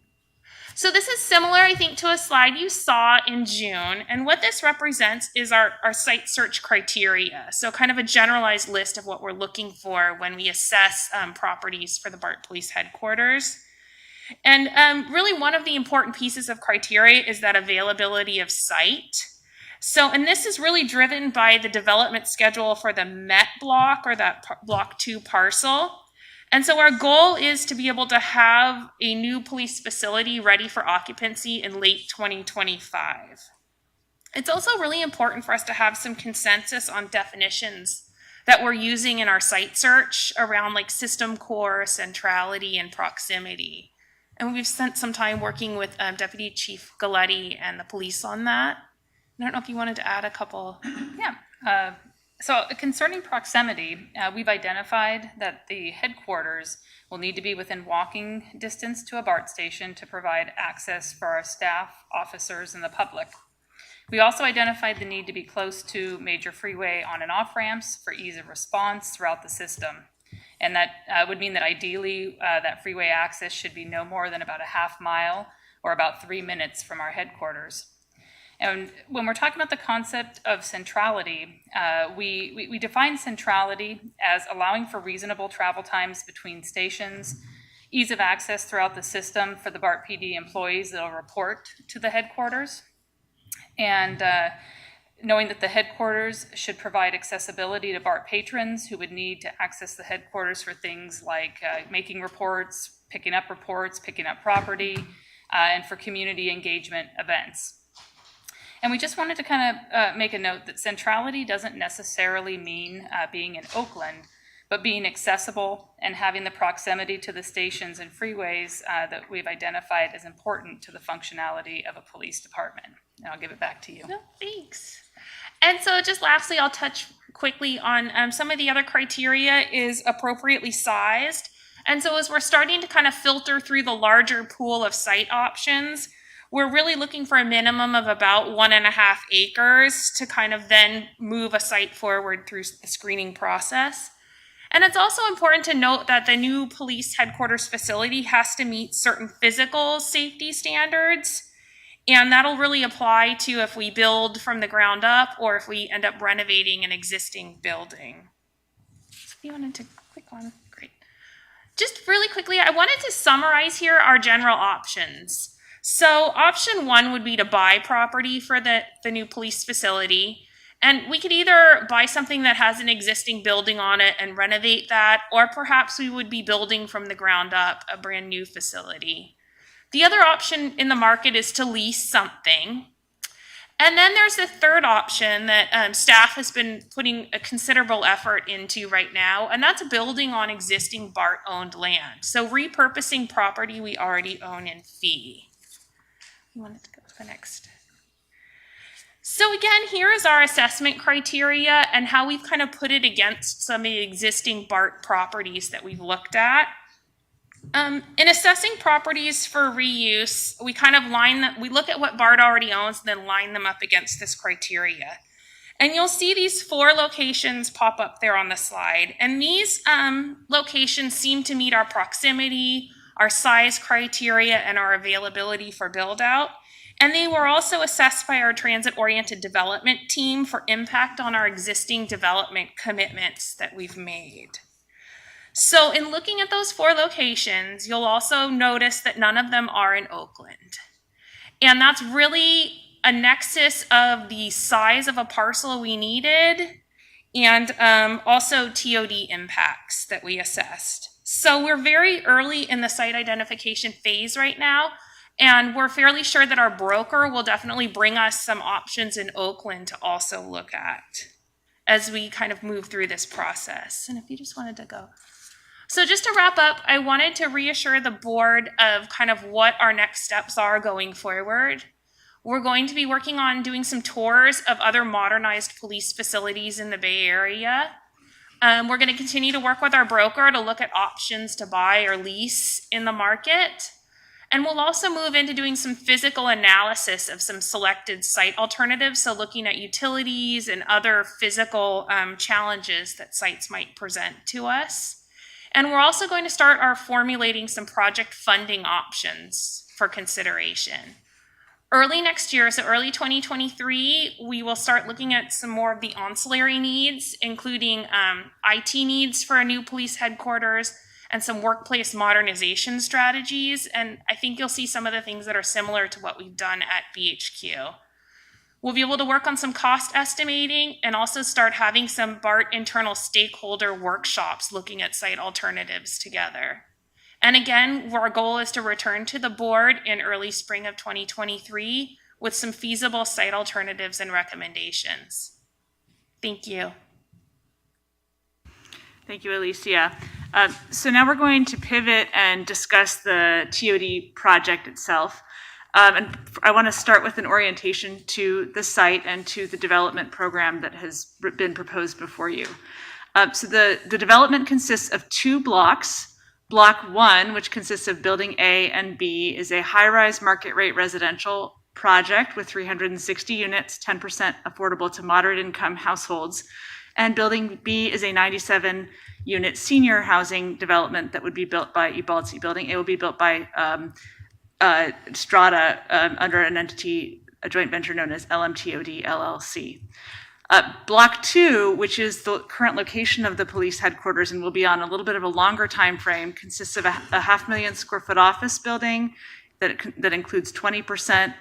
So this is similar, I think, to a slide you saw in June. And what this represents is our site search criteria. So kind of a generalized list of what we're looking for when we assess properties for the Bart Police Headquarters. And really one of the important pieces of criteria is that availability of site. So, and this is really driven by the development schedule for the Met block, or that block 2 parcel. And so our goal is to be able to have a new police facility ready for occupancy in late 2025. It's also really important for us to have some consensus on definitions that we're using in our site search around like system core, centrality, and proximity. And we've spent some time working with Deputy Chief Galletti and the police on that. I don't know if you wanted to add a couple. Yeah. So concerning proximity, we've identified that the headquarters will need to be within walking distance to a BART station to provide access for our staff, officers, and the public. We also identified the need to be close to major freeway on and off ramps for ease of response throughout the system. And that would mean that ideally that freeway access should be no more than about a half mile or about 3 minutes from our headquarters. And when we're talking about the concept of centrality, we define centrality as allowing for reasonable travel times between stations, ease of access throughout the system for the BART PD employees that will report to the headquarters, and knowing that the headquarters should provide accessibility to BART patrons who would need to access the headquarters for things like making reports, picking up property, and for community engagement events. And we just wanted to kind of make a note that centrality doesn't necessarily mean being in Oakland, but being accessible and having the proximity to the stations and freeways that we've identified as important to the functionality of a police department. And I'll give it back to you. No, thanks. And so just lastly, I'll touch quickly on some of the other criteria is appropriately sized. And so as we're starting to kind of filter through the larger pool of site options, we're really looking for a minimum of about 1.5 acres to kind of then move a site forward through the screening process. And it's also important to note that the new police headquarters facility has to meet certain physical safety standards. And that'll really apply to if we build from the ground up or if we end up renovating an existing building. So if you wanted to click on, great. Just really quickly, I wanted to summarize here our general options. So option 1 would be to buy property for the new police facility. And we could either buy something that has an existing building on it and renovate that, or perhaps we would be building from the ground up a brand new facility. The other option in the market is to lease something. And then there's the third option that staff has been putting a considerable effort into right now, and that's building on existing BART-owned land. So repurposing property we already own in fee. You wanted to go to the next. So again, here is our assessment criteria and how we've kind of put it against some of the existing BART properties that we've looked at. In assessing properties for reuse, we kind of we look at what BART already owns and then line them up against this criteria. And you'll see these 4 locations pop up there on the slide. And these locations seem to meet our proximity, our size criteria, and our availability for build out. And they were also assessed by our transit-oriented development team for impact on our existing development commitments that we've made. So in looking at those 4 locations, you'll also notice that none of them are in Oakland. And that's really a nexus of the size of a parcel we needed and also TOD impacts that we assessed. So we're very early in the site identification phase right now, and we're fairly sure that our broker will definitely bring us some options in Oakland to also look at as we kind of move through this process. And if you just wanted to go. So just to wrap up, I wanted to reassure the board of kind of what our next steps are going forward. We're going to be working on doing some tours of other modernized police facilities in the Bay Area. We're going to continue to work with our broker to look at options to buy or lease in the market. And we'll also move into doing some physical analysis of some selected site alternatives. So looking at utilities and other physical challenges that sites might present to us. And we're also going to start formulating some project funding options for consideration. Early next year, so early 2023, we will start looking at some more of the ancillary needs, including IT needs for a new police headquarters and some workplace modernization strategies. And I think you'll see some of the things that are similar to what we've done at BHQ. We'll be able to work on some cost estimating and also start having some BART internal stakeholder workshops looking at site alternatives together. And again, our goal is to return to the board in early spring of 2023 with some feasible site alternatives and recommendations. Thank you. Thank you, Alicia. So now we're going to pivot and discuss the TOD project itself. And I want to start with an orientation to the site and to the development program that has been proposed before you. So the development consists of 2 blocks. Block 1, which consists of building A and B, is a high-rise market rate residential project with 360 units, 10% affordable to moderate income households. And building B is a 97-unit senior housing development that would be built by Ubaldi. Building A will be built by Strata under an entity, a joint venture known as LMTOD LLC. Block 2, which is the current location of the police headquarters and will be on a little bit of a longer time frame, consists of a 500,000 square foot office building that includes 20%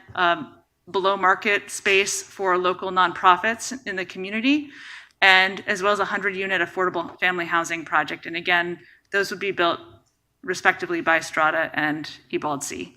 below market space for local nonprofits in the community, and as well as a 100-unit affordable family housing project. And again, those would be built respectively by Strata and Ubaldi.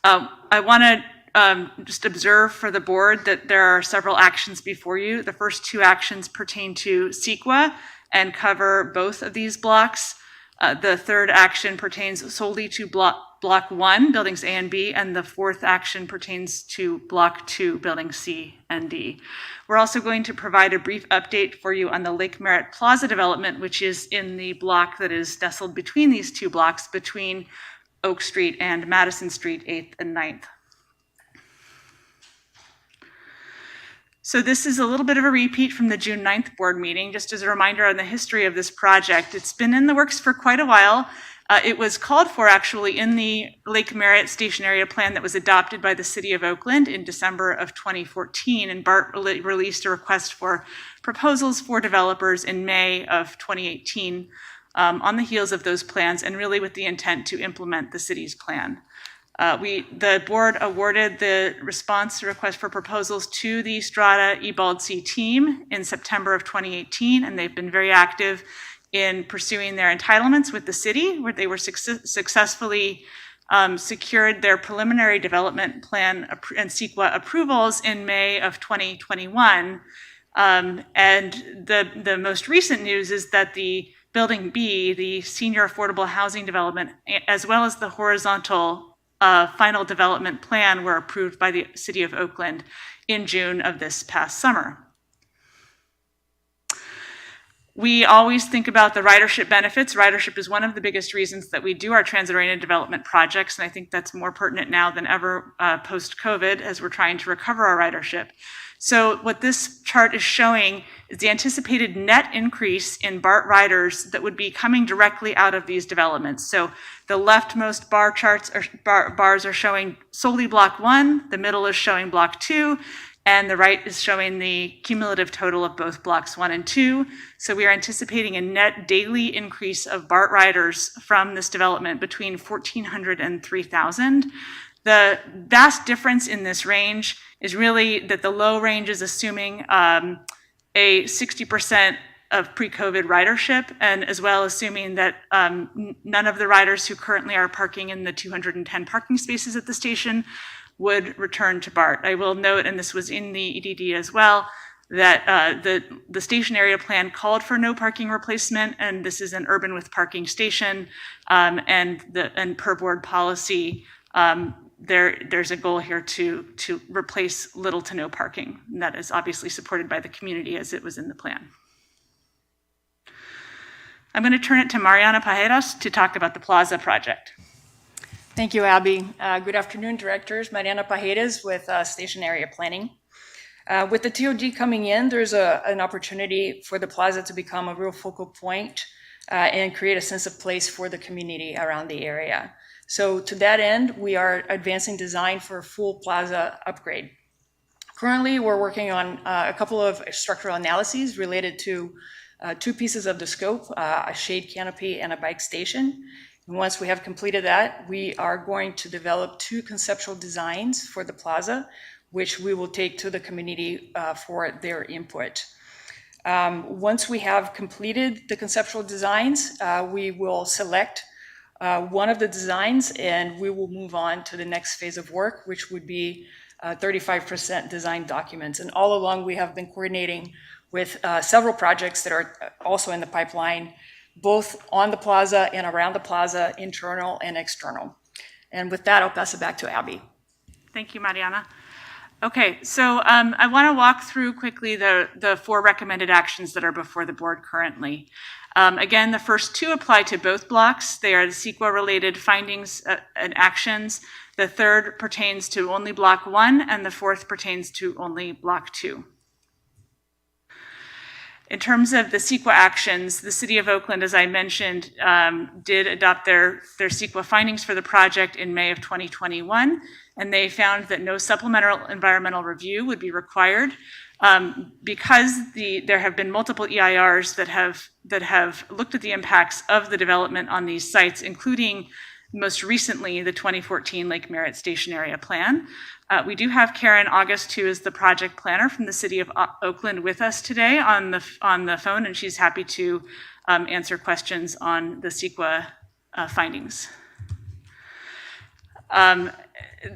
I want to just observe for the board that there are several actions before you. The first 2 actions pertain to CEQA and cover both of these blocks. The third action pertains solely to block 1, buildings A and B, and the 4th action pertains to block 2, buildings C and D. We're also going to provide a brief update for you on the Lake Merritt Plaza development, which is in the block that is nestled between these 2 blocks, between Oak Street and Madison Street, 8th and 9th. So this is a little bit of a repeat from the June 9th board meeting. Just as a reminder on the history of this project, it's been in the works for quite a while. It was called for actually in the Lake Merritt Station Area Plan that was adopted by the City of Oakland in December of 2014, and Bart released a request for proposals for developers in May of 2018 on the heels of those plans, and really with the intent to implement the city's plan. The board awarded the response request for proposals to the Strata Ubaldi team in September of 2018, and they've been very active in pursuing their entitlements with the city, where they were successfully secured their preliminary development plan and CEQA approvals in May of 2021. And the most recent news is that the Building B, the senior affordable housing development, as well as the horizontal final development plan, were approved by the City of Oakland in June of this past summer. We always think about the ridership benefits. Ridership is one of the biggest reasons that we do our transit-oriented development projects, and I think that's more pertinent now than ever post-COVID as we're trying to recover our ridership. So what this chart is showing is the anticipated net increase in BART riders that would be coming directly out of these developments. So the leftmost bars are showing solely block 1, the middle is showing block 2, and the right is showing the cumulative total of both blocks 1 and 2. So we are anticipating a net daily increase of BART riders from this development between 1,400 and 3,000. The vast difference in this range is really that the low range is assuming a 60% of pre-COVID ridership, and as well assuming that none of the riders who currently are parking in the 210 parking spaces at the station would return to BART. I will note, and this was in the EDD as well, that the station area plan called for no parking replacement, and this is an urban with parking station, and per board policy, there's a goal here to replace little to no parking. And that is obviously supported by the community as it was in the plan. I'm going to turn it to Mariana Pajeras to talk about the Plaza project. Thank you, Abby. Good afternoon, directors. Mariana Pajeras with Station Area Planning. With the TOD coming in, there's an opportunity for the Plaza to become a real focal point and create a sense of place for the community around the area. So to that end, we are advancing design for a full Plaza upgrade. Currently, we're working on a couple of structural analyses related to 2 pieces of the scope, a shade canopy and a bike station. And once we have completed that, we are going to develop 2 conceptual designs for the Plaza. which we will take to the community for their input. Once we have completed the conceptual designs, we will select one of the designs and we will move on to the next phase of work, which would be 35% design documents. And all along, we have been coordinating with several projects that are also in the pipeline, both on the plaza and around the plaza, internal and external. And with that, I'll pass it back to Abby. Thank you, Mariana. Okay, so I want to walk through quickly the 4 recommended actions that are before the board currently. Again, the first 2 apply to both blocks. They are the CEQA-related findings and actions. The third pertains to only Block 1, and the fourth pertains to only Block 2. In terms of the CEQA actions, the City of Oakland, as I mentioned, did adopt their CEQA findings for the project in May of 2021, and they found that no supplemental environmental review would be required because there have been multiple EIRs that have looked at the impacts of the development on these sites, including most recently the 2014 Lake Merritt Station Area Plan. We do have Karen August, who is the project planner from the City of Oakland, with us today on the phone, and she's happy to answer questions on the CEQA findings.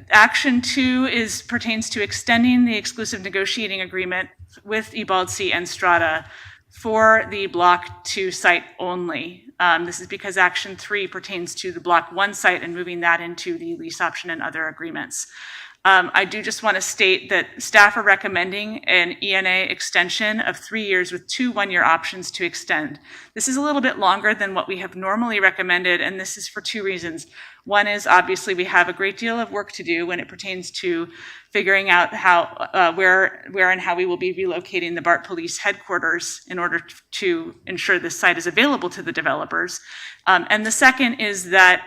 Action 2 pertains to extending the exclusive negotiating agreement with Ebaldsey and Strata for the Block 2 site only. This is because Action 3 pertains to the Block 1 site and moving that into the lease option and other agreements. I do just want to state that staff are recommending an ENA extension of 3 years with 2 one-year options to extend. This is a little bit longer than what we have normally recommended, and this is for 2 reasons. One is obviously we have a great deal of work to do when it pertains to figuring out how, where and how we will be relocating the Bart Police headquarters in order to ensure this site is available to the developers. And the second is that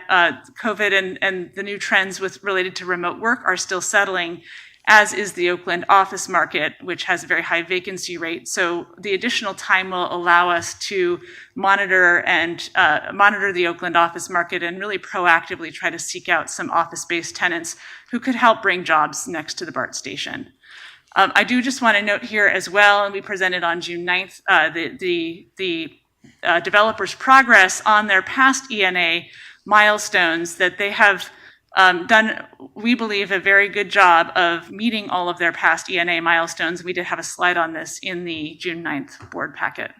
COVID and the new trends related to remote work are still settling, as is the Oakland office market, which has a very high vacancy rate. So the additional time will allow us to monitor the Oakland office market and really proactively try to seek out some office-based tenants who could help bring jobs next to the BART station. I do just want to note here as well, and we presented on June 9th, the developers' progress on their past ENA milestones, that they have done, we believe, a very good job of meeting all of their past ENA milestones. We did have a slide on this in the June 9th board packet.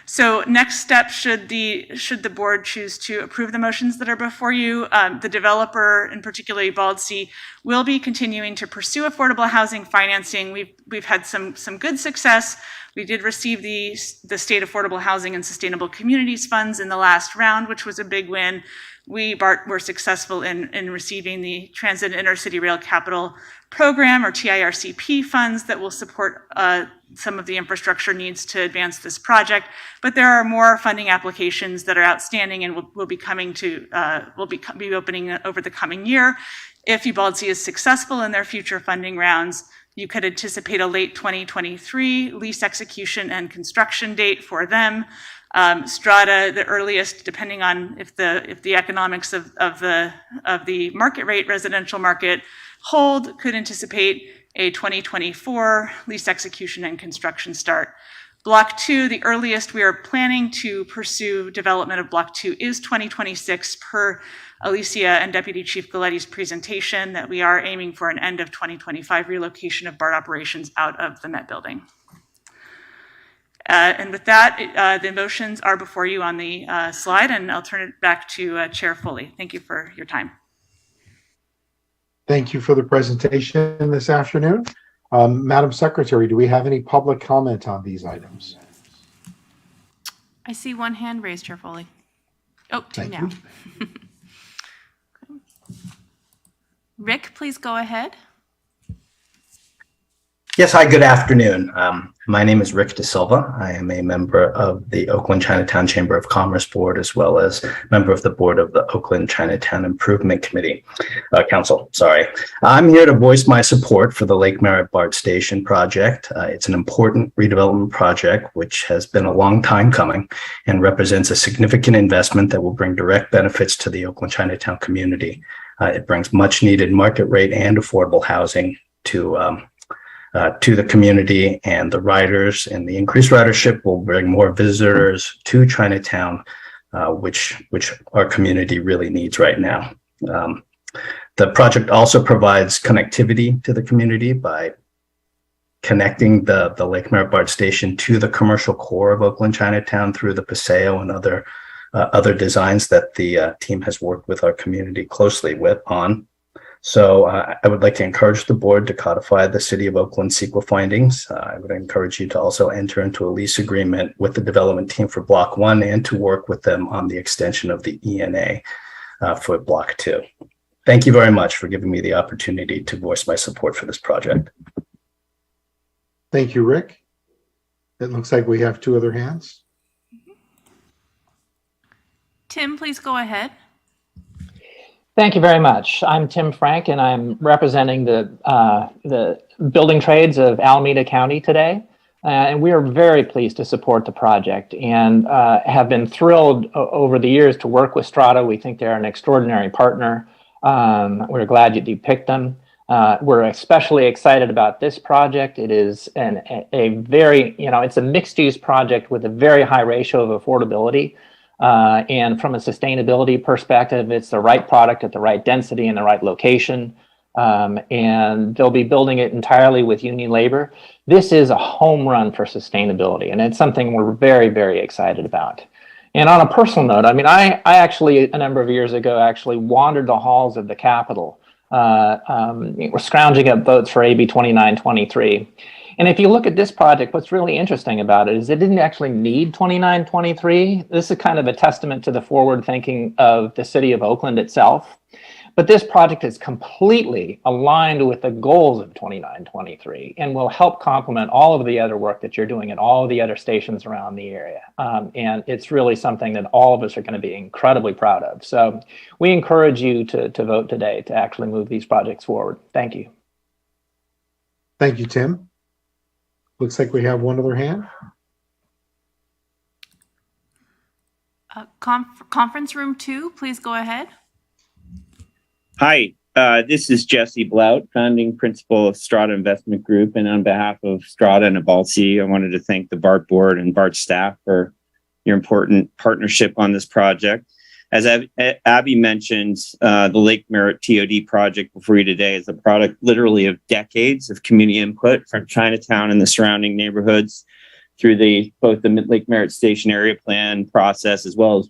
So next step, should the board choose to approve the motions that are before you, the developer, in particular Ebaldsey, will be continuing to pursue affordable housing financing. We've had some good success. We did receive the State Affordable Housing and Sustainable Communities funds in the last round, which was a big win. BART were successful in receiving the Transit Intercity Rail Capital Program, or TIRCP funds, that will support some of the infrastructure needs to advance this project. But there are more funding applications that are outstanding and will be coming to will be opening over the coming year. If Ebaldsey is successful in their future funding rounds, you could anticipate a late 2023 lease execution and construction date for them. Strata, the earliest, depending on if the economics of the market rate residential market hold, could anticipate a 2024 lease execution and construction start. Block 2, the earliest we are planning to pursue development of Block 2 is 2026 per Alicia and Deputy Chief Galetti's presentation, that we are aiming for an end of 2025 relocation of BART operations out of the Met Building. And with that, the motions are before you on the slide, and I'll turn it back to Chair Foley. Thank you for your time. Thank you for the presentation this afternoon. Madam Secretary, do we have any public comment on these items? I see one hand raised, Chair Foley. Oh, two now. Rick, please go ahead. Yes, hi, good afternoon. My name is Rick De Silva. I am a member of the Oakland Chinatown Chamber of Commerce Board, as well as member of the board of the Oakland Chinatown Improvement Committee, Council. Sorry. I'm here to voice my support for the Lake Merritt BART Station project. It's an important redevelopment project, which has been a long time coming and represents a significant investment that will bring direct benefits to the Oakland Chinatown community. It brings much needed market rate and affordable housing to the community, and the riders and the increased ridership will bring more visitors to Chinatown, which our community really needs right now. The project also provides connectivity to the community by connecting the Lake Merritt BART station to the commercial core of Oakland Chinatown through the Paseo and other designs that the team has worked with our community closely on. So I would like to encourage the board to codify the City of Oakland CEQA findings. I would encourage you to also enter into a lease agreement with the development team for Block 1 and to work with them on the extension of the ENA for Block 2. Thank you very much for giving me the opportunity to voice my support for this project. Thank you, Rick. It looks like we have two other hands. Tim, please go ahead. Thank you very much. I'm Tim Frank, and I'm representing the building trades of Alameda County today. And we are very pleased to support the project and have been thrilled over the years to work with Strata. We think they're an extraordinary partner. We're glad you picked them. We're especially excited about this project. It is a very, it's a mixed-use project with a very high ratio of affordability. And from a sustainability perspective, it's the right product at the right density and the right location. And they'll be building it entirely with union labor. This is a home run for sustainability, and it's something we're very, very excited about. And on a personal note, I actually, a number of years ago, actually wandered the halls of the Capitol. We're scrounging up votes for AB 2923. And if you look at this project, what's really interesting about it is it didn't actually need 2923. This is kind of a testament to the forward thinking of the City of Oakland itself. But this project is completely aligned with the goals of 2923 and will help complement all of the other work that you're doing at all of the other stations around the area. And it's really something that all of us are going to be incredibly proud of. So we encourage you to vote today to actually move these projects forward. Thank you. Thank you, Tim. Looks like we have one other hand. Conference room 2, please go ahead. Hi, this is Jesse Blout, founding principal of Strata Investment Group. And on behalf of Strata and Abalsi, I wanted to thank the BART board and BART staff for your important partnership on this project. As Abby mentioned, the Lake Merritt TOD project before you today is a product literally of decades of community input from Chinatown and the surrounding neighborhoods through both the Lake Merritt Station Area Plan process as well as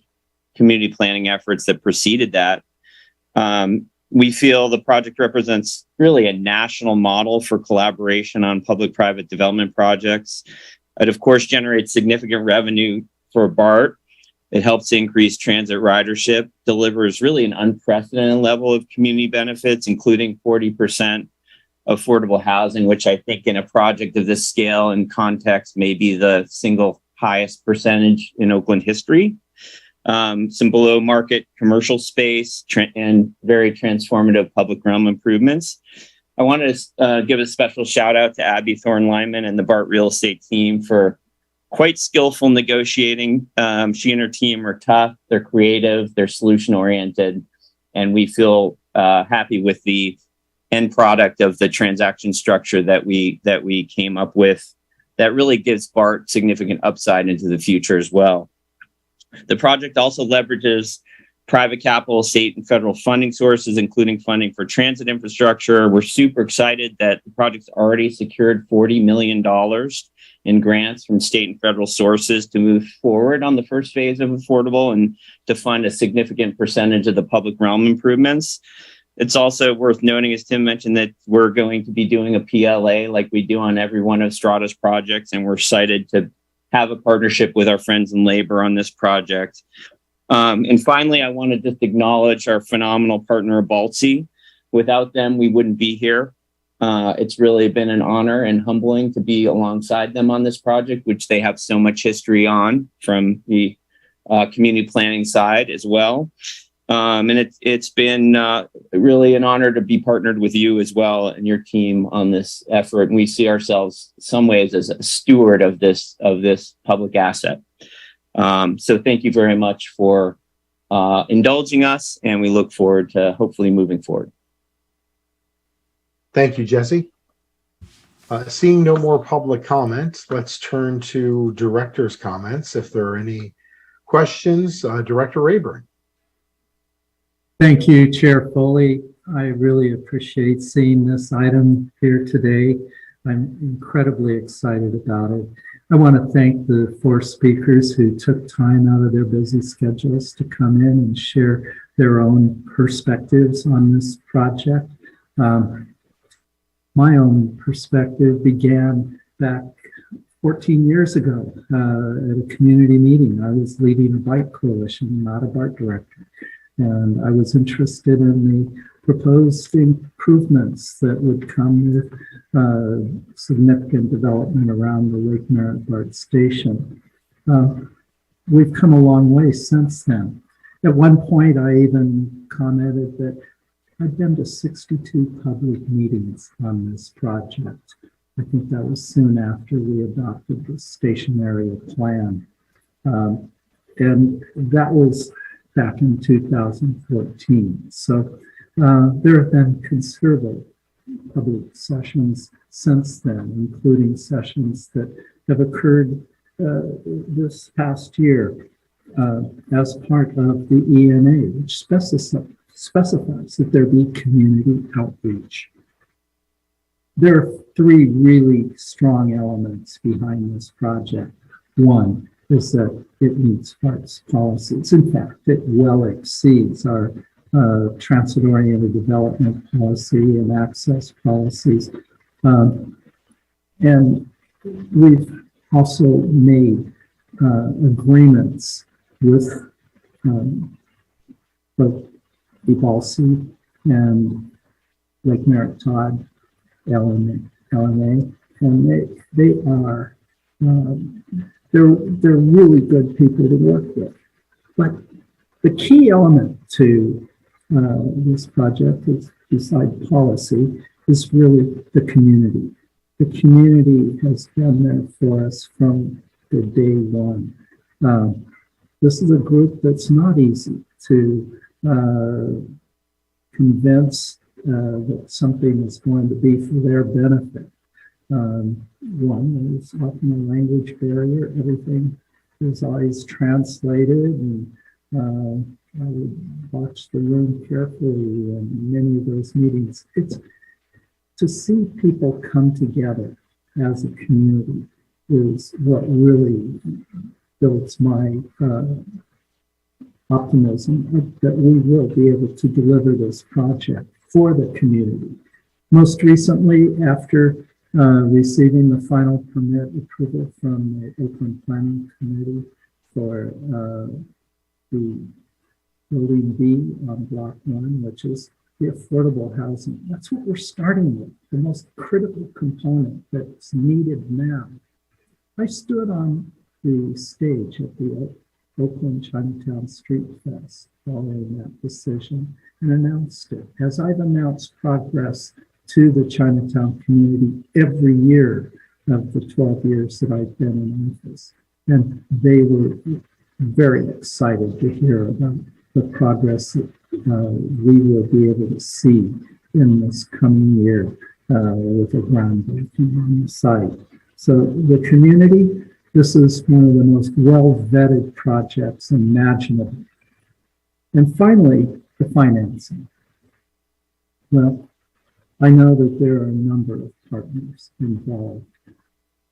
community planning efforts that preceded that. We feel the project represents really a national model for collaboration on public-private development projects. It, of course, generates significant revenue for BART. It helps increase transit ridership, delivers really an unprecedented level of community benefits, including 40% affordable housing, which I think in a project of this scale and context may be the single highest percentage in Oakland history. Some below market commercial space and very transformative public realm improvements. I want to give a special shout out to Abby Thorne-Lyman and the BART real estate team for quite skillful negotiating. She and her team are tough, they're creative, they're solution oriented, and we feel happy with the end product of the transaction structure that we came up with that really gives BART significant upside into the future as well. The project also leverages private capital, state and federal funding sources, including funding for transit infrastructure. We're super excited that the project's already secured $40 million in grants from state and federal sources to move forward on the first phase of affordable and to fund a significant percentage of the public realm improvements. It's also worth noting, as Tim mentioned, that we're going to be doing a PLA like we do on every one of Strata's projects, and we're excited to have a partnership with our friends in labor on this project. And finally, I want to just acknowledge our phenomenal partner, Abalsi. Without them, we wouldn't be here. It's really been an honor and humbling to be alongside them on this project, which they have so much history on from the community planning side as well. And it's been really an honor to be partnered with you as well and your team on this effort. And we see ourselves in some ways as a steward of this public asset. So thank you very much for indulging us, and we look forward to hopefully moving forward. Thank you, Jesse. Seeing no more public comments, let's turn to director's comments. If there are any questions, Director Rayburn. Thank you, Chair Foley. I really appreciate seeing this item here today. I'm incredibly excited about it. I want to thank the 4 speakers who took time out of their busy schedules to come in and share their own perspectives on this project. My own perspective began back 14 years ago at a community meeting. I was leading a bike coalition, not a BART director. And I was interested in the proposed improvements that would come with significant development around the Lake Merritt BART station. We've come a long way since then. At one point, I even commented that I'd been to 62 public meetings on this project. I think that was soon after we adopted the station area plan. And that was back in 2014. So there have been considerable public sessions since then, including sessions that have occurred this past year as part of the ENA, which specifies that there be community outreach. There are 3 really strong elements behind this project. One is that it meets BART's policies. In fact, it well exceeds our transit-oriented development policy and access policies. And we've also made agreements with both Ebalsi and Lake Merritt Todd, LMA, and they are they're really good people to work with. But the key element to this project is, beside policy, is really the community. The community has been there for us from the day one. This is a group that's not easy to convince that something is going to be for their benefit. One, there's often a language barrier. Everything is always translated, and I would watch the room carefully in many of those meetings. It's to see people come together as a community is what really builds my optimism that we will be able to deliver this project for the community. Most recently, after receiving the final permit approval from the Oakland Planning Committee for the Building B on Block 1, which is the affordable housing. That's what we're starting with, the most critical component that's needed now. I stood on the stage at the Oakland Chinatown Street Fest following that decision and announced it. As I've announced progress to the Chinatown community every year of the 12 years that I've been in office. And they were very excited to hear about the progress that we will be able to see in this coming year with a groundbreaking on the site. So the community, this is one of the most well-vetted projects imaginable. And finally, the financing. Well, I know that there are a number of partners involved,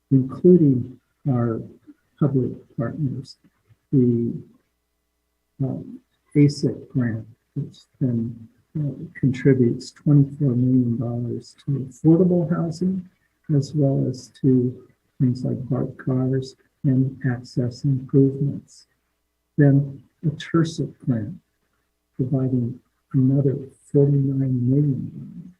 including our public partners, the ASIC grant, which then contributes $24 million to affordable housing, as well as to things like BART cars and access improvements. Then a TIRSIP grant, providing another $49 million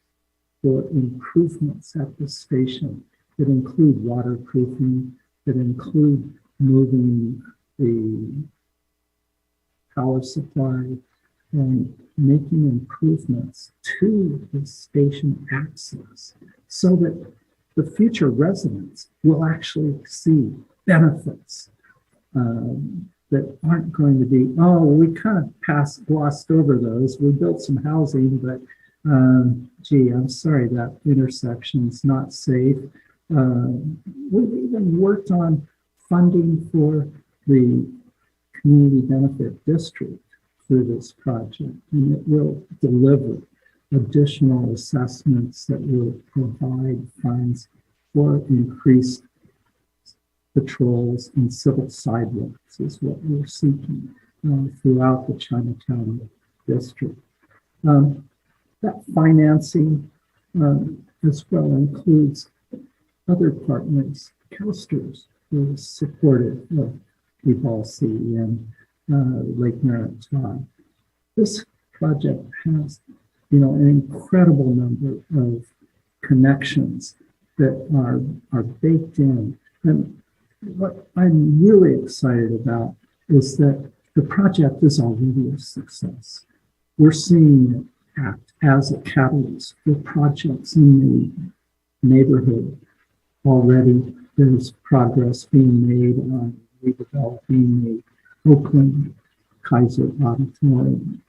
for improvements at the station that include waterproofing, that include moving the power supply and making improvements to the station access so that the future residents will actually see benefits that aren't going to be, oh, we kind of glossed over those. We built some housing, but gee, I'm sorry, that intersection's not safe. We've even worked on funding for the community benefit district through this project, and it will deliver additional assessments that will provide funds for increased patrols and civil sidewalks is what we're seeking throughout the Chinatown district. That financing as well includes other partners, CalSTRS, who is supportive of Ebalsi and Lake Maritime. This project has, an incredible number of connections that are baked in. And what I'm really excited about is that the project is already a success. We're seeing it act as a catalyst for projects in the neighborhood. Already there's progress being made on redeveloping the Oakland Kaiser Auditorium.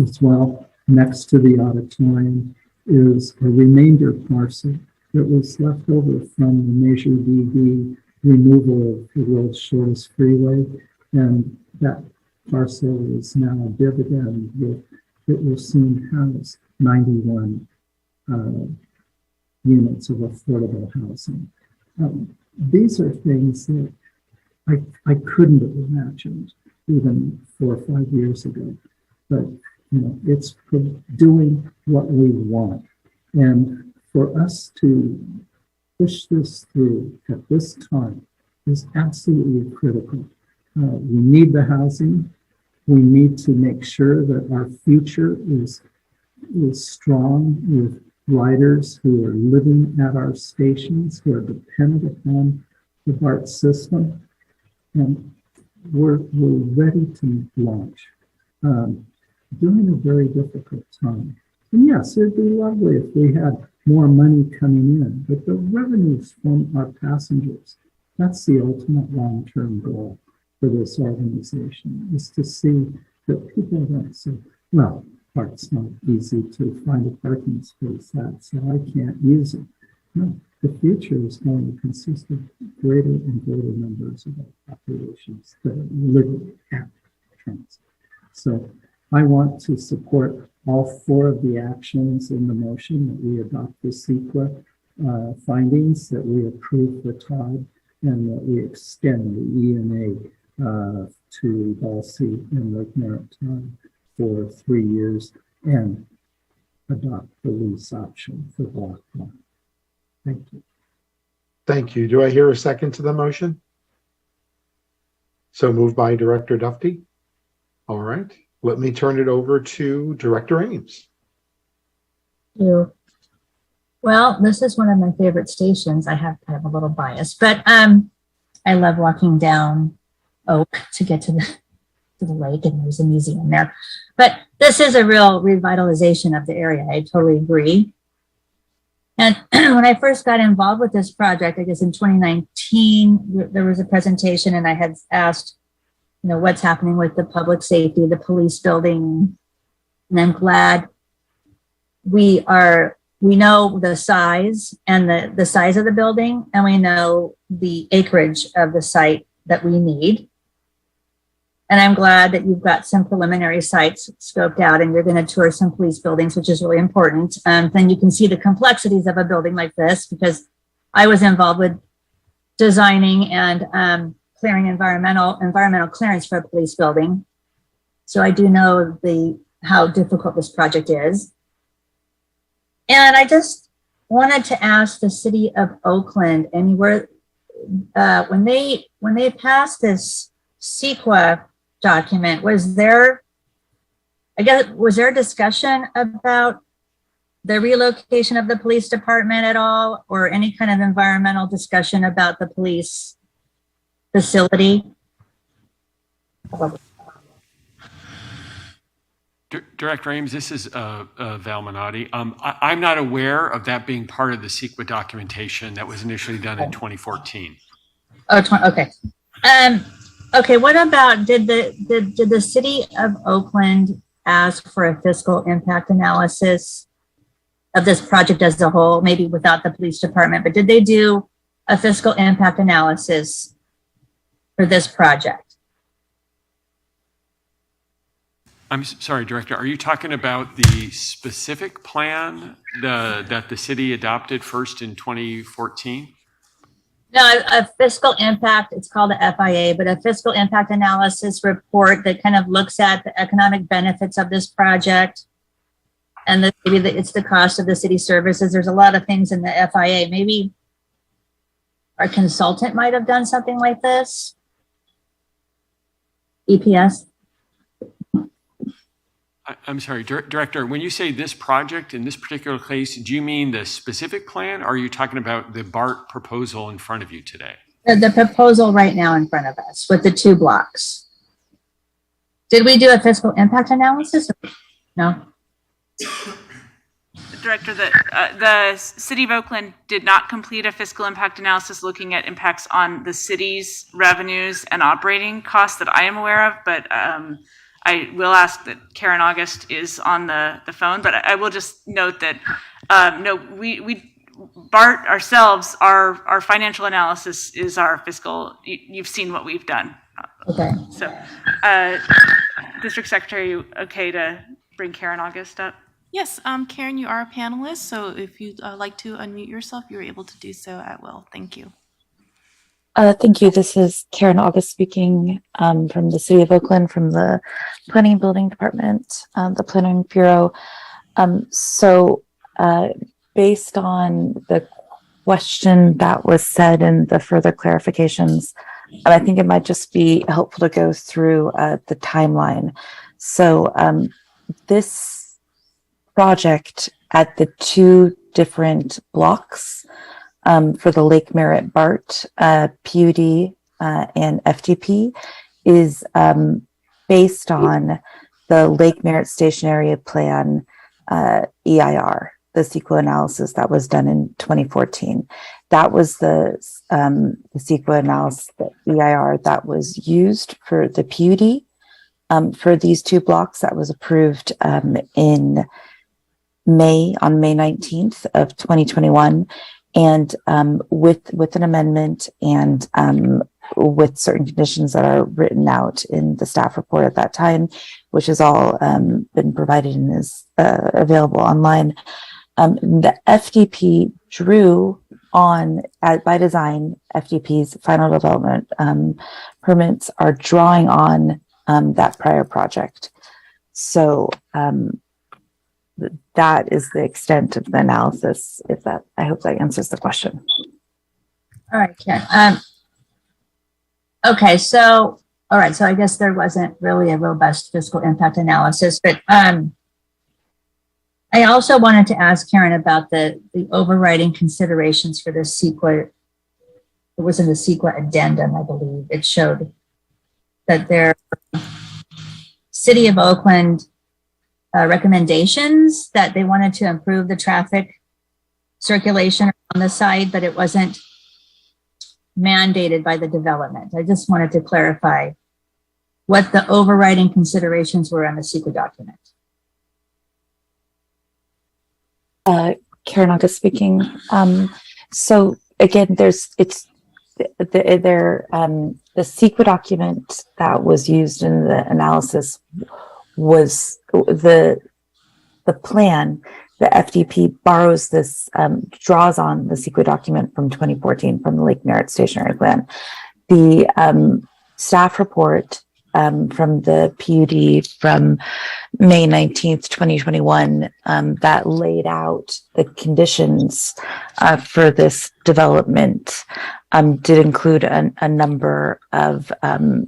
As well, next to the auditorium is a remainder parcel that was left over from the Measure DD removal of the world's shortest freeway. And that parcel is now a dividend with, it will soon house 91 units of affordable housing. These are things that I couldn't have imagined even 4 or 5 years ago, but it's doing what we want. And for us to push this through at this time is absolutely critical. We need the housing. We need to make sure that our future is strong with riders who are living at our stations, who are dependent upon the BART system. And we're ready to launch during a very difficult time. And yes, it'd be lovely if we had more money coming in, but the revenues from our passengers, that's the ultimate long-term goal for this organization, is to see that people don't say, well, BART's not easy to find a parking space at, so I can't use it. No, the future is going to consist of greater and greater numbers of our populations that are literally at transit. So I want to support all 4 of the actions in the motion, that we adopt the CEQA findings, that we approve the TOD, and that we extend the ENA to Balsey and Lake Maritime for 3 years and adopt the lease option for Block 1. Thank you. Thank you. Do I hear a second to the motion? So moved by Director Dufty. All right. Let me turn it over to Director Ames. You. Well, this is one of my favorite stations. I have a little bias, but I love walking down Oak to get to the lake, and there's a museum there. But this is a real revitalization of the area. I totally agree. And when I first got involved with this project, I guess in 2019, there was a presentation, and I had asked, what's happening with the public safety, the police building. And I'm glad we know the size and the size of the building, and we know the acreage of the site that we need. And I'm glad that you've got some preliminary sites scoped out, and you're going to tour some police buildings, which is really important. Then you can see the complexities of a building like this, because I was involved with designing and clearing environmental clearance for a police building. So I do know how difficult this project is. And I just wanted to ask the city of Oakland, when they passed this CEQA document, was there a discussion about the relocation of the police department at all, or any kind of environmental discussion about the police facility? Director Ames, this is Val Minotti. I'm not aware of that being part of the CEQA documentation that was initially done in 2014. Oh, okay. Okay, what about, did the city of Oakland ask for a fiscal impact analysis of this project as a whole, maybe without the police department, but did they do a fiscal impact analysis for this project? I'm sorry, Director, are you talking about the specific plan that the city adopted first in 2014? No, a fiscal impact, it's called a FIA, but a fiscal impact analysis report that kind of looks at the economic benefits of this project. And maybe it's the cost of the city services. There's a lot of things in the FIA. Maybe our consultant might have done something like this. EPS. I'm sorry, Director, when you say this project in this particular case, do you mean the specific plan, or are you talking about the Bart proposal in front of you today? The proposal right now in front of us with the 2 blocks. Did we do a fiscal impact analysis? No. Director, the City of Oakland did not complete a fiscal impact analysis looking at impacts on the city's revenues and operating costs that I am aware of, but I will ask that Karen August is on the phone, but I will just note that, no, we Bart ourselves, our financial analysis is our fiscal, you've seen what we've done. Okay. So, District Secretary, okay to bring Karen August up? Yes, Karen, you are a panelist, so if you'd like to unmute yourself, you're able to do so at will. Thank you. Thank you. This is Karen August speaking from the City of Oakland, from the Planning and Building Department, the Planning Bureau. Based on the question that was said and the further clarifications, I think it might just be helpful to go through the timeline. So this project at the 2 different blocks for the Lake Merritt Bart PUD and FDP is based on the Lake Merritt Station Area Plan EIR, the CEQA analysis that was done in 2014. That was the CEQA analysis, the EIR that was used for the PUD for these 2 blocks that was approved in May 19th of 2021. And with an amendment and with certain conditions that are written out in the staff report at that time, which has all been provided and is available online. The FDP drew on, by design, FDP's final development permits are drawing on that prior project. So that is the extent of the analysis. I hope that answers the question. All right, Karen. Okay, so, all right, so I guess there wasn't really a robust fiscal impact analysis, but I also wanted to ask Karen about the overriding considerations for the CEQA. It was in the CEQA addendum, I believe. It showed that their City of Oakland recommendations that they wanted to improve the traffic circulation on the site, but it wasn't mandated by the development. I just wanted to clarify what the overriding considerations were on the CEQA document. Karen August speaking. So again, the CEQA document that was used in the analysis was the plan. The FDP borrows this, draws on the CEQA document from 2014 from the Lake Merritt Stationary Plan. The staff report from the PUD from May 19th, 2021, that laid out the conditions for this development, did include a number of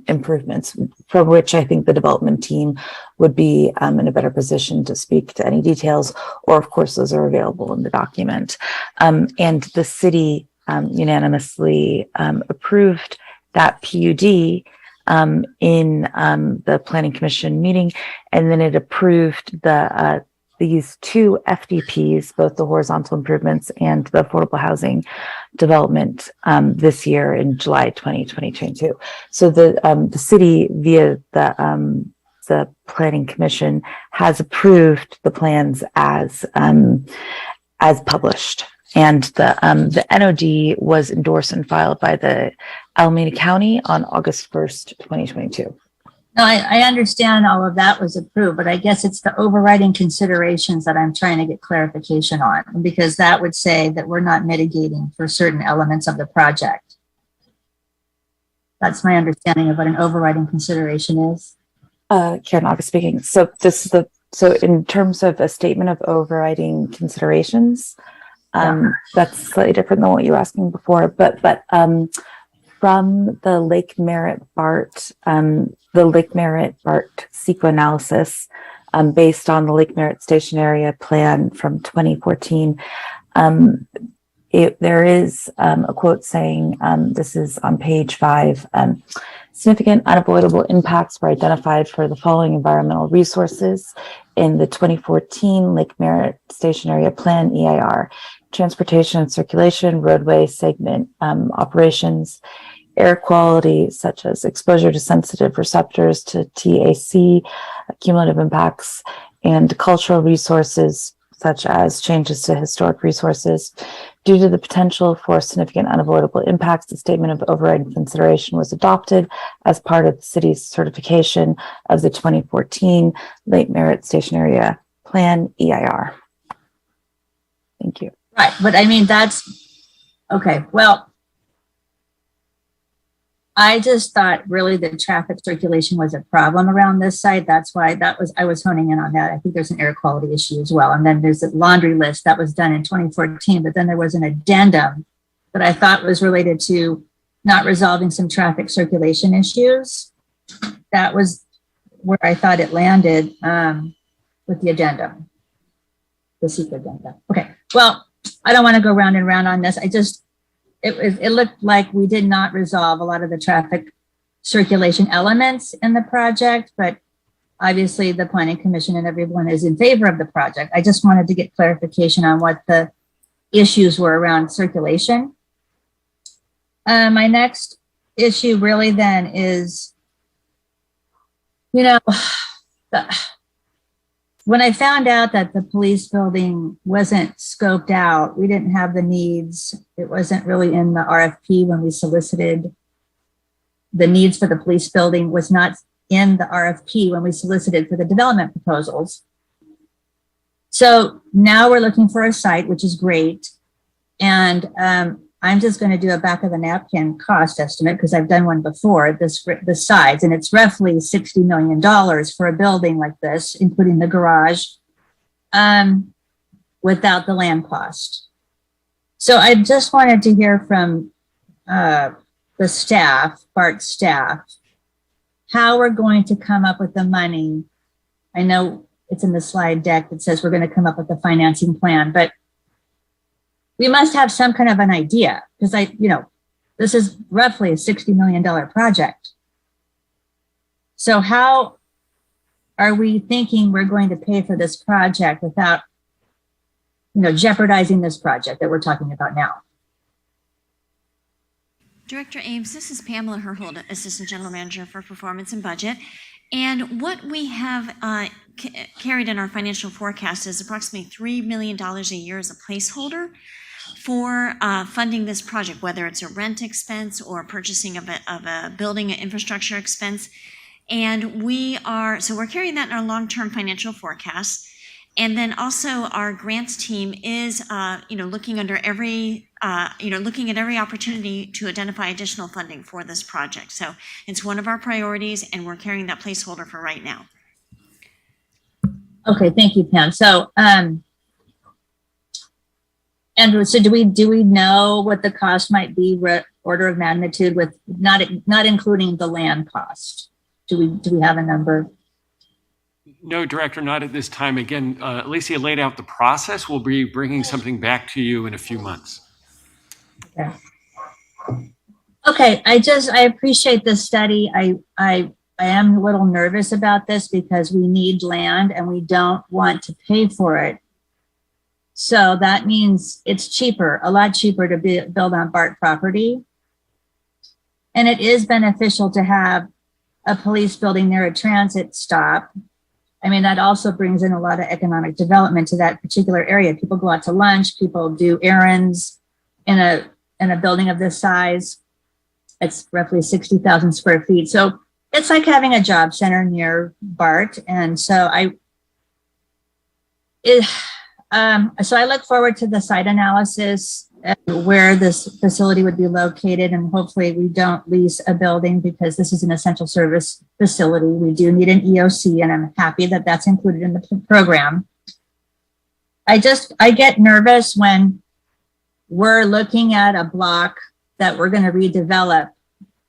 improvements, for which I think the development team would be in a better position to speak to any details, or of course those are available in the document. And the city unanimously approved that PUD in the Planning Commission meeting, and then it approved the these two FDPs, both the horizontal improvements and the affordable housing development, this year in July 2022. So the city via the Planning Commission has approved the plans as published. And the NOD was endorsed and filed by the Alameda County on August 1st, 2022. No, I understand all of that was approved, but I guess it's the overriding considerations that I'm trying to get clarification on, because that would say that we're not mitigating for certain elements of the project. That's my understanding of what an overriding consideration is. Karen August speaking. So so in terms of a statement of overriding considerations, that's slightly different than what you were asking before, but from the Lake Merritt Bart psychoanalysis, based on the Lake Merritt Station Area Plan from 2014, there is a quote saying, this is on page 5, significant unavoidable impacts were identified for the following environmental resources in the 2014 Lake Merritt Station Area Plan EIR: transportation and circulation, roadway segment operations, air quality such as exposure to sensitive receptors to TAC, cumulative impacts, and cultural resources such as changes to historic resources. Due to the potential for significant unavoidable impacts, the statement of overriding consideration was adopted as part of the city's certification of the 2014 Lake Merritt Station Area Plan EIR. Thank you. Right, but I mean, that's, okay, well, I just thought really that traffic circulation was a problem around this site. That's why I was honing in on that. I think there's an air quality issue as well. And then there's a laundry list that was done in 2014, but then there was an addendum that I thought was related to not resolving some traffic circulation issues. That was where I thought it landed with the addendum, the secret addendum. Okay, well, I don't want to go round and round on this. It looked like we did not resolve a lot of the traffic circulation elements in the project, but obviously the Planning Commission and everyone is in favor of the project. I just wanted to get clarification on what the issues were around circulation. My next issue really then is, when I found out that the police building wasn't scoped out, we didn't have the needs. It wasn't really in the RFP when we solicited. The needs for the police building was not in the RFP when we solicited for the development proposals. So now we're looking for a site, which is great. And I'm just going to do a back of the napkin cost estimate because I've done one before, the size, and it's roughly $60 million for a building like this, including the garage, without the land cost. So I just wanted to hear from the staff, Bart's staff, how we're going to come up with the money. I know it's in the slide deck that says we're going to come up with the financing plan, but we must have some kind of an idea because this is roughly a $60 million project. So how are we thinking we're going to pay for this project without, jeopardizing this project that we're talking about now? Director Ames, this is Pamela Herhold, Assistant General Manager for Performance and Budget. And what we have carried in our financial forecast is approximately $3 million a year as a placeholder for funding this project, whether it's a rent expense or purchasing of a building infrastructure expense. And we're carrying that in our long-term financial forecast. And then also our grants team is, looking at every opportunity to identify additional funding for this project. So it's one of our priorities and we're carrying that placeholder for right now. Okay, thank you, Pam. So, Andrew, so do we know what the cost might be, order of magnitude, with not including the land cost? Do we have a number? No, Director, not at this time. Again, Alicia laid out the process. We'll be bringing something back to you in a few months. Okay, I appreciate this study. I I am a little nervous about this because we need land and we don't want to pay for it. So that means it's cheaper, a lot cheaper to build on Bart property. And it is beneficial to have a police building near a transit stop. I mean, that also brings in a lot of economic development to that particular area. People go out to lunch, people do errands in a building of this size. It's roughly 60,000 square feet. So it's like having a job center near Bart. And so so I look forward to the site analysis where this facility would be located, and hopefully we don't lease a building because this is an essential service facility. We do need an EOC, and I'm happy that that's included in the program. I get nervous when we're looking at a block that we're going to redevelop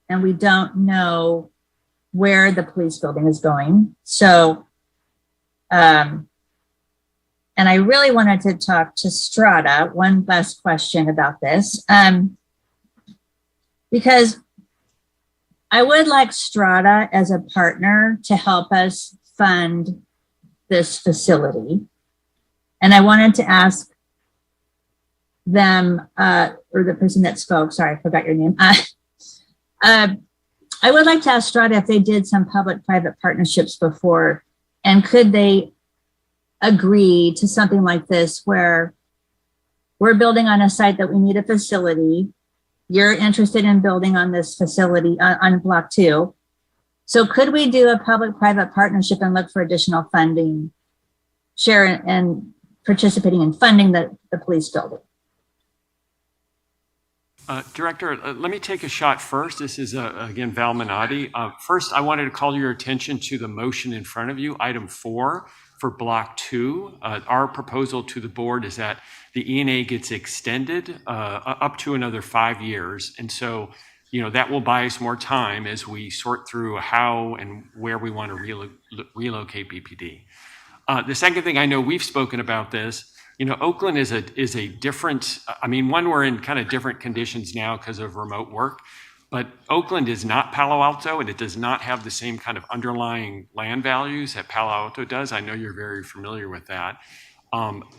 and we don't know where the police building is going. So, and I really wanted to talk to Strata, one last question about this, because I would like Strata as a partner to help us fund this facility. And I wanted to ask them, or the person that spoke, sorry, I forgot your name. I would like to ask Strata if they did some public-private partnerships before, and could they agree to something like this where we're building on a site that we need a facility. You're interested in building on this facility on block 2. So could we do a public-private partnership and look for additional funding, share and participating in funding the police building? Director, let me take a shot first. This is, again, Val Minotti. First, I wanted to call your attention to the motion in front of you, item 4 for block 2. Our proposal to the board is that the E&A gets extended up to another 5 years. And so, that will buy us more time as we sort through how and where we want to relocate BPD. The second thing, I know we've spoken about this, Oakland is a different, one, we're in kind of different conditions now because of remote work, but Oakland is not Palo Alto, and it does not have the same kind of underlying land values that Palo Alto does. I know you're very familiar with that.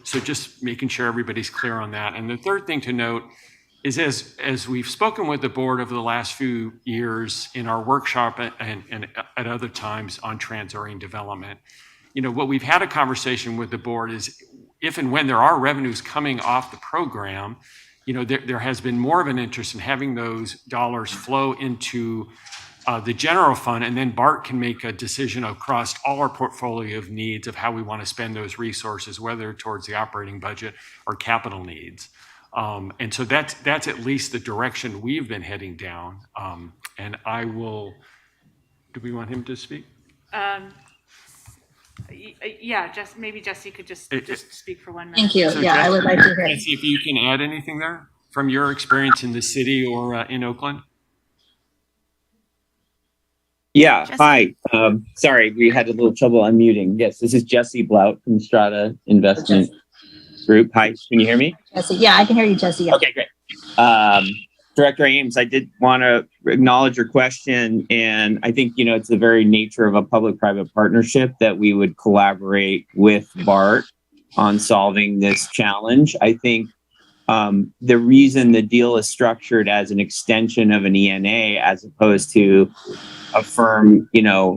So just making sure everybody's clear on that. And the third thing to note is as we've spoken with the board over the last few years in our workshop and at other times on Trans-Orient development, what we've had a conversation with the board is if and when there are revenues coming off the program, there has been more of an interest in having those dollars flow into the general fund, and then Bart can make a decision across all our portfolio of needs of how we want to spend those resources, whether towards the operating budget or capital needs. And so that's at least the direction we've been heading down. And I will, do we want him to speak? Yeah, maybe Jesse could just speak for 1 minute. Thank you. So Yeah, Jesse, I would like to hear. Jesse, if you can add anything there from your experience in the city or in Oakland. Yeah, Jesse? hi. Sorry, we had a little trouble unmuting. Yes, this is Jesse Blout from Strata Investment Group. Hi, can you hear me? Jesse, yeah, I can hear you, Jesse. Yeah. Okay, great. Director Ames, I did want to acknowledge your question, and I think, it's the very nature of a public-private partnership that we would collaborate with Bart on solving this challenge. I think the reason the deal is structured as an extension of an ENA as opposed to a firm,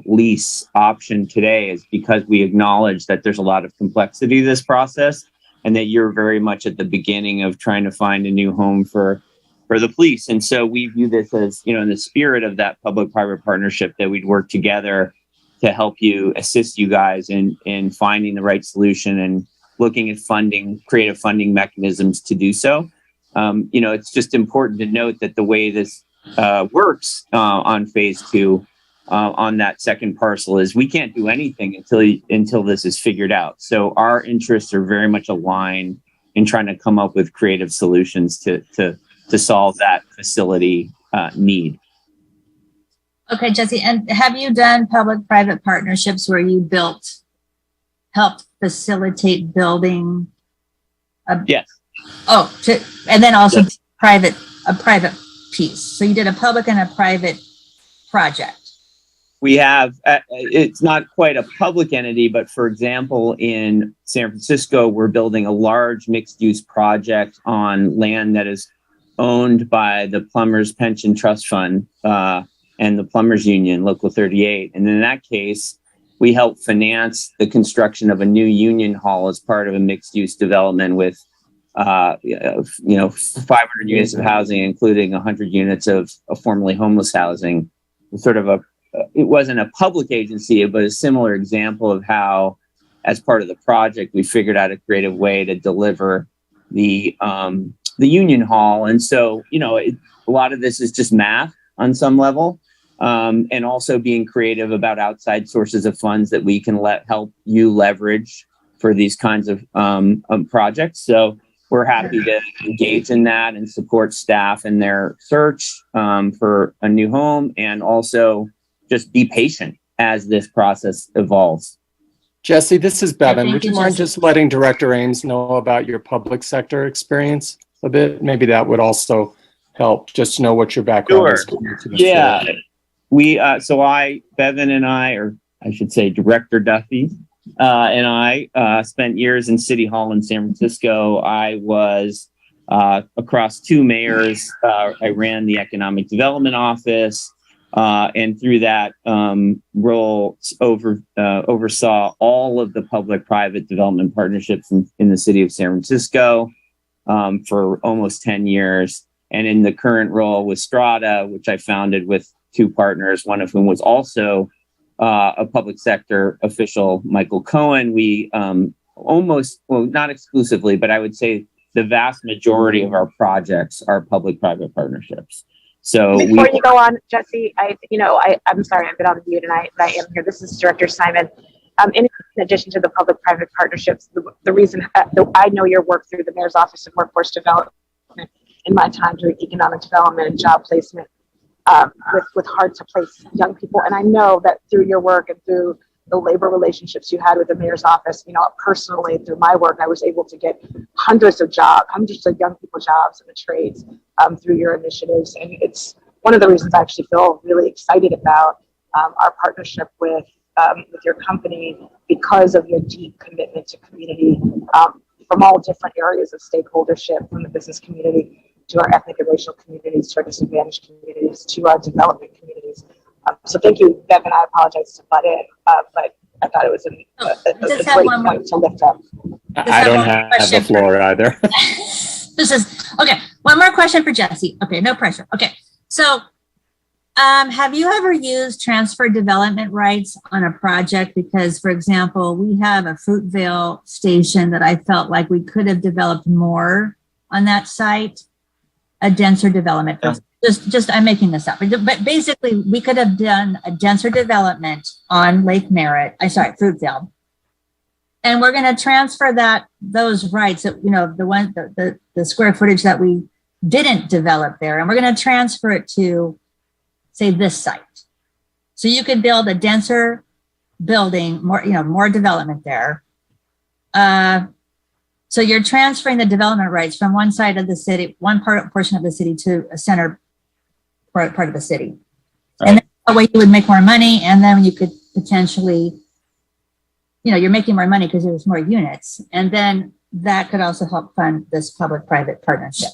lease option today is because we acknowledge that there's a lot of complexity to this process, and that you're very much at the beginning of trying to find a new home for the police. And so we view this as, in the spirit of that public-private partnership, that we'd work together to help you, assist you guys in finding the right solution and looking at creative funding mechanisms to do so. It's just important to note that the way this works on phase 2 on that second parcel is we can't do anything until this is figured out. So our interests are very much aligned in trying to come up with creative solutions to solve that facility need. Okay, Jesse, and have you done public-private partnerships where you helped facilitate building? Yes. And then also yes. a private piece. So you did a public and a private project. we have, it's not quite a public entity, but for example, in San Francisco, we're building a large mixed-use project on land that is owned by the Plumbers Pension Trust Fund and the Plumbers Union, Local 38. And in that case, we help finance the construction of a new union hall as part of a mixed-use development with 500 units of housing, including 100 units of formerly homeless housing. It wasn't a public agency, but a similar example of how, as part of the project, we figured out a creative way to deliver the union hall. And so, a lot of this is just math on some level, and also being creative about outside sources of funds that we can help you leverage for these kinds of projects. So we're happy to engage in that and support staff in their search for a new home, and also just be patient as this process evolves. Jesse, this is Bevan. Would you mind Jesse. just letting Director Ames know about your public sector experience a bit? Maybe that would also help, just to know what your background is. Yeah. Bevan and I, or I should say Director Duffy, and I spent years in City Hall in San Francisco. I was across two mayors. I ran the Economic Development Office, and through that role oversaw all of the public-private development partnerships in the city of San Francisco for almost 10 years. And in the current role with Strata, which I founded with two partners, one of whom was also a public sector official, Michael Cohen, we not exclusively, but I would say the vast majority of our projects are public-private partnerships. So before you go on, Jesse, I'm sorry, I've been on mute and I am here. This is Director Simon. In addition to the public-private partnerships, the reason I know your work through the Mayor's Office of Workforce Development in my time doing economic development and job placement with hard-to-place young people. And I know that through your work and through the labor relationships you had with the Mayor's Office, personally through my work, I was able to get hundreds of young people jobs in the trades through your initiatives. And it's one of the reasons I actually feel really excited about our partnership with your company, because of your deep commitment to community from all different areas of stakeholdership, from the business community to our ethnic and racial communities, to our disadvantaged communities, to our development communities. So thank you, Bevan. I apologize to butt in, but I thought it was a great point to lift up. I don't have the floor either. One more question for Jesse. Okay, no pressure. Okay, so have you ever used transfer development rights on a project? Because, for example, we have a Fruitvale station that I felt like we could have developed more on that site, a denser development. Yeah. Just I'm making this up, but basically we could have done a denser development on Lake Merritt. Fruitvale, and we're going to transfer those rights that the square footage that we didn't develop there, and we're going to transfer it to, say, this site. So you could build a denser building, more development there. So you're transferring the development rights from one side of the city, portion of the city, to a center part of the city. Right. And that way you would make more money, and then you could potentially, you're making more money because there's more units, and then that could also help fund this public-private partnership.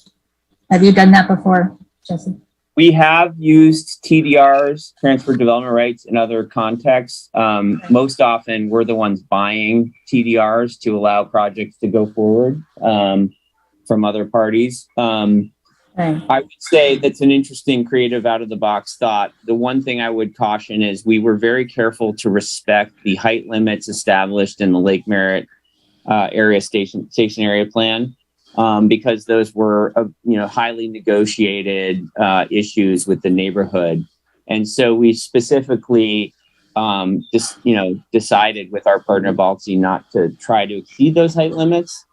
Have you done that before, Jesse? We have used TDRs, transfer development rights, in other contexts. Most often, we're the ones buying TDRs to allow projects to go forward from other parties. I would say that's an interesting, creative, out-of-the-box thought. The one thing I would caution is we were very careful to respect the height limits established in the Lake Merritt area station area plan. Because those were, highly negotiated issues with the neighborhood. And so we specifically decided with our partner Baltsy not to try to exceed those height limits.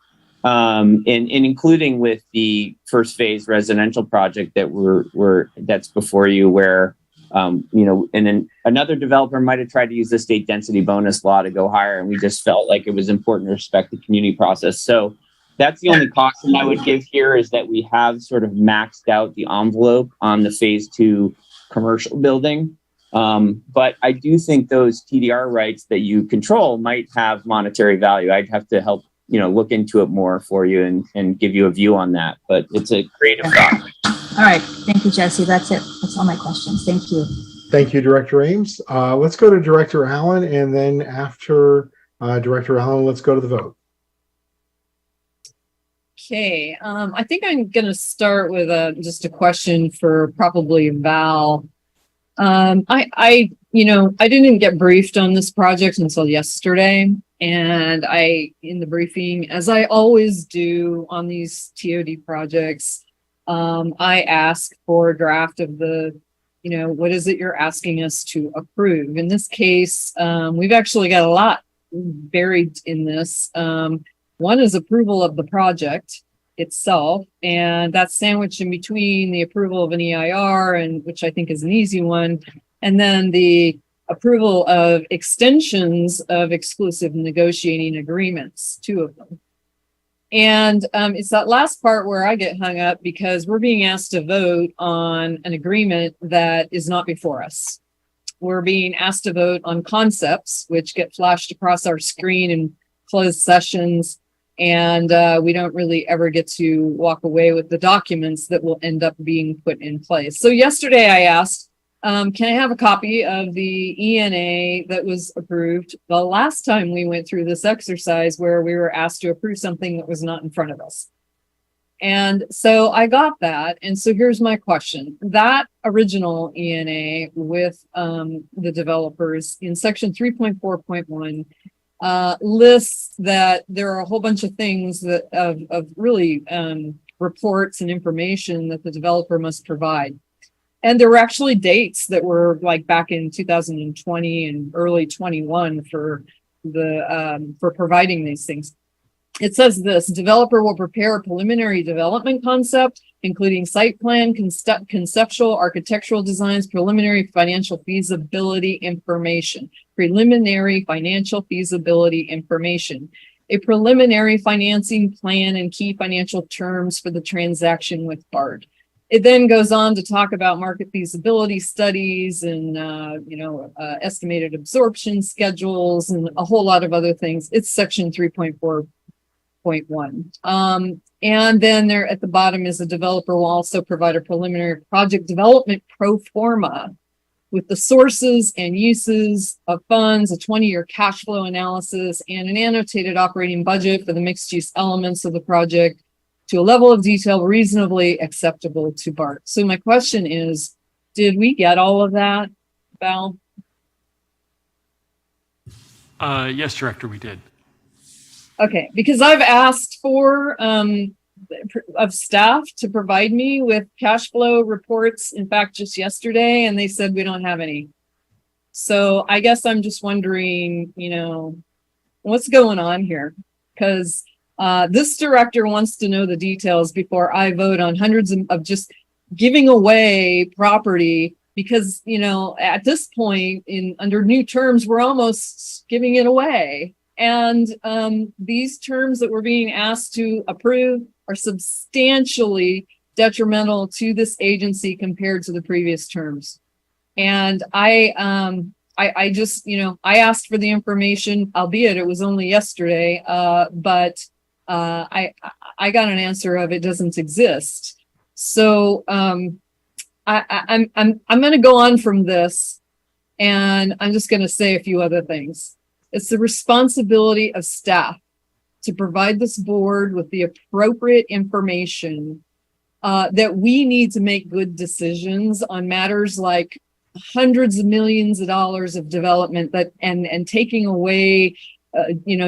And including with the first phase residential project that's before you, where, and then another developer might have tried to use the state density bonus law to go higher. And we just felt like it was important to respect the community process. So that's the only caution I would give here, is that we have sort of maxed out the envelope on the phase 2 commercial building. But I do think those TDR rights that you control might have monetary value. I'd have to help, look into it more for you and give you a view on that. But it's a creative thought. All right. Thank you, Jesse. That's it. That's all my questions. Thank you. Thank you, Director Ames. Let's go to Director Allen, and then after Director Allen, let's go to the vote. Okay, I think I'm going to start with just a question for probably Val. I didn't get briefed on this project until yesterday, and in the briefing, as I always do on these TOD projects, I ask for a draft of the, what is it you're asking us to approve? In this case, we've actually got a lot buried in this. One is approval of the project itself, and that's sandwiched in between the approval of an EIR, and which I think is an easy one, and then the approval of extensions of exclusive negotiating agreements, 2 of them. And it's that last part where I get hung up because we're being asked to vote on an agreement that is not before us. We're being asked to vote on concepts, which get flashed across our screen in closed sessions. And we don't really ever get to walk away with the documents that will end up being put in place. So yesterday I asked, can I have a copy of the ENA that was approved the last time we went through this exercise where we were asked to approve something that was not in front of us? And so I got that. And so here's my question. That original ENA with the developers in section 3.4.1 lists that there are a whole bunch of things that of really reports and information that the developer must provide. And there were actually dates that were like back in 2020 and early 21 for providing these things. It says this: developer will prepare a preliminary development concept, including site plan, conceptual, architectural designs, preliminary financial feasibility information. Preliminary financial feasibility information. A preliminary financing plan and key financial terms for the transaction with Bart. It then goes on to talk about market feasibility studies and, estimated absorption schedules and a whole lot of other things. It's section 3.4.1. And then there at the bottom is the developer will also provide a preliminary project development pro forma with the sources and uses of funds, a 20-year cash flow analysis, and an annotated operating budget for the mixed-use elements of the project to a level of detail reasonably acceptable to Bart. So my question is, did we get all of that, Val? Yes, Director, we did. Okay, because I've asked for of staff to provide me with cash flow reports, in fact, just yesterday, and they said we don't have any. So I guess I'm just wondering, what's going on here? Because this director wants to know the details before I vote on hundreds of just giving away property because, at this point under new terms, we're almost giving it away. And these terms that we're being asked to approve are substantially detrimental to this agency compared to the previous terms. And I just, I asked for the information, albeit it was only yesterday, but I got an answer of it doesn't exist. So I'm going to go on from this, and I'm just going to say a few other things. It's the responsibility of staff to provide this board with the appropriate information that we need to make good decisions on matters like hundreds of millions of dollars of development that and taking away,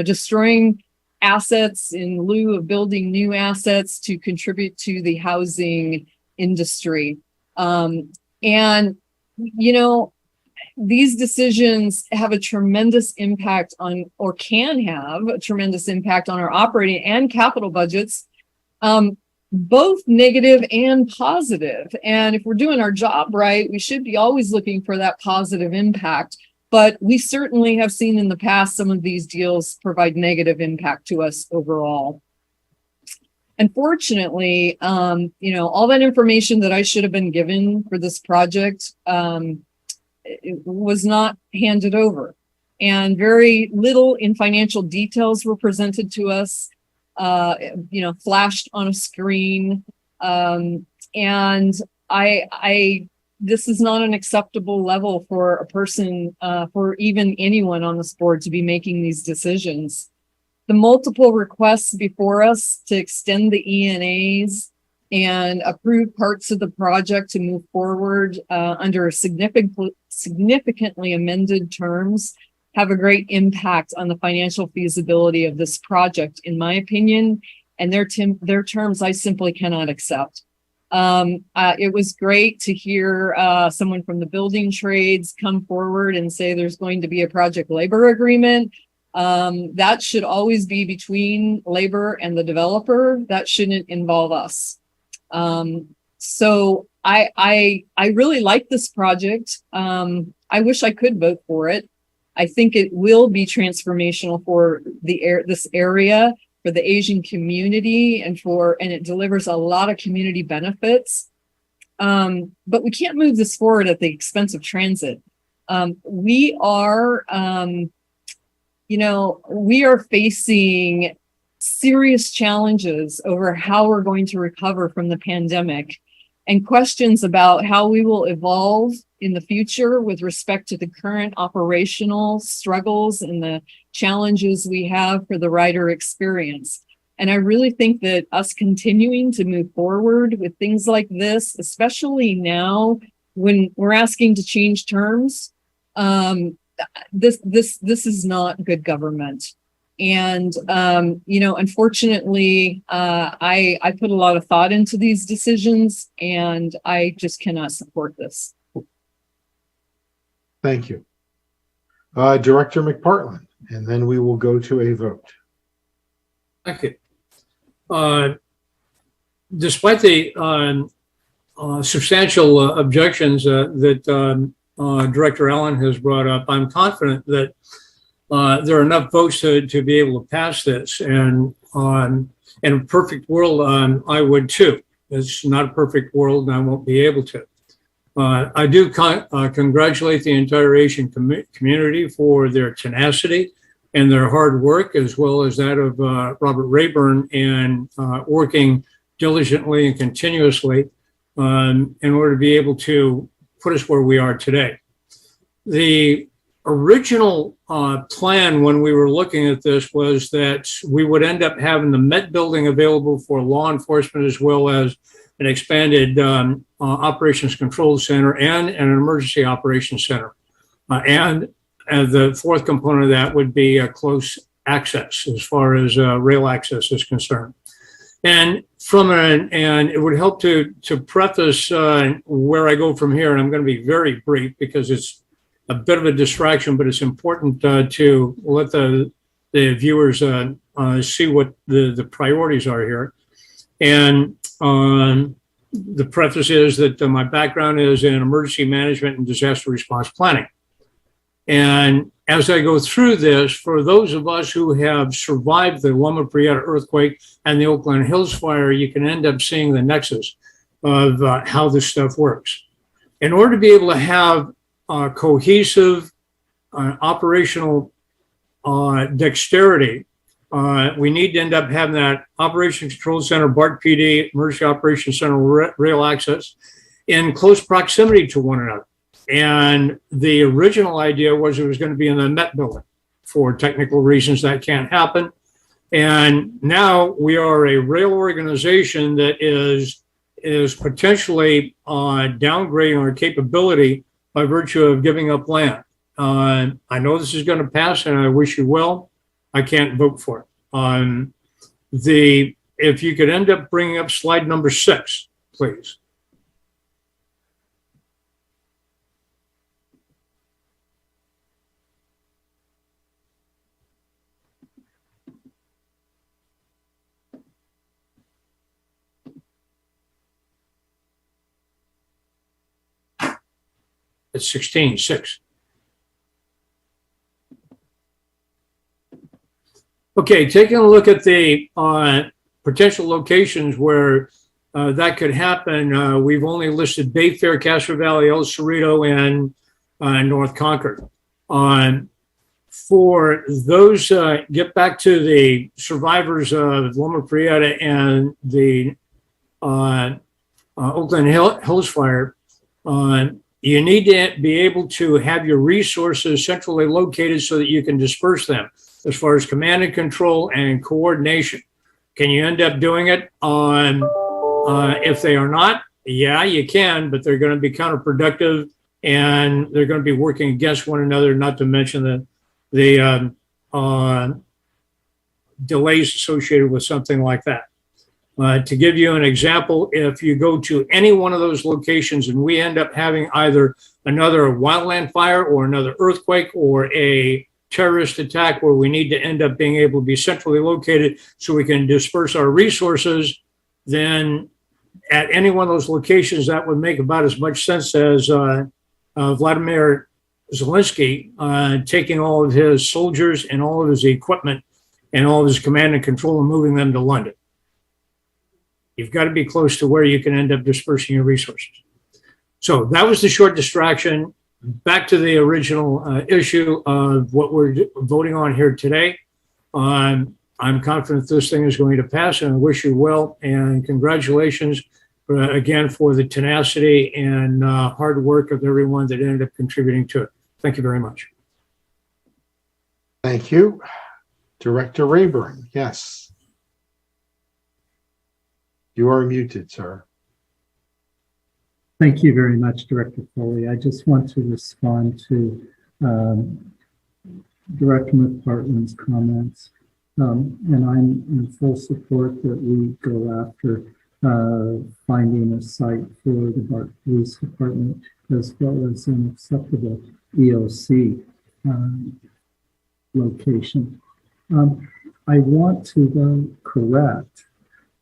destroying assets in lieu of building new assets to contribute to the housing industry. These decisions have a tremendous impact on, or can have a tremendous impact on our operating and capital budgets, both negative and positive. And if we're doing our job right, we should be always looking for that positive impact. But we certainly have seen in the past some of these deals provide negative impact to us overall. Unfortunately, all that information that I should have been given for this project, it was not handed over. And very little in financial details were presented to us, flashed on a screen. And this is not an acceptable level for a person, for even anyone on this board to be making these decisions. The multiple requests before us to extend the ENAs and approve parts of the project to move forward under significantly amended terms have a great impact on the financial feasibility of this project, in my opinion, and their terms I simply cannot accept. It was great to hear someone from the building trades come forward and say there's going to be a project labor agreement. That should always be between labor and the developer. That shouldn't involve us. So I really like this project. I wish I could vote for it. I think it will be transformational for this area, for the Asian community, and it delivers a lot of community benefits. But we can't move this forward at the expense of transit. We are facing serious challenges over how we're going to recover from the pandemic, and questions about how we will evolve in the future with respect to the current operational struggles and the challenges we have for the rider experience. And I really think that us continuing to move forward with things like this, especially now when we're asking to change terms, this is not good government. And unfortunately, I put a lot of thought into these decisions, and I just cannot support this. Thank you. Director McPartland, and then we will go to a vote. Thank you. Despite the substantial objections that Director Allen has brought up, I'm confident that there are enough votes to be able to pass this. And in a perfect world, I would too. It's not a perfect world, and I won't be able to. I do congratulate the entire Asian community for their tenacity and their hard work, as well as that of Robert Rayburn in working diligently and continuously in order to be able to put us where we are today. The original plan when we were looking at this was that we would end up having the Met building available for law enforcement, as well as an expanded operations control center and an emergency operations center. And the fourth component of that would be close access as far as rail access is concerned. And and it would help to preface where I go from here, and I'm going to be very brief because it's a bit of a distraction, but it's important to let the viewers see what the priorities are here. And the preface is that my background is in emergency management and disaster response planning. And as I go through this, for those of us who have survived the Loma Prieta earthquake and the Oakland Hills fire, you can end up seeing the nexus of how this stuff works. In order to be able to have cohesive operational dexterity, we need to end up having that Operations Control Center, Bart PD, Emergency Operations Center, rail access in close proximity to one another. And the original idea was it was going to be in the Met building. For technical reasons, that can't happen. And now we are a rail organization that is potentially downgrading our capability by virtue of giving up land. I know this is going to pass, and I wish you well. I can't vote for it. If you could end up bringing up slide number 6, please. It's 16:6. Okay, taking a look at the potential locations where that could happen, we've only listed Bayfair, Castro Valley, El Cerrito, and in North Concord. For those, get back to the survivors of Loma Prieta and the Oakland Hills fire, you need to be able to have your resources centrally located so that you can disperse them as far as command and control and coordination. Can you end up doing it on, if they are not? Yeah, you can, but they're going to be counterproductive and they're going to be working against one another, not to mention the delays associated with something like that. To give you an example, if you go to any one of those locations and we end up having either another wildland fire or another earthquake or a terrorist attack where we need to end up being able to be centrally located so we can disperse our resources, then at any one of those locations, that would make about as much sense as Vladimir Zelensky taking all of his soldiers and all of his equipment and all of his command and control and moving them to London. You've got to be close to where you can end up dispersing your resources. So that was the short distraction. Back to the original issue of what we're voting on here today. I'm confident this thing is going to pass, and I wish you well, and congratulations again for the tenacity and hard work of everyone that ended up contributing to it. Thank you very much. Thank you. Director Rayburn, yes. You are muted, sir. Thank you very much, Director Foley. I just want to respond to Director McPartland's comments. And I'm in full support that we go after finding a site for the Bart Police Department as well as an acceptable EOC location. I want to though correct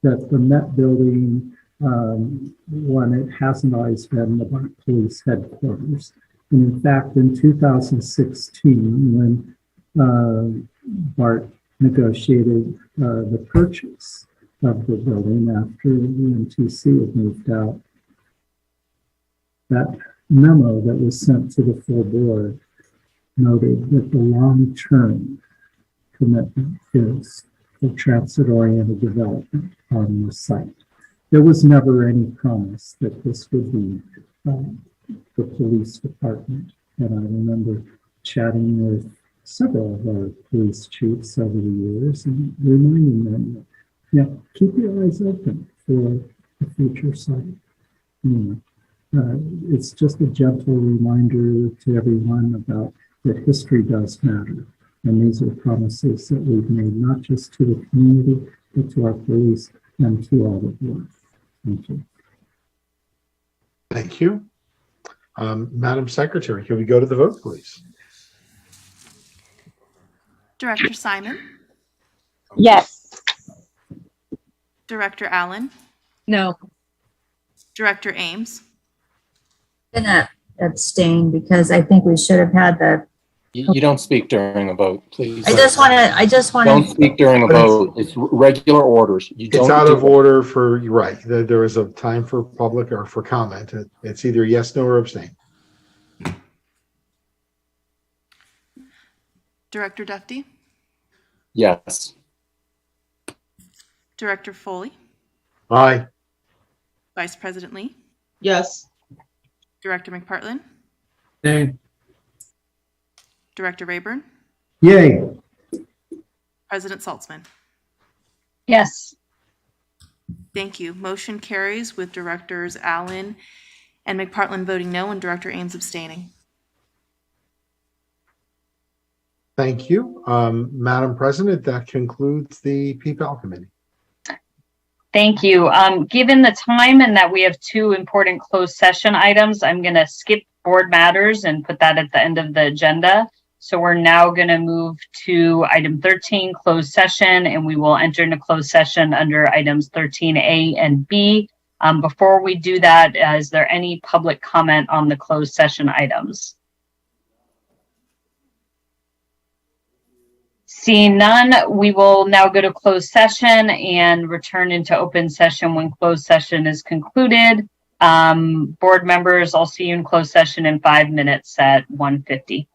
that the Met Building, one, it hasn't always been the Bart Police headquarters. And in fact, in 2016, when Bart negotiated the purchase of the building after the MTC had moved out, that memo that was sent to the full board noted that the long-term commitment is for transit-oriented development on the site. There was never any promise that this would be the police department. And I remember chatting with several of our police chiefs over the years and reminding them that, yeah, keep your eyes open for the future site. It's just a gentle reminder to everyone about that history does matter. And these are promises that we've made, not just to the community, but to our police and to all the board. Thank you. Thank you. Madam Secretary, can we go to the vote, please? Director Simon? Yes. Director Allen? No. Director Ames? I'm gonna abstain because I think we should have had the. You don't speak during a vote, please. I just want to. Don't speak during a vote. It's regular orders. It's out of order for, you're right. There is a time for public or for comment. It's either yes, no, or abstain. Director Dufty? Yes. Director Foley? Aye. Vice President Lee? Yes. Director McPartland? Nay. Director Rayburn? Yay. President Saltzman? Yes. Thank you. Motion carries with Directors Allen and McPartland voting no and Director Ames abstaining. Thank you. Madam President, that concludes the PPAL committee. Thank you. Given the time and that we have two important closed session items, I'm going to skip board matters and put that at the end of the agenda. So we're now going to move to item 13, closed session, and we will enter into closed session under items 13A and B. Before we do that, is there any public comment on the closed session items? Seeing none, we will now go to closed session and return into open session when closed session is concluded. Board members, I'll see you in closed session in 5 minutes at 1:50.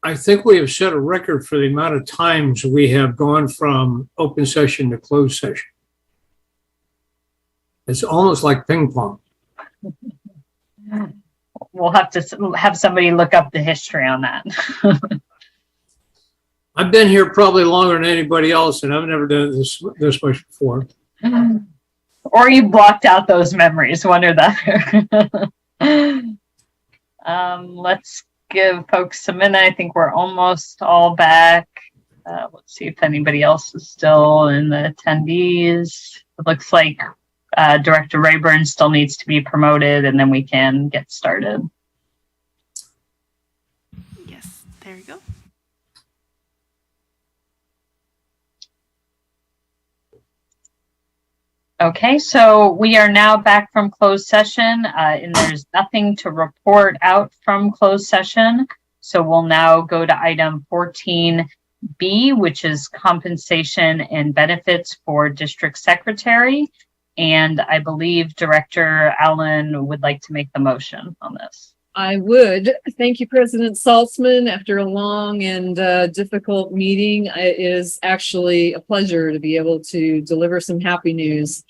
I think we have set a record for the amount of times we have gone from open session to closed session. It's almost like ping pong. We'll have to have somebody look up the history on that. I've been here probably longer than anybody else, and I've never done this much before. Or you blocked out those memories, one or the other. Let's give folks a minute. I think we're almost all back. Let's see if anybody else is still in the attendees. It looks like Director Rayburn still needs to be promoted, and then we can get started. Yes, there you go. Okay, so we are now back from closed session, and there's nothing to report out from closed session. So we'll now go to item 14B, which is compensation and benefits for district secretary. And I believe Director Allen would like to make the motion on this. I would. Thank you, President Saltzman. After a long and difficult meeting, it is actually a pleasure to be able to deliver some happy news.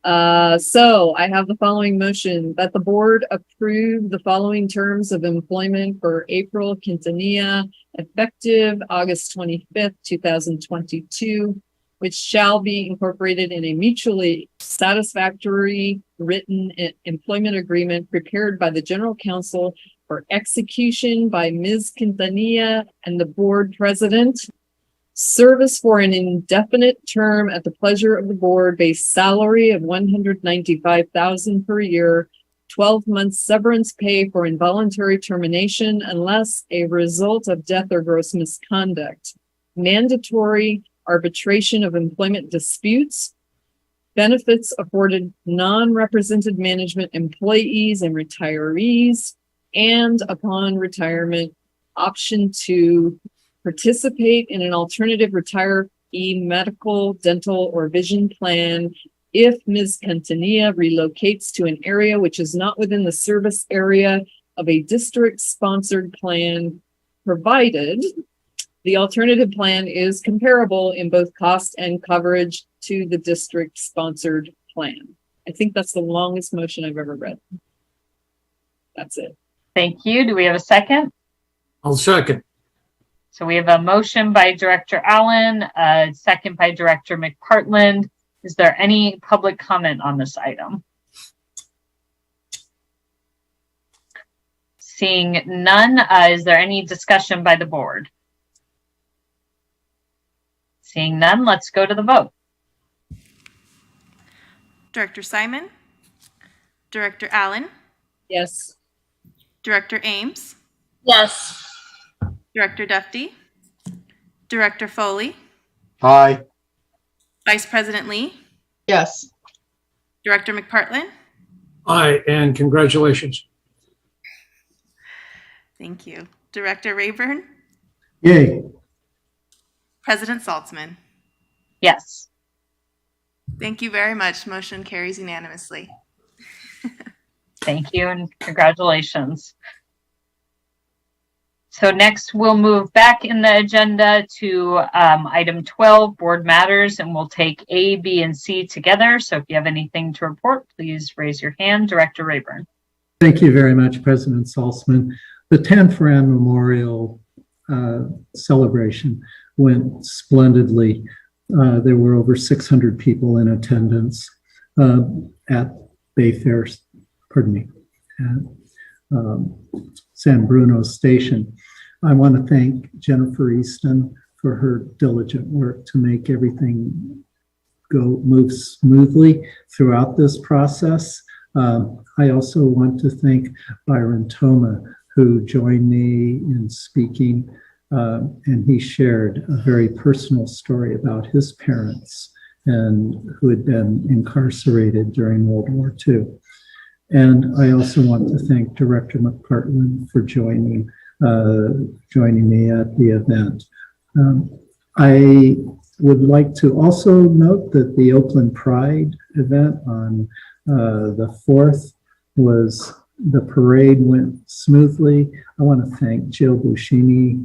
So I have the following motion: that the board approve the following terms of employment for April Quintanilla, effective August 25th, 2022, which shall be incorporated in a mutually satisfactory written employment agreement prepared by the General Counsel for execution by Ms. Quintanilla and the board president. Service for an indefinite term at the pleasure of the board, base salary of $195,000 per year, 12 months severance pay for involuntary termination unless a result of death or gross misconduct, mandatory arbitration of employment disputes, benefits afforded non-represented management employees and retirees, and upon retirement, option to participate in an alternative retiree medical, dental, or vision plan if Ms. Quintanilla relocates to an area which is not within the service area of a district-sponsored plan, provided the alternative plan is comparable in both cost and coverage to the district-sponsored plan. I think that's the longest motion I've ever read. That's it. Thank you. Do we have a second? I'll second. So we have a motion by Director Allen, a second by Director McPartland. Is there any public comment on this item? Seeing none, is there any discussion by the board? Seeing none, let's go to the vote. Director Simon? Director Allen? Yes. Director Ames? Yes. Director Duffy? Director Foley? Aye. Vice President Lee? Yes. Director McPartland? Aye, and congratulations. Thank you. Director Rayburn? Yay. President Saltzman? Yes. Thank you very much. Motion carries unanimously. Thank you and congratulations. So next we'll move back in the agenda to item 12, board matters, and we'll take A, B, and C together. So if you have anything to report, please raise your hand. Director Rayburn. Thank you very much, President Saltzman. The 10th Rand Memorial celebration went splendidly. There were over 600 people in attendance at Bayfair, San Bruno Station. I want to thank Jennifer Easton for her diligent work to make everything move smoothly throughout this process. I also want to thank Byron Toma, who joined me in speaking, and he shared a very personal story about his parents and who had been incarcerated during World War II. And I also want to thank Director McPartland for joining me at the event. I would like to also note that the Oakland Pride event on the 4th was The parade went smoothly. I want to thank Jill Buscini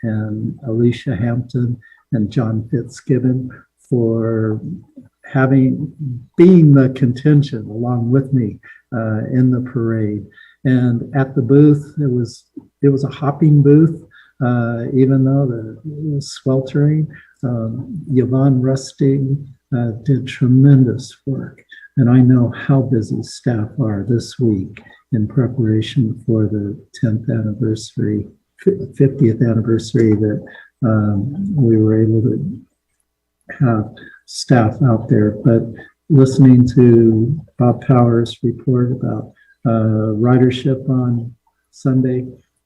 and Alicia Hampton and John Fitzgibbon for being the contingent along with me in the parade. And at the booth, it was a hopping booth, even though it was sweltering. Yvonne Rusting did tremendous work. And I know how busy staff are this week in preparation for the 10th anniversary, 50th anniversary that we were able to have staff out there. But listening to Bob Powers' report about ridership on Sunday,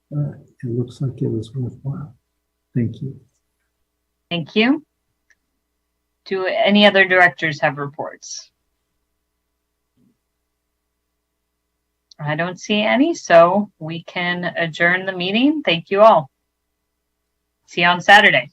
it looks like it was worthwhile. Thank you. Thank you. Do any other directors have reports? I don't see any, so we can adjourn the meeting. Thank you all. See you on Saturday.